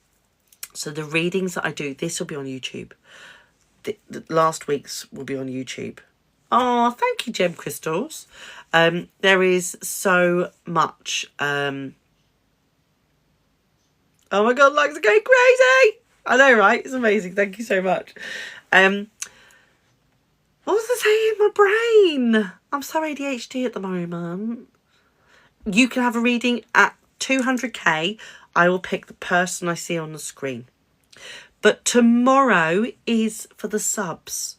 So the readings that I do, this will be on YouTube. The last week's will be on YouTube. Oh, thank you, Gem Crystals. There is so much. Oh my God, likes are going crazy. I know, right? It's amazing. Thank you so much. What was I saying in my brain? I'm so ADHD at the moment. You can have a reading at 200k. I will pick the person I see on the screen. But tomorrow is for the subs.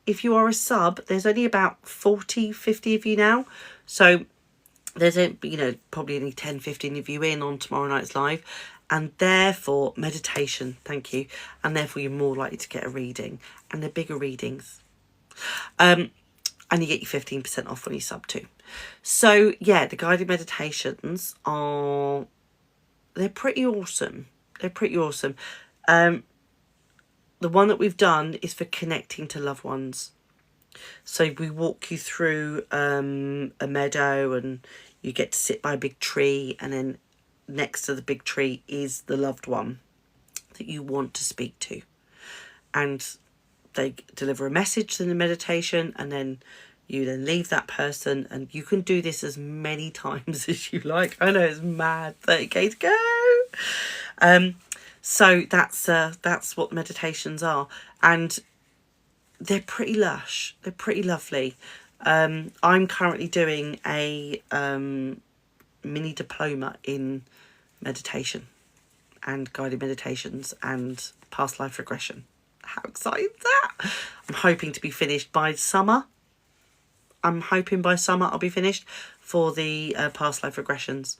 If you are a sub, there's only about 40, 50 of you now. So there's, probably only 10, 15 of you in on tomorrow night's live. And therefore, meditation, thank you. And therefore, you're more likely to get a reading. And they're bigger readings. And you get your 15% off when you sub too. So, yeah, the guided meditations are... They're pretty awesome. They're pretty awesome. The one that we've done is for connecting to loved ones. So we walk you through a meadow and you get to sit by a big tree, and then next to the big tree is the loved one that you want to speak to. And they deliver a message in the meditation, and then you then leave that person, and you can do this as many times as you like. I know it's mad, 30k to go. So that's what meditations are, and they're pretty lush. They're pretty lovely. I'm currently doing a mini diploma in meditation and guided meditations and past life regression. How exciting is that? I'm hoping to be finished by summer. I'm hoping by summer I'll be finished for the past life regressions,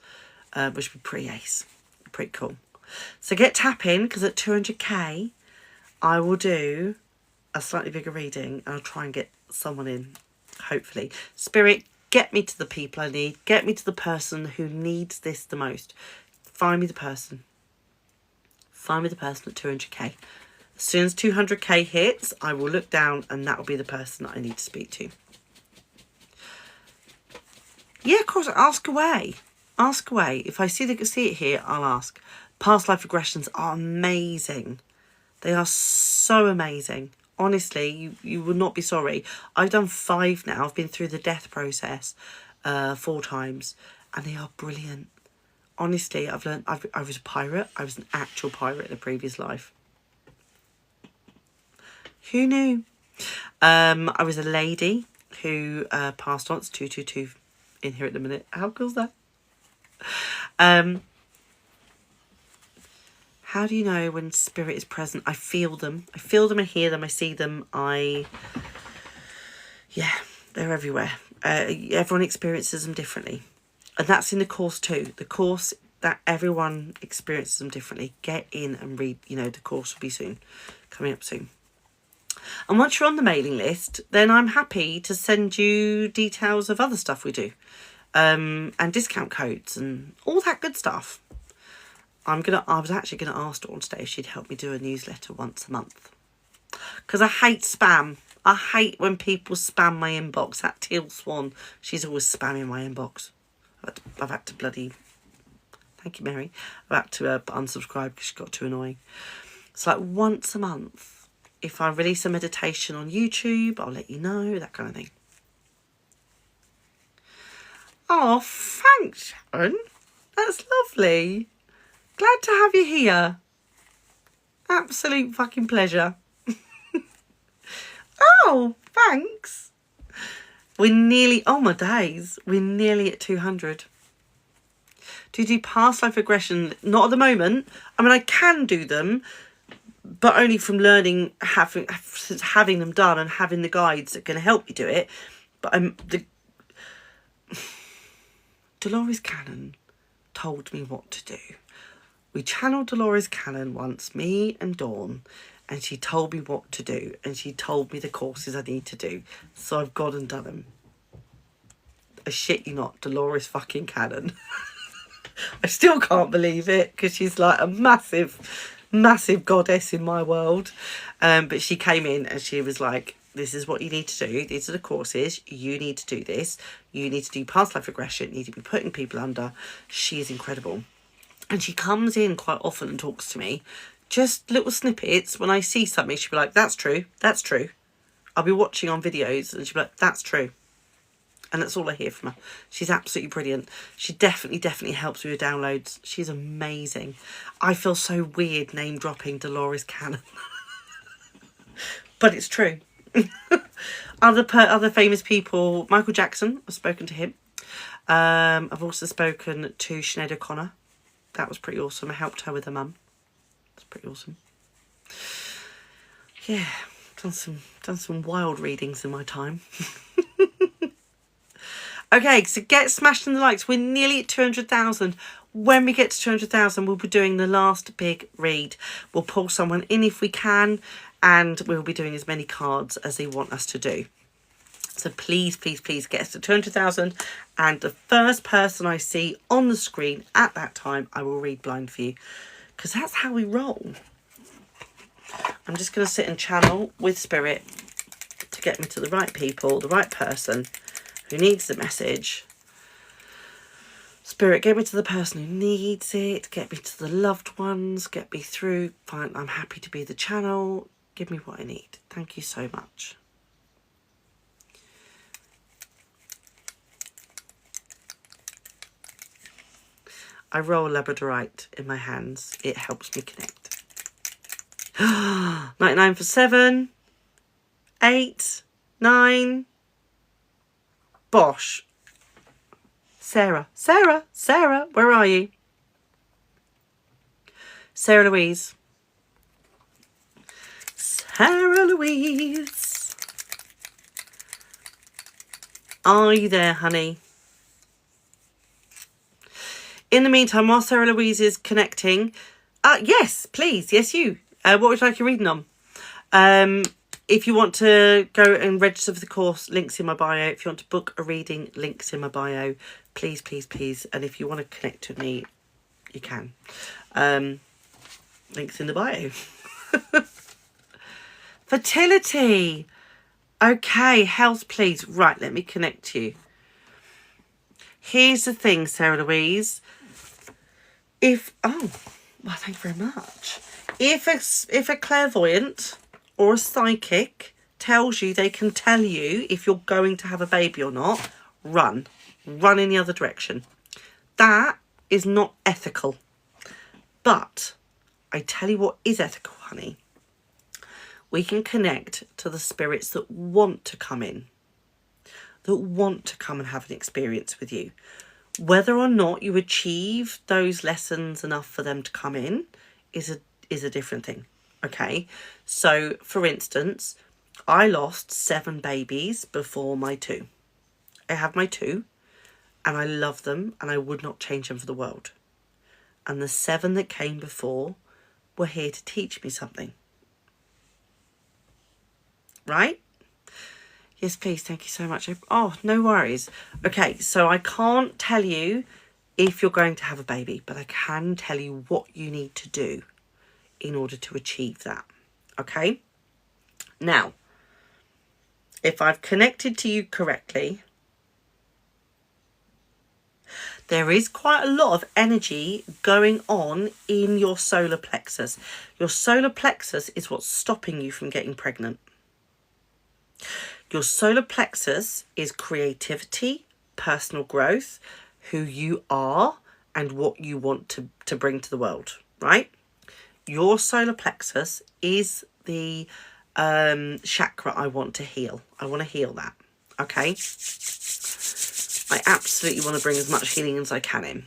which would be pretty ace. Pretty cool. So get tapping, because at 200k, I will do a slightly bigger reading, and I'll try and get someone in, hopefully. Spirit, get me to the people I need. Get me to the person who needs this the most. Find me the person. Find me the person at 200k. As soon as 200k hits, I will look down, and that will be the person that I need to speak to. Yeah, of course, ask away. Ask away. If I see it here, I'll ask. Past life regressions are amazing. They are so amazing. Honestly, you will not be sorry. I've done 5 now. I've been through the death process 4 times, and they are brilliant. Honestly, I've learned. I was a pirate. I was an actual pirate in a previous life. Who knew? I was a lady who passed on. It's 222 in here at the minute. How cool's that? How do you know when spirit is present? I feel them. I feel them, I hear them, I see them. Yeah, they're everywhere. Everyone experiences them differently. And that's in the course too. The course, that everyone experiences them differently. Get in and read, the course will be soon. Coming up soon. And once you're on the mailing list, then I'm happy to send you details of other stuff we do. And discount codes and all that good stuff. I was actually gonna ask Dawn today if she'd help me do a newsletter once a month. Because I hate spam. I hate when people spam my inbox. That Teal Swan, she's always spamming my inbox. I've had to bloody... Thank you, Mary. I've had to unsubscribe because she got too annoying. It's like once a month. If I release a meditation on YouTube, I'll let you know, that kind of thing. Oh, thanks, Sharon. That's lovely. Glad to have you here. Absolute fucking pleasure. Oh, thanks. We're nearly, oh my days, we're nearly at 200. Do you do past life regression? Not at the moment. I mean, I can do them, but only from learning, having them done and having the guides that can help you do it. But Dolores Cannon told me what to do. We channeled Dolores Cannon once, me and Dawn, and she told me what to do, and she told me the courses I need to do. So I've gone and done them. I shit you not, Dolores fucking Cannon. I still can't believe it, because she's like a massive, massive goddess in my world. But she came in and she was like, this is what you need to do. These are the courses. You need to do this. You need to do past life regression. You need to be putting people under. She is incredible. And she comes in quite often and talks to me. Just little snippets. When I see something, she'll be like, that's true. That's true. I'll be watching on videos and she'll be like, that's true. And that's all I hear from her. She's absolutely brilliant. She definitely helps with your downloads. She's amazing. I feel so weird name dropping Dolores Cannon. But it's true. Other famous people, Michael Jackson, I've spoken to him. I've also spoken to Sinead O'Connor. That was pretty awesome. I helped her with her mum. That's pretty awesome. Yeah, done some wild readings in my time. Okay, so get smashing the likes. We're nearly at 200,000. When we get to 200,000, we'll be doing the last big read. We'll pull someone in if we can, and we'll be doing as many cards as they want us to do. So please, please, please get us to 200,000. And the first person I see on the screen at that time, I will read blind for you. Because that's how we roll. I'm just going to sit and channel with Spirit to get me to the right people, the right person who needs the message. Spirit, get me to the person who needs it. Get me to the loved ones. Get me through. Fine, I'm happy to be the channel. Give me what I need. Thank you so much. I roll Labradorite in my hands. It helps me connect. 99 for 7. 8. 9. Bosh. Sarah, where are you? Sarah Louise. Sarah Louise. Are you there, honey? In the meantime, while Sarah Louise is connecting, yes, please, yes, you. What would you like your reading on? If you want to go and register for the course, links in my bio. If you want to book a reading, links in my bio. Please, please, please. And if you want to connect with me, you can. Links in the bio. Fertility. Okay, health, please. Right, let me connect you. Here's the thing, Sarah Louise. Well, thank you very much. If a clairvoyant or a psychic tells you they can tell you if you're going to have a baby or not, run in the other direction. That is not ethical. But I tell you what is ethical, honey. we can connect to the spirits that want to come in, that want to come and have an experience with you. Whether or not you achieve those lessons enough for them to come in is a different thing. Okay, so for instance, I lost 7 babies before my 2. I have my 2 and I love them and I would not change them for the world. And the 7 that came before were here to teach me something. Right? Yes, please. Thank you so much. Oh, no worries. Okay, so I can't tell you if you're going to have a baby, but I can tell you what you need to do in order to achieve that. Okay? Now, if I've connected to you correctly, there is quite a lot of energy going on in your solar plexus. Your solar plexus is what's stopping you from getting pregnant. Your solar plexus is creativity, personal growth, who you are and what you want to bring to the world, right? Your solar plexus is the chakra I want to heal. I want to heal that, okay? I absolutely want to bring as much healing as I can in.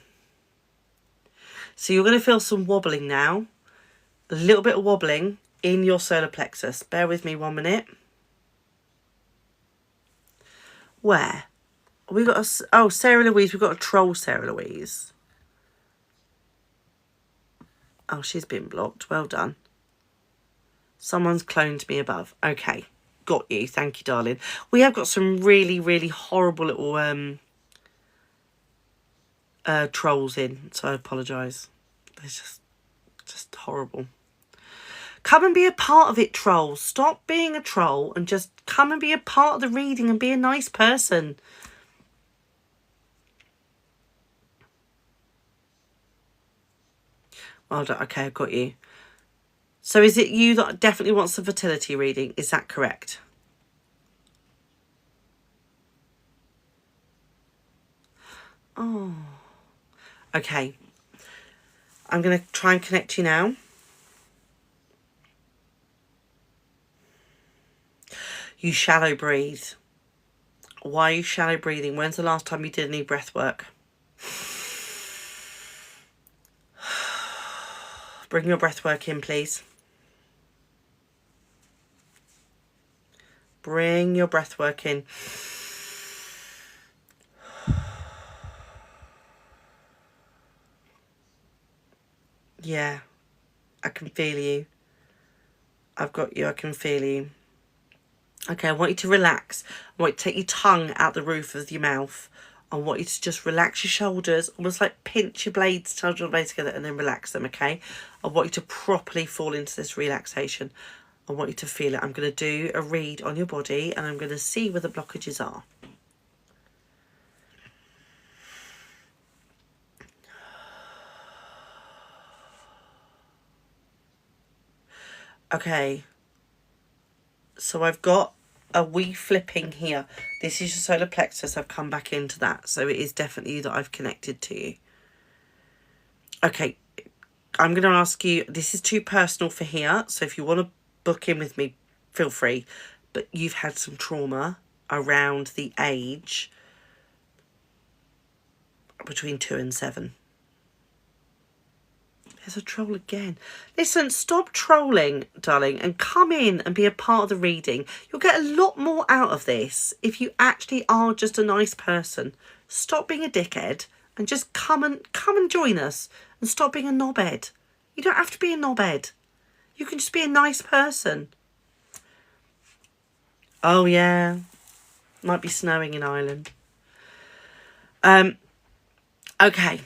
So you're going to feel some wobbling now. A little bit of wobbling in your solar plexus. Bear with me 1 minute. Where? We got a... Oh, Sarah Louise. We've got a troll Sarah Louise. Oh, she's been blocked. Well done. Someone's cloned me above. Okay. Got you. Thank you, darling. We have got some really, really horrible little trolls in. So I apologise. It's just horrible. Come and be a part of it, trolls. Stop being a troll and just come and be a part of the reading and be a nice person. Well done. Okay, I've got you. So is it you that definitely wants the fertility reading? Is that correct? Oh. Okay. I'm going to try and connect you now. You shallow breathe. Why are you shallow breathing? When's the last time you did any breath work? Bring your breath work in, please. Bring your breath work in. Yeah, I can feel you. I've got you. I can feel you. Okay, I want you to relax. I want you to take your tongue out the roof of your mouth. I want you to just relax your shoulders, almost like pinch your blades, hold your blades together and then relax them, okay? I want you to properly fall into this relaxation. I want you to feel it. I'm going to do a read on your body and I'm going to see where the blockages are. Okay. So I've got a wee flipping here. This is your solar plexus. I've come back into that. So it is definitely that I've connected to you. Okay. I'm going to ask you, this is too personal for here. So if you want to book in with me, feel free. But you've had some trauma around the age between 2 and 7. There's a troll again. Listen, stop trolling, darling, and come in and be a part of the reading. You'll get a lot more out of this if you actually are just a nice person. Stop being a dickhead and just come and join us and stop being a knobhead. You don't have to be a knobhead. You can just be a nice person. Oh, yeah. Might be snowing in Ireland. Okay.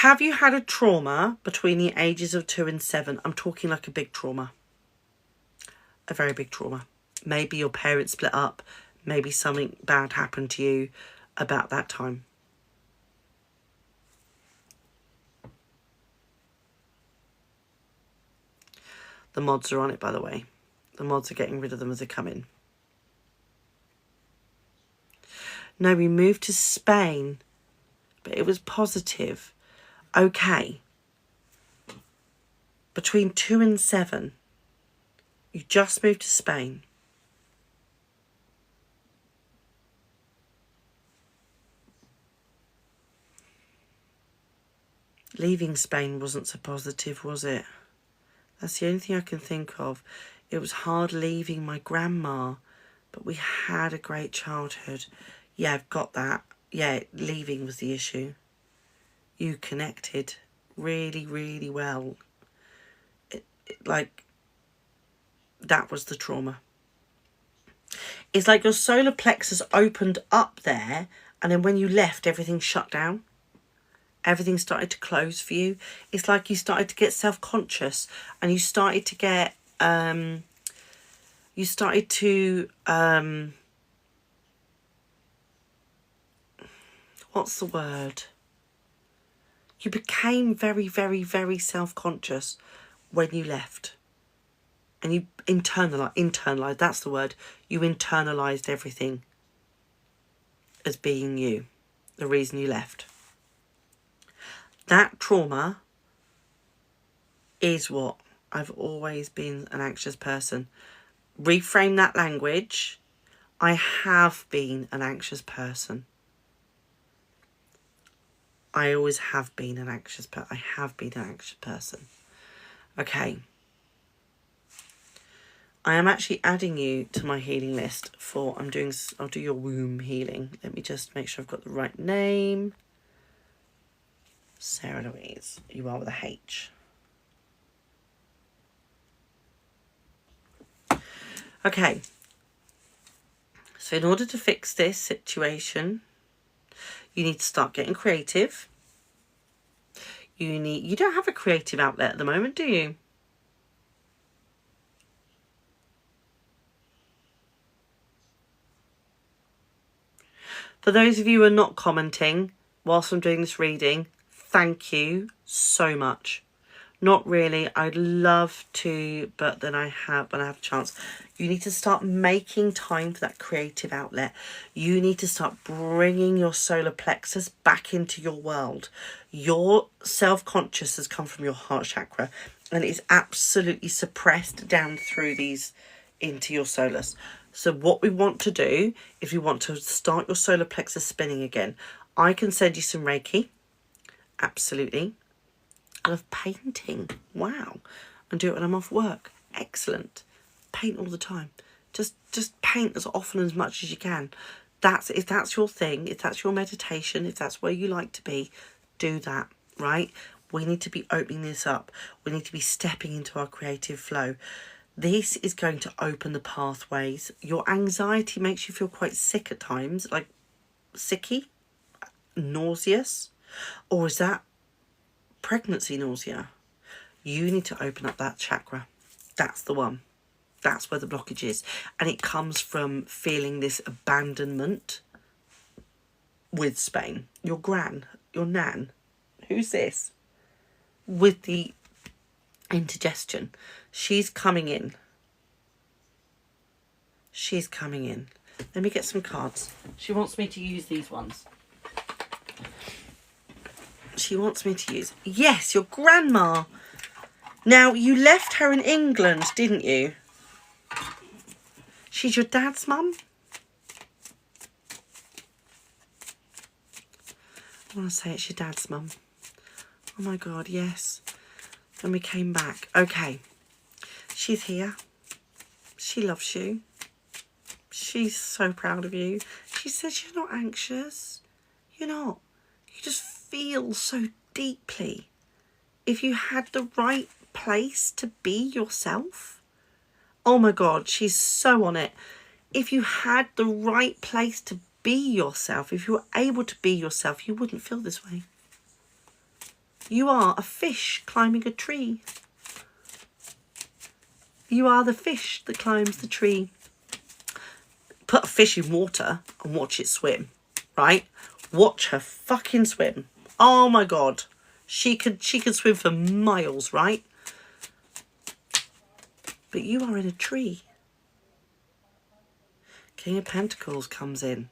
Have you had a trauma between the ages of 2 and 7? I'm talking like a big trauma. A very big trauma. Maybe your parents split up. Maybe something bad happened to you about that time. The mods are on it, by the way. The mods are getting rid of them as they come in. No, we moved to Spain, but it was positive. Okay. between 2 and 7, you just moved to Spain. Leaving Spain wasn't so positive, was it? That's the only thing I can think of. It was hard leaving my grandma, but we had a great childhood. Yeah, I've got that. Yeah, leaving was the issue. You connected really, really well. Like, that was the trauma. It's like your solar plexus opened up there, and then when you left, everything shut down. Everything started to close for you. It's like you started to get self-conscious, and you started to get what's the word? You became very, very, very self-conscious when you left. And you internalized, that's the word. You internalized everything as being you, the reason you left. That trauma is what I've always been an anxious person. Reframe that language. I have been an anxious person. I always have been an anxious person. I have been an anxious person. Okay. I am actually adding you to my healing list for, I'll do your womb healing. Let me just make sure I've got the right name. Sarah Louise. You are with a H. Okay. So in order to fix this situation, you need to start getting creative. You don't have a creative outlet at the moment, do you? For those of you who are not commenting whilst I'm doing this reading, thank you so much. Not really. I'd love to, but then when I have a chance. You need to start making time for that creative outlet. You need to start bringing your solar plexus back into your world. Your self-conscious has come from your heart chakra, and it is absolutely suppressed down through these into your solars. So what we want to do is we want to start your solar plexus spinning again. I can send you some Reiki. Absolutely. I love painting. Wow. And do it when I'm off work. Excellent. Paint all the time. Just paint as often as much as you can. If that's your thing, if that's your meditation, if that's where you like to be, do that, right? We need to be opening this up. We need to be stepping into our creative flow. This is going to open the pathways. Your anxiety makes you feel quite sick at times, like sicky, nauseous, or is that pregnancy nausea? You need to open up that chakra. That's the one. That's where the blockage is. And it comes from feeling this abandonment with Spain. Your nan. Who's this? With the indigestion. She's coming in. She's coming in. Let me get some cards. She wants me to use these ones. She wants me to use... Yes, your grandma. Now, you left her in England, didn't you? She's your dad's mum? I want to say it's your dad's mum. Oh my God, yes. And we came back. Okay. She's here. She loves you. She's so proud of you. She says you're not anxious. You're not. You just feel so deeply. If you had the right place to be yourself. Oh my God, she's so on it. If you had the right place to be yourself, if you were able to be yourself, you wouldn't feel this way. You are a fish climbing a tree. You are the fish that climbs the tree. Put a fish in water and watch it swim, right? Watch her fucking swim. Oh my God. She could swim for miles, right? But you are in a tree. King of Pentacles comes in.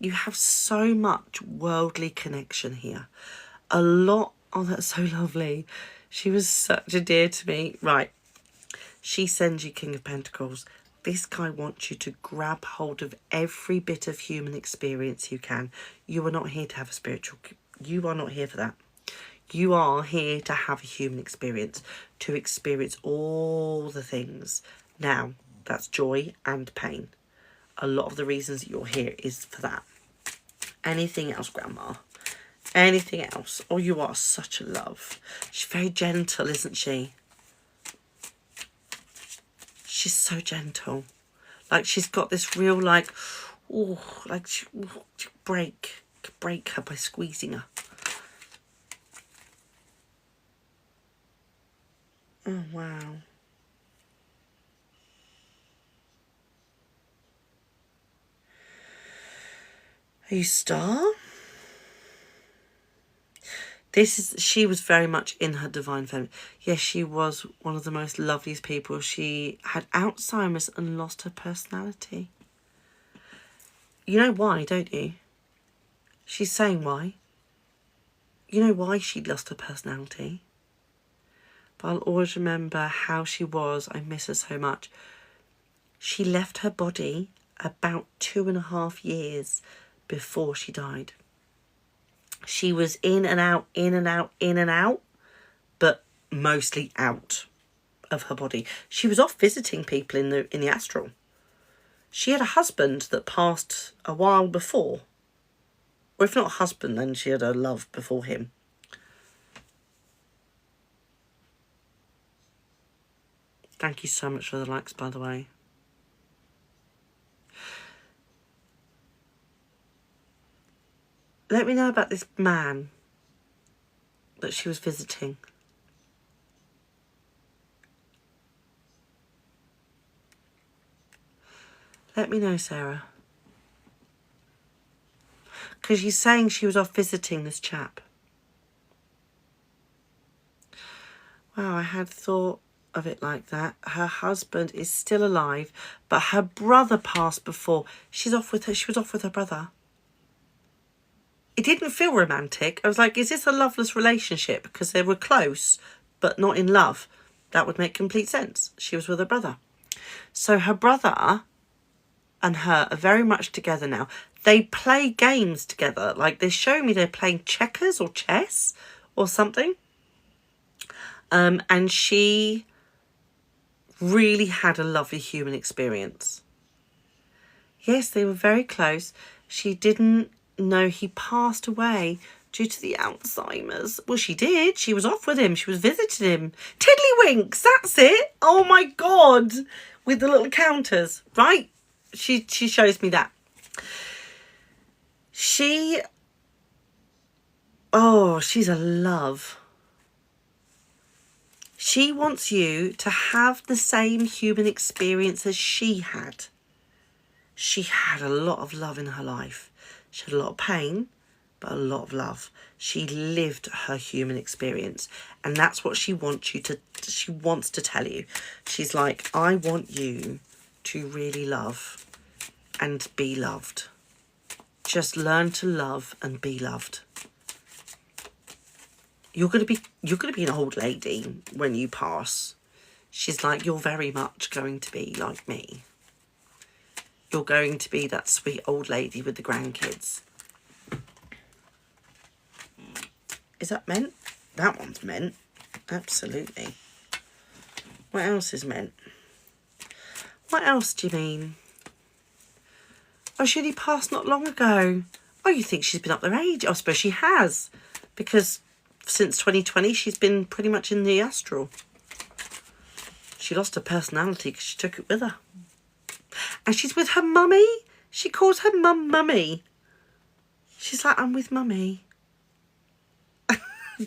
You have so much worldly connection here. A lot. Oh, that's so lovely. She was such a dear to me. Right. She sends you King of Pentacles. This guy wants you to grab hold of every bit of human experience you can. You are not here to have a spiritual... You are not here for that. You are here to have a human experience. To experience all the things. Now, that's joy and pain. A lot of the reasons that you're here is for that. Anything else, Grandma? Anything else? Oh, you are such a love. She's very gentle, isn't she? She's so gentle. Like, she's got this real, like, oh, like, she break her by squeezing her. Oh, wow. Are you Star? She was very much in her divine feminine. Yes, she was one of the most loveliest people. She had Alzheimer's and lost her personality. You know why, don't you? She's saying why. You know why she'd lost her personality? But I'll always remember how she was. I miss her so much. She left her body about 2.5 years before she died. She was in and out, in and out, in and out, but mostly out of her body. She was off visiting people in the astral. She had a husband that passed a while before. Or if not a husband, then she had a love before him. Thank you so much for the likes, by the way. Let me know about this man that she was visiting. Let me know, Sarah. Because she's saying she was off visiting this chap. Wow, I had thought of it like that. Her husband is still alive, but her brother passed before. She was off with her brother. It didn't feel romantic. I was like, is this a loveless relationship? Because they were close, but not in love. That would make complete sense. She was with her brother. So her brother and her are very much together now. They play games together. Like, they show me they're playing checkers or chess or something. And she really had a lovely human experience. Yes, they were very close. She didn't know he passed away due to the Alzheimer's. Well, she did. She was off with him. She was visiting him. Tiddlywinks, that's it. Oh my God. With the little counters, right? She shows me that. She's a love. She wants you to have the same human experience as she had. She had a lot of love in her life. She had a lot of pain, but a lot of love. She lived her human experience. And that's what she wants to tell you. She's like, I want you to really love and be loved. Just learn to love and be loved. You're gonna be an old lady when you pass. She's like, you're very much going to be like me. You're going to be that sweet old lady with the grandkids. Is that meant? That one's meant. Absolutely. What else is meant? What else do you mean? Oh, she only passed not long ago. Oh, you think she's been up there ages? I suppose she has. Because since 2020, she's been pretty much in the astral. She lost her personality because she took it with her. And she's with her mummy. She calls her mum mummy. She's like, I'm with mummy.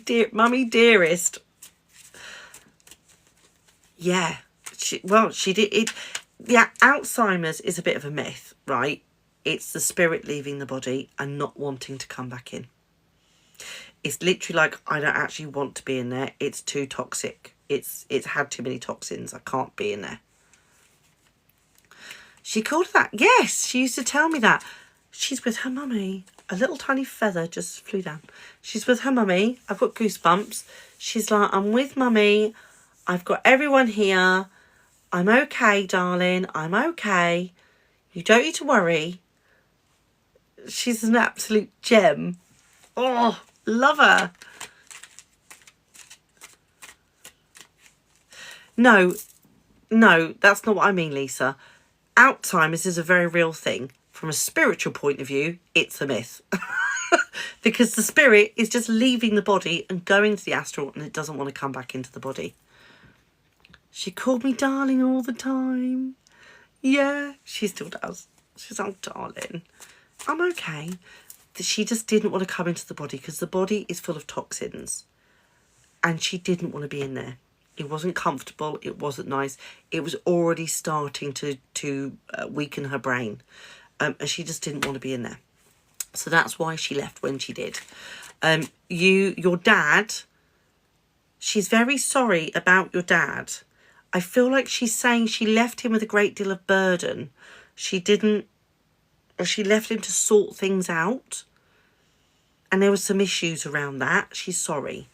Dear mummy, dearest. Yeah. She did it. Yeah, Alzheimer's is a bit of a myth, right? It's the spirit leaving the body and not wanting to come back in. It's literally like, I don't actually want to be in there. It's too toxic. It's had too many toxins. I can't be in there. She called that. Yes, she used to tell me that. She's with her mummy. A little tiny feather just flew down. She's with her mummy. I've got goosebumps. She's like, I'm with mummy. I've got everyone here. I'm okay, darling. I'm okay. You don't need to worry. She's an absolute gem. Oh, love her. No, that's not what I mean, Lisa. Alzheimer's is a very real thing. From a spiritual point of view, it's a myth. Because the spirit is just leaving the body and going to the astral, and it doesn't want to come back into the body. She called me darling all the time. Yeah, she still does. She's like, oh, darling, I'm okay. She just didn't want to come into the body because the body is full of toxins. And she didn't want to be in there. It wasn't comfortable. It wasn't nice. It was already starting to weaken her brain. And she just didn't want to be in there. So that's why she left when she did. Your dad, she's very sorry about your dad. I feel like she's saying she left him with a great deal of burden. She left him to sort things out. And there were some issues around that. She's sorry.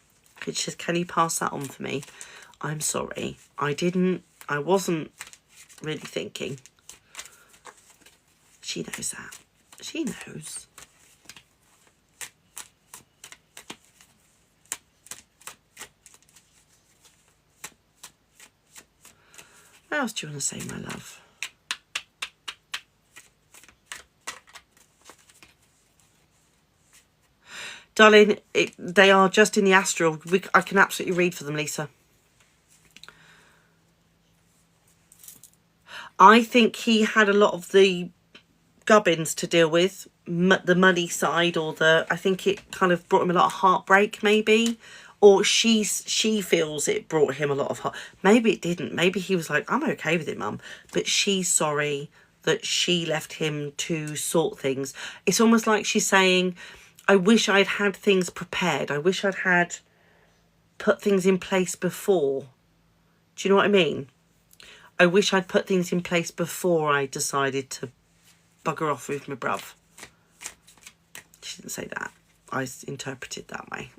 She says, can you pass that on for me? I'm sorry. I wasn't really thinking. She knows that. She knows. What else do you want to say, my love? Darling, they are just in the astral. I can absolutely read for them, Lisa. I think he had a lot of the gubbins to deal with, the money side, or I think it kind of brought him a lot of heartbreak, maybe. Or she feels it brought him a lot of heart. Maybe it didn't. Maybe he was like, I'm okay with it, Mum. But she's sorry that she left him to sort things. It's almost like she's saying, I wish I'd had things prepared. I wish I'd had put things in place before. Do you know what I mean? I wish I'd put things in place before I decided to bugger off with my bruv. She didn't say that. I interpreted that way.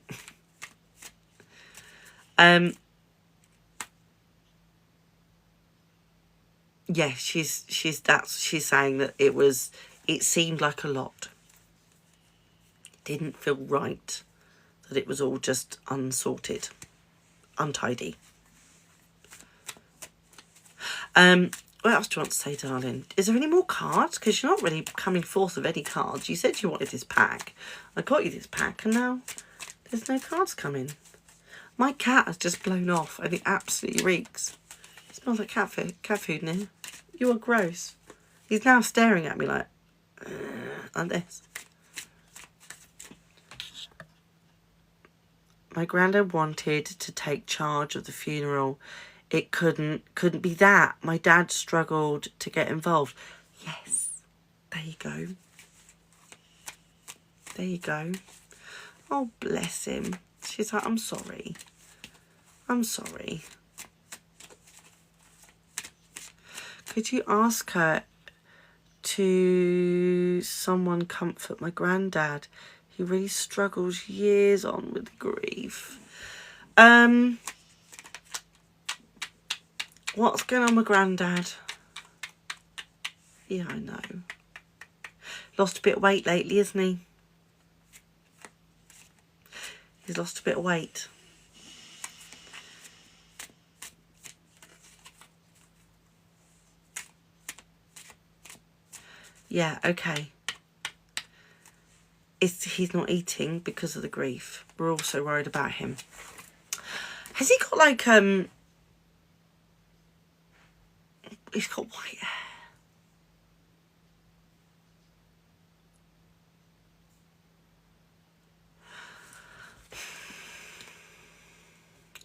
Yeah, she's saying that it seemed like a lot. It didn't feel right that it was all just unsorted, untidy. What else do you want to say, darling? Is there any more cards? Because you're not really coming forth of any cards. You said you wanted this pack. I got you this pack and now there's no cards coming. My cat has just blown off and it absolutely reeks. It smells like cat food in here. You are gross. He's now staring at me like this. My granddad wanted to take charge of the funeral. It couldn't be that. My dad struggled to get involved. Yes. There you go. There you go. Oh, bless him. She's like, I'm sorry. I'm sorry. Could you ask her to someone comfort my granddad? He really struggles years on with grief. What's going on with Grandad? Yeah, I know. Lost a bit of weight lately, isn't he? He's lost a bit of weight. Yeah, okay. He's not eating because of the grief. We're also worried about him. Has he got like, he's got white hair.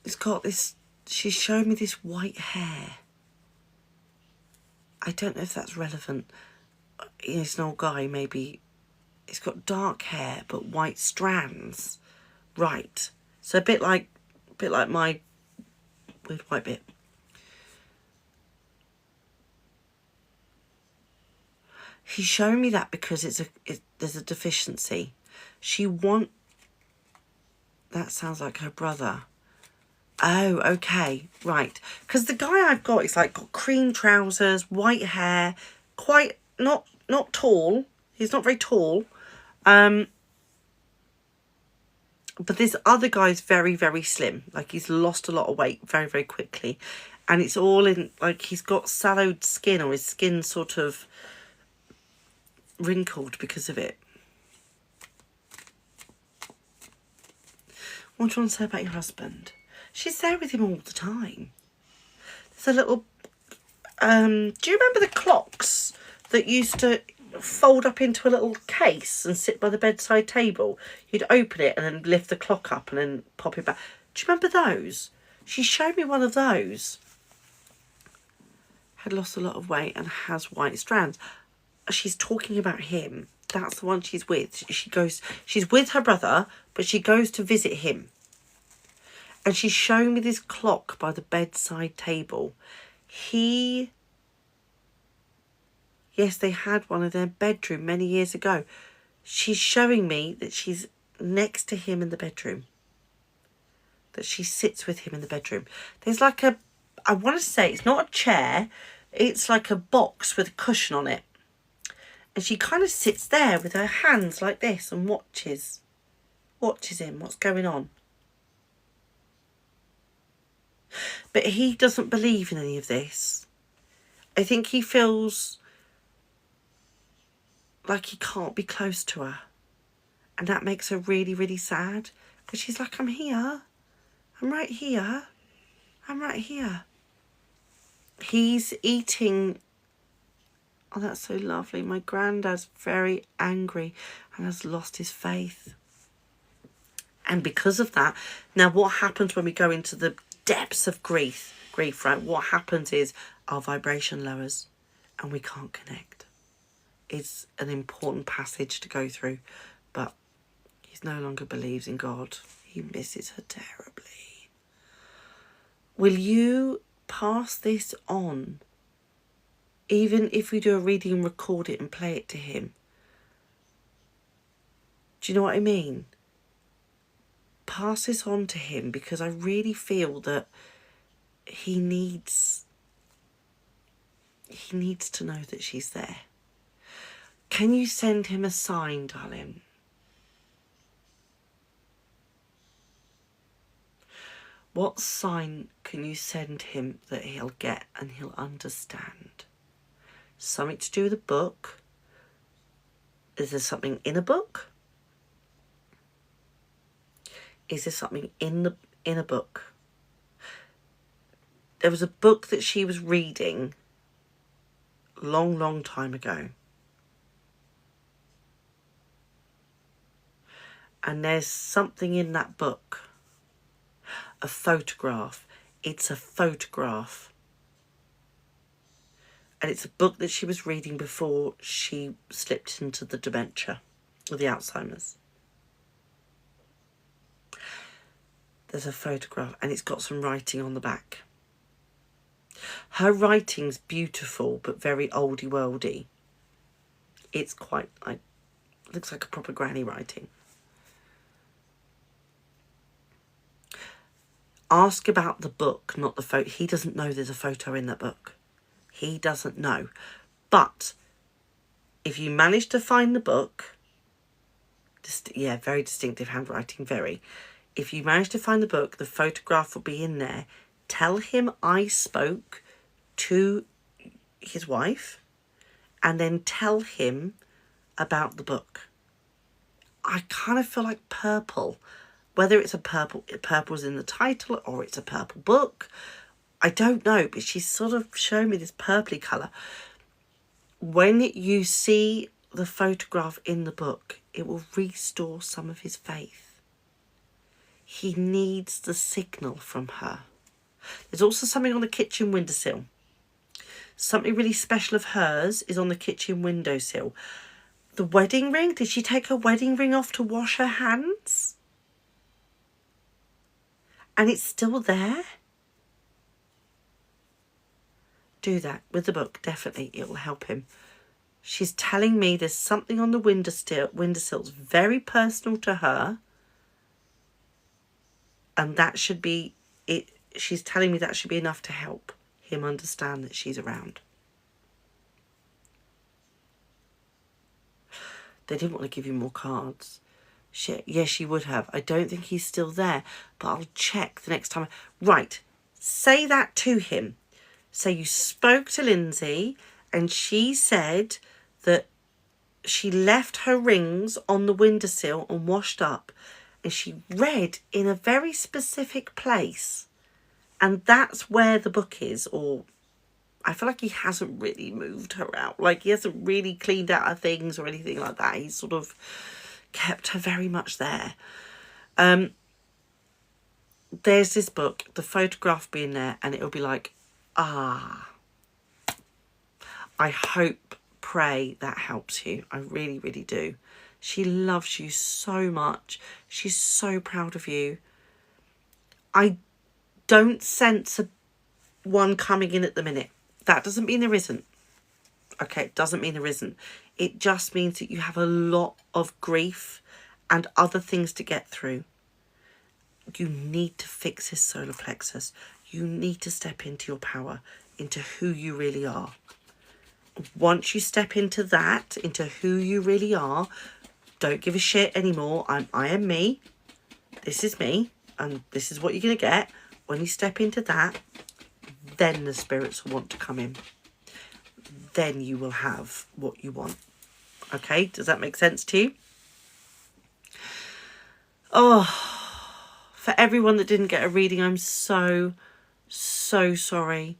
He's got this, she's showing me this white hair. I don't know if that's relevant. He's an old guy, maybe. He's got dark hair, but white strands. Right. So a bit like my weird white bit. He's showing me that because there's a deficiency. That sounds like her brother. Oh, okay, right. Because the guy I've got is like got cream trousers, white hair, quite not tall. He's not very tall. But this other guy's very, very slim. Like he's lost a lot of weight very, very quickly. And it's all in, like he's got sallowed skin, or his skin sort of wrinkled because of it. What do you want to say about your husband? She's there with him all the time. There's a little... do you remember the clocks that used to fold up into a little case and sit by the bedside table? You'd open it and then lift the clock up and then pop it back. Do you remember those? She showed me one of those. Had lost a lot of weight and has white strands. She's talking about him. That's the one she's with. She's with her brother, but she goes to visit him. And she's showing me this clock by the bedside table. Yes, they had one in their bedroom many years ago. She's showing me that she's next to him in the bedroom. That she sits with him in the bedroom. There's like I want to say it's not a chair. It's like a box with a cushion on it. And she kind of sits there with her hands like this and watches him, what's going on. But he doesn't believe in any of this. I think he feels like he can't be close to her. And that makes her really, really sad. Because she's like, I'm here. I'm right here. I'm right here. He's eating... Oh, that's so lovely. My granddad's very angry and has lost his faith. And because of that, now what happens when we go into the depths of grief, right? What happens is our vibration lowers and we can't connect. It's an important passage to go through, but he no longer believes in God. He misses her terribly. Will you pass this on? Even if we do a reading and record it and play it to him. Do you know what I mean? Pass this on to him, because I really feel that he needs to know that she's there. Can you send him a sign, darling? What sign can you send him that he'll get and he'll understand? Something to do with a book? Is there something in a book? Is there something in a book? There was a book that she was reading long, long time ago. And there's something in that book. A photograph. It's a photograph. And it's a book that she was reading before she slipped into the dementia or the Alzheimer's. There's a photograph and it's got some writing on the back. Her writing's beautiful but very oldie worldy. It's quite like, looks like a proper granny writing. Ask about the book, not the photo. He doesn't know there's a photo in that book. He doesn't know. But if you manage to find the book, very distinctive handwriting, very. If you manage to find the book, the photograph will be in there. Tell him I spoke to his wife, and then tell him about the book. I kind of feel like purple. Whether it's purple's in the title or it's a purple book, I don't know, but she's sort of showing me this purpley colour. When you see the photograph in the book, it will restore some of his faith. He needs the signal from her. There's also something on the kitchen windowsill. Something really special of hers is on the kitchen windowsill. The wedding ring, did she take her wedding ring off to wash her hands? And it's still there? Do that with the book, definitely. It will help him. She's telling me there's something on the windowsills very personal to her. And that should be it. She's telling me that should be enough to help him understand that she's around. They didn't want to give you more cards. Shit, yes, she would have. I don't think he's still there, but I'll check the next time. Right, say that to him. Say you spoke to Lindsay and she said that she left her rings on the windowsill and washed up, and she read in a very specific place, and that's where the book is. Or I feel like he hasn't really moved her out. Like, he hasn't really cleaned out her things or anything like that. He's sort of kept her very much there. There's this book, the photograph being there, and it'll be like, I hope, pray that helps you. I really, really do. She loves you so much. She's so proud of you. I don't sense one coming in at the minute. That doesn't mean there isn't. Okay, it doesn't mean there isn't. It just means that you have a lot of grief and other things to get through. You need to fix his solar plexus. You need to step into your power, into who you really are. Once you step into that, into who you really are, don't give a shit anymore. I am me. This is me. And this is what you're going to get. When you step into that, then the spirits will want to come in. Then you will have what you want. Okay? Does that make sense to you? Oh, for everyone that didn't get a reading, I'm so, so sorry.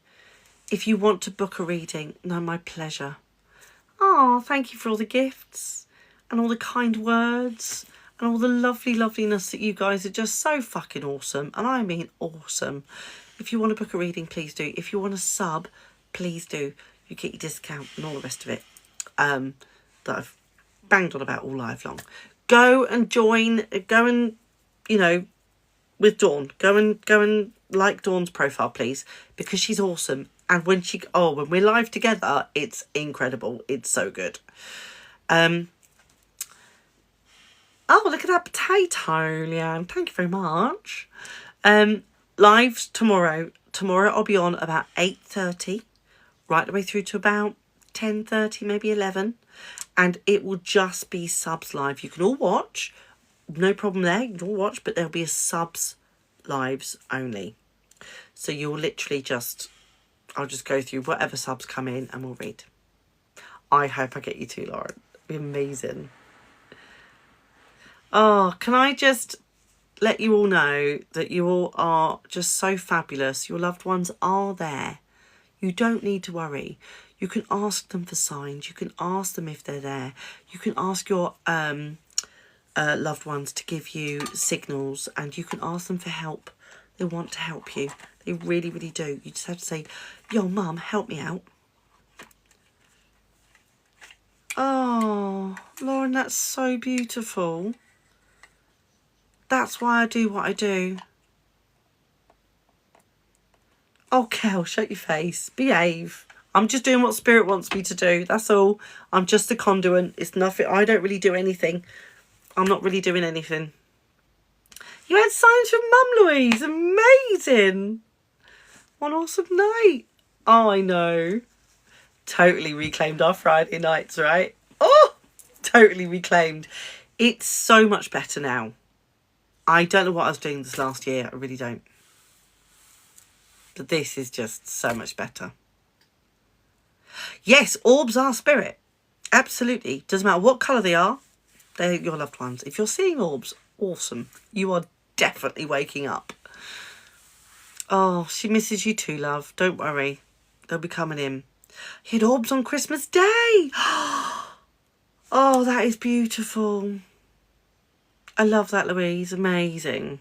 If you want to book a reading, no, my pleasure. Oh, thank you for all the gifts and all the kind words and all the lovely loveliness that you guys are just so fucking awesome. And I mean awesome. If you want to book a reading, please do. If you want to sub, please do. You get your discount and all the rest of it that I've banged on about all live long. Go and join, go and, you know, with Dawn. Go and like Dawn's profile, please, because she's awesome. And when we're live together, it's incredible. It's so good. Oh, look at that potato, Leanne. Thank you very much. Lives tomorrow. Tomorrow I'll be on about 8:30, right the way through to about 10:30, maybe 11. And it will just be subs live. You can all watch. No problem there. You can all watch, but there'll be a subs lives only. So you'll literally I'll just go through whatever subs come in and we'll read. I hope I get you too, Lauren. It'd be amazing. Oh, can I just let you all know that you all are just so fabulous. Your loved ones are there. You don't need to worry. You can ask them for signs. You can ask them if they're there. You can ask your loved ones to give you signals, and you can ask them for help. They want to help you. They really, really do. You just have to say, yo, Mum, help me out. Oh, Lauren, that's so beautiful. That's why I do what I do. Oh, Kel, shut your face. Behave. I'm just doing what Spirit wants me to do. That's all. I'm just a conduit. It's nothing. I don't really do anything. I'm not really doing anything. You had signs from Mum, Louise. Amazing. What an awesome night. Oh, I know. Totally reclaimed our Friday nights, right? Oh, totally reclaimed. It's so much better now. I don't know what I was doing this last year. I really don't. But this is just so much better. Yes, orbs are spirit. Absolutely. Doesn't matter what colour they are. They're your loved ones. If you're seeing orbs, awesome. You are definitely waking up. Oh, she misses you too, love. Don't worry. They'll be coming in. He had orbs on Christmas Day. Oh, that is beautiful. I love that, Louise. Amazing.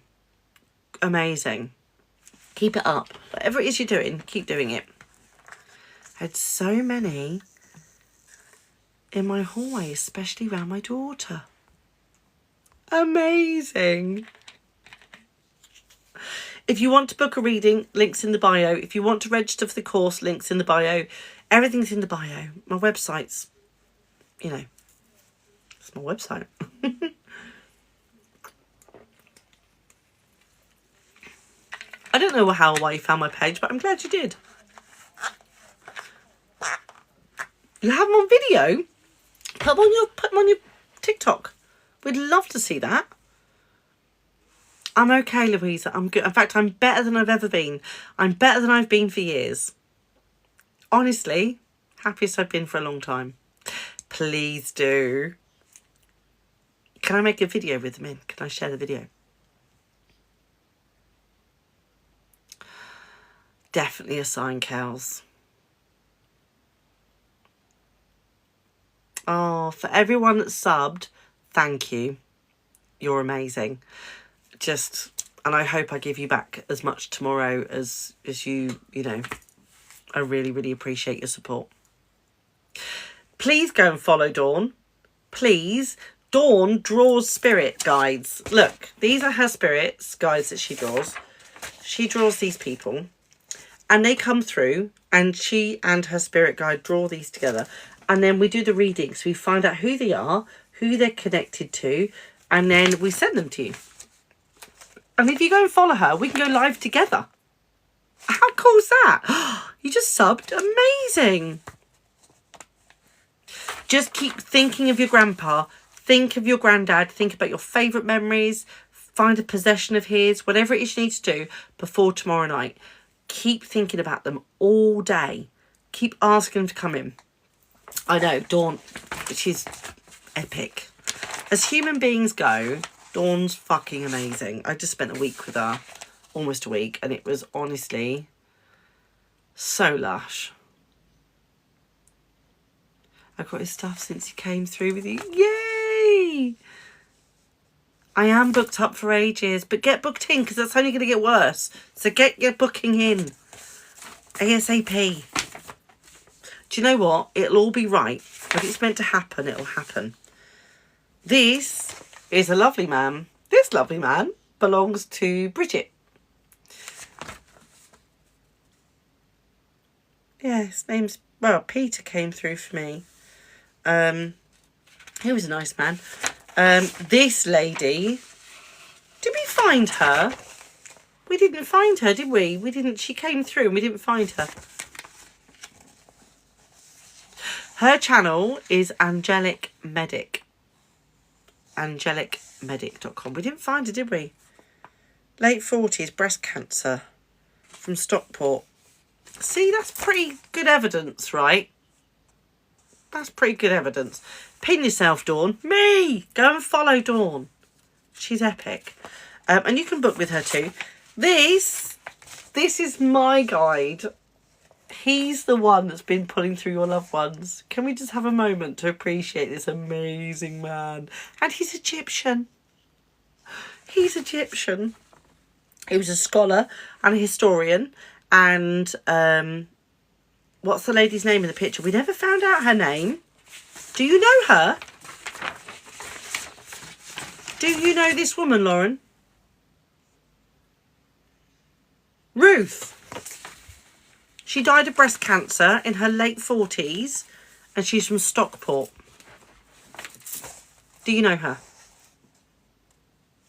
Amazing. Keep it up. Whatever it is you're doing, keep doing it. I had so many in my hallway, especially around my daughter. Amazing. If you want to book a reading, links in the bio. If you want to register for the course, links in the bio. Everything's in the bio. My website's you know, it's my website. I don't know how or why you found my page, but I'm glad you did. You have them on video? Put them on your TikTok. We'd love to see that. I'm okay, Louisa. I'm good. In fact, I'm better than I've ever been. I'm better than I've been for years. Honestly, happiest I've been for a long time. Please do. Can I make a video with them in? Can I share the video? Definitely a sign, Kels. Oh, for everyone that subbed, thank you. You're amazing. And I hope I give you back as much tomorrow as you know. I really, really appreciate your support. Please go and follow Dawn. Please. Dawn draws spirit guides. Look, these are her spirits guides that she draws. She draws these people. And they come through, and she and her spirit guide draw these together. And then we do the readings. We find out who they are, who they're connected to, and then we send them to you. And if you go and follow her, we can go live together. How cool is that? You just subbed. Amazing. Just keep thinking of your grandpa. Think of your granddad. Think about your favourite memories. Find a possession of his. Whatever it is you need to do before tomorrow night. Keep thinking about them all day. Keep asking them to come in. I know, Dawn, she's epic. As human beings go, Dawn's fucking amazing. I just spent a week with her. Almost a week. And it was honestly so lush. I got his stuff since he came through with you. Yay! I am booked up for ages, but get booked in because that's only going to get worse. So get your booking in. ASAP. Do you know what? It'll all be right. If it's meant to happen, it'll happen. This is a lovely man. This lovely man belongs to Bridget. Yeah, his name's... Well, Peter came through for me. He was a nice man. This lady, did we find her? We didn't find her, did we? We didn't. She came through and we didn't find her. Her channel is Angelic Medic. AngelicMedic.com. We didn't find her, did we? Late 40s, breast cancer from Stockport. See, that's pretty good evidence, right? That's pretty good evidence. Pin yourself, Dawn. Me! Go and follow Dawn. She's epic. And you can book with her too. This is my guide. He's the one that's been pulling through your loved ones. Can we just have a moment to appreciate this amazing man? And he's Egyptian. He's Egyptian. He was a scholar and a historian. And what's the lady's name in the picture? We never found out her name. Do you know her? Do you know this woman, Lauren? Ruth. She died of breast cancer in her late 40s and she's from Stockport. Do you know her?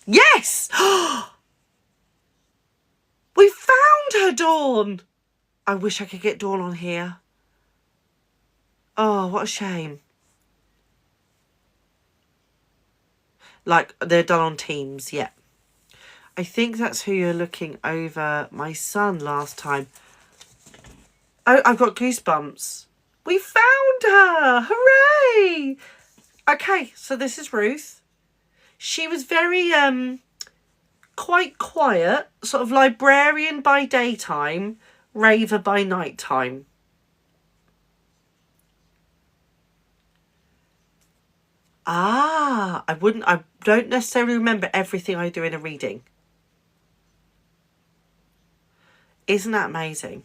Yes! We found her, Dawn! I wish I could get Dawn on here. Oh, what a shame. Like, they're done on Teams, yeah. I think that's who you're looking over my son last time. Oh, I've got goosebumps. We found her! Hooray! Okay, so this is Ruth. She was very, quite quiet. Sort of librarian by daytime, raver by nighttime. Ah, I don't necessarily remember everything I do in a reading. Isn't that amazing?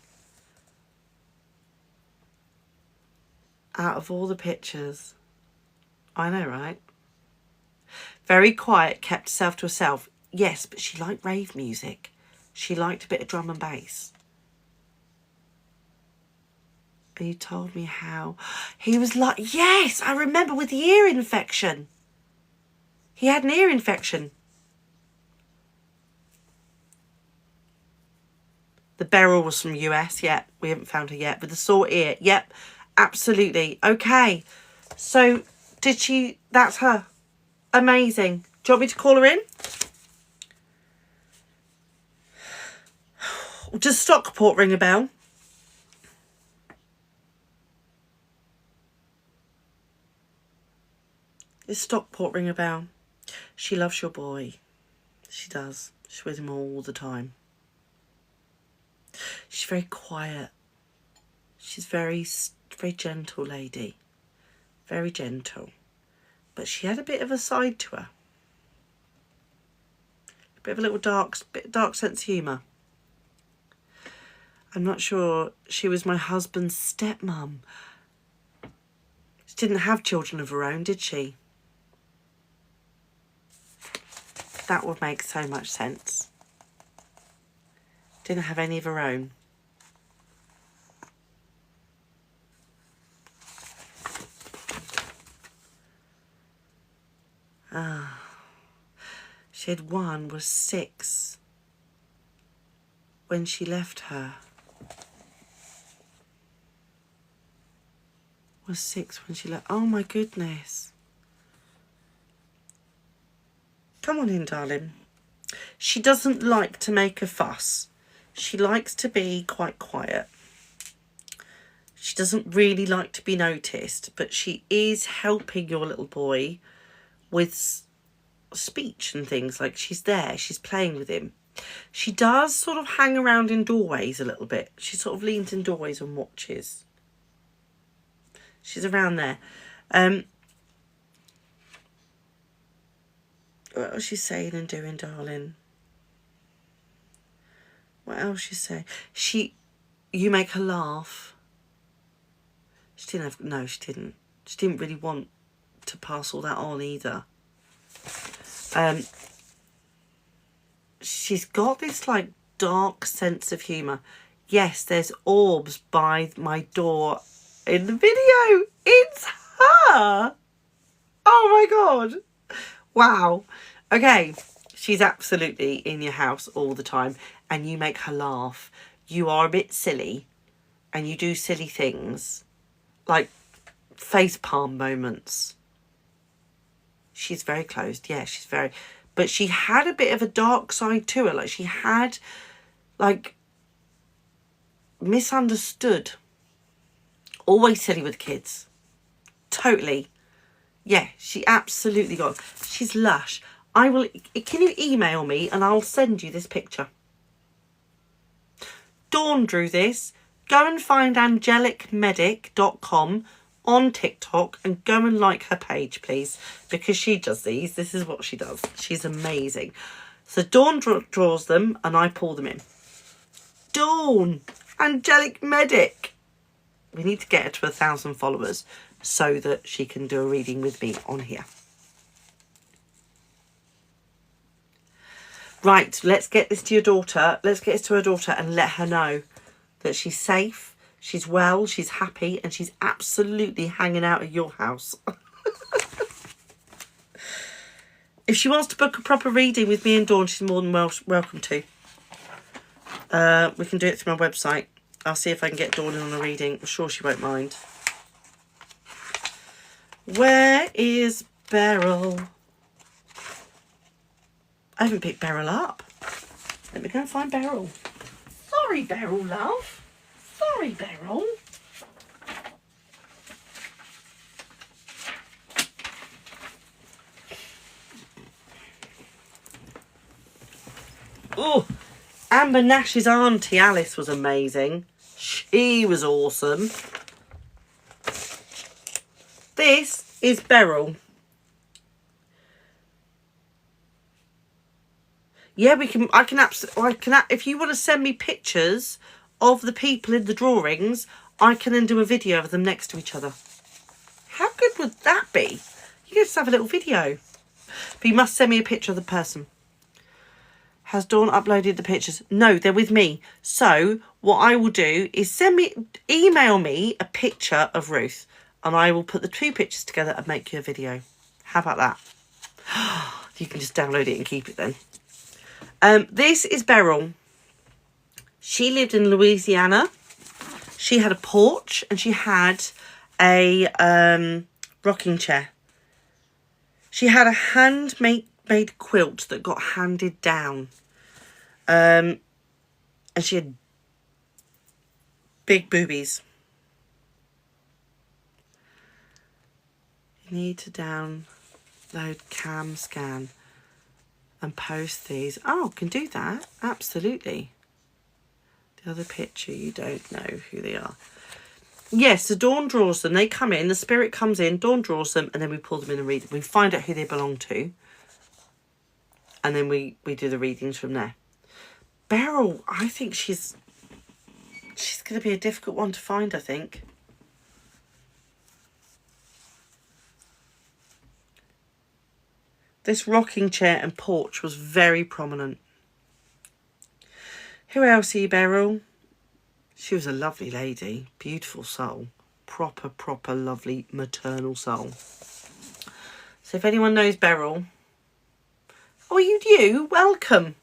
Out of all the pictures. I know, right? Very quiet, kept herself to herself. Yes, but she liked rave music. She liked a bit of drum and bass. And you told me how he was like, yes, I remember, with the ear infection. He had an ear infection. The Beryl was from US. Yep, we haven't found her yet. With the sore ear. Yep, absolutely. Okay. So, did she... That's her. Amazing. Do you want me to call her in? Does Stockport ring a bell? Does Stockport ring a bell? She loves your boy. She does. She's with him all the time. She's very quiet. She's very gentle lady. Very gentle. But she had a bit of a side to her. A bit of a little dark sense of humour. I'm not sure. She was my husband's stepmom. She didn't have children of her own, did she? That would make so much sense. Didn't have any of her own. She had one, was 6 when she left her. Was 6 when she left. Oh my goodness. Come on in, darling. She doesn't like to make a fuss. She likes to be quite quiet. She doesn't really like to be noticed, but she is helping your little boy with speech and things. Like, she's there, she's playing with him. She does sort of hang around in doorways a little bit. She sort of leans in doorways and watches. She's around there. What else she's saying and doing, darling? What else she say? You make her laugh. She didn't have... No, she didn't. She didn't really want to pass all that on either. She's got this, like, dark sense of humour. Yes, there's orbs by my door in the video. It's her. Oh, my God. Wow. Okay. She's absolutely in your house all the time and you make her laugh. You are a bit silly and you do silly things like facepalm moments. She's very closed. Yeah, she's very... But she had a bit of a dark side to her. Like, she had, like, misunderstood. Always silly with kids. Totally. Yeah, she absolutely got... She's lush. I will... Can you email me and I'll send you this picture? Dawn drew this. Go and find angelicmedic.com on TikTok and go and like her page, please, because she does these. This is what she does. She's amazing. So Dawn draws them and I pull them in. Dawn, Angelic Medic. We need to get her to 1,000 followers so that she can do a reading with me on here. Right, let's get this to your daughter. Let's get this to her daughter and let her know that she's safe, she's well, she's happy, and she's absolutely hanging out at your house. If she wants to book a proper reading with me and Dawn, she's more than welcome to. We can do it through my website. I'll see if I can get Dawn in on a reading. I'm sure she won't mind. Where is Beryl? I haven't picked Beryl up. Let me go and find Beryl. Sorry, Beryl, love. Sorry, Beryl. Oh, Amber Nash's auntie Alice was amazing. She was awesome. This is Beryl. Yeah, if you want to send me pictures of the people in the drawings, I can then do a video of them next to each other. How good would that be? You can just have a little video. But you must send me a picture of the person. Has Dawn uploaded the pictures? No, they're with me. So what I will do is email me a picture of Ruth, and I will put the 2 pictures together and make you a video. How about that? You can just download it and keep it then. This is Beryl. She lived in Louisiana. She had a porch and she had a rocking chair. She had a handmade quilt that got handed down. And she had big boobies. You need to download cam scan and post these. Oh, can do that. Absolutely. The other picture, you don't know who they are. Yes, so Dawn draws them. They come in, the spirit comes in, Dawn draws them, and then we pull them in and read them. We find out who they belong to. And then we do the readings from there. Beryl, I think she's going to be a difficult one to find, I think. This rocking chair and porch was very prominent. Who else are you, Beryl? She was a lovely lady. Beautiful soul. Proper lovely maternal soul. So if anyone knows Beryl... Oh, you do? Welcome.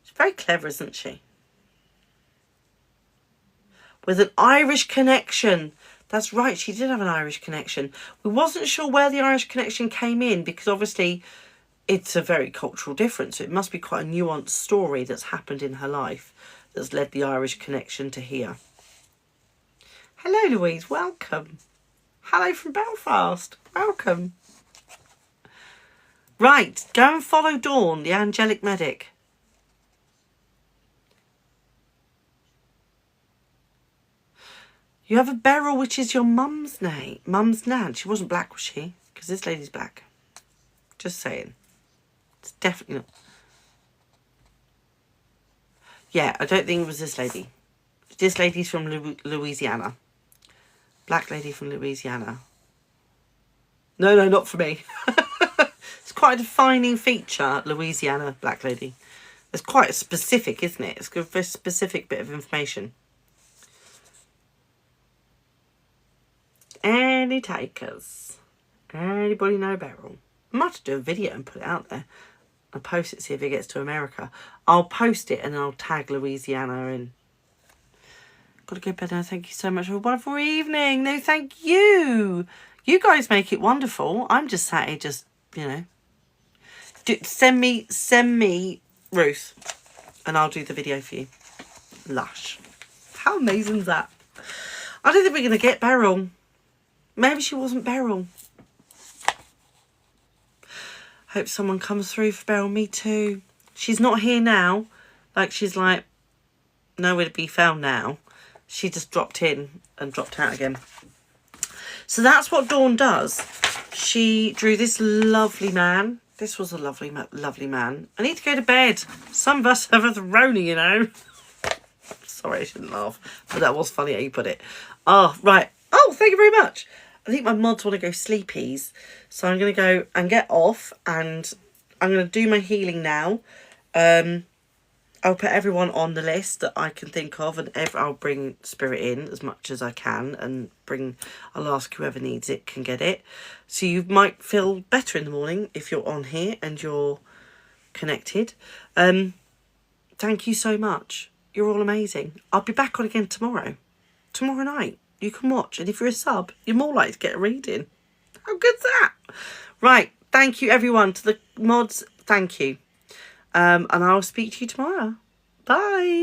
She's very clever, isn't she? With an Irish connection. That's right, she did have an Irish connection. We wasn't sure where the Irish connection came in because obviously it's a very cultural difference. It must be quite a nuanced story that's happened in her life that's led the Irish connection to here. Hello, Louise. Welcome. Hello from Belfast. Welcome. Right, go and follow Dawn, the angelic medic. You have a Beryl, which is your mum's name. Mum's nan. She wasn't black, was she? Because this lady's black. Just saying. It's definitely not. Yeah, I don't think it was this lady. This lady's from Louisiana. Black lady from Louisiana. No, not for me. It's quite a defining feature, Louisiana black lady. It's quite specific, isn't it? It's a very specific bit of information. Any takers? Anybody know Beryl? I might have to do a video and put it out there. I'll post it, see if it gets to America. I'll post it and I'll tag Louisiana in. Got to go to bed now. Thank you so much for a wonderful evening. No, thank you. You guys make it wonderful. I'm just sat here just, you know. Send me Ruth and I'll do the video for you. Lush. How amazing is that? I don't think we're going to get Beryl. Maybe she wasn't Beryl. Hope someone comes through for Beryl. Me too. She's not here now. Like, she's like nowhere to be found now. She just dropped in and dropped out again. So that's what Dawn does. She drew this lovely man. This was a lovely man. I need to go to bed. Some of us have a Rona, you know. Sorry, I shouldn't laugh. But that was funny how you put it. Oh, right. Oh, thank you very much. I think my mods want to go sleepies. So I'm going to go and get off. And I'm going to do my healing now. I'll put everyone on the list that I can think of. And I'll bring spirit in as much as I can. And I'll ask whoever needs it can get it. So you might feel better in the morning if you're on here and you're connected. Thank you so much. You're all amazing. I'll be back on again tomorrow. Tomorrow night. You can watch. And if you're a sub, you're more likely to get a reading. How good's that? Right. Thank you, everyone. To the mods, thank you. And I'll speak to you tomorrow. Bye.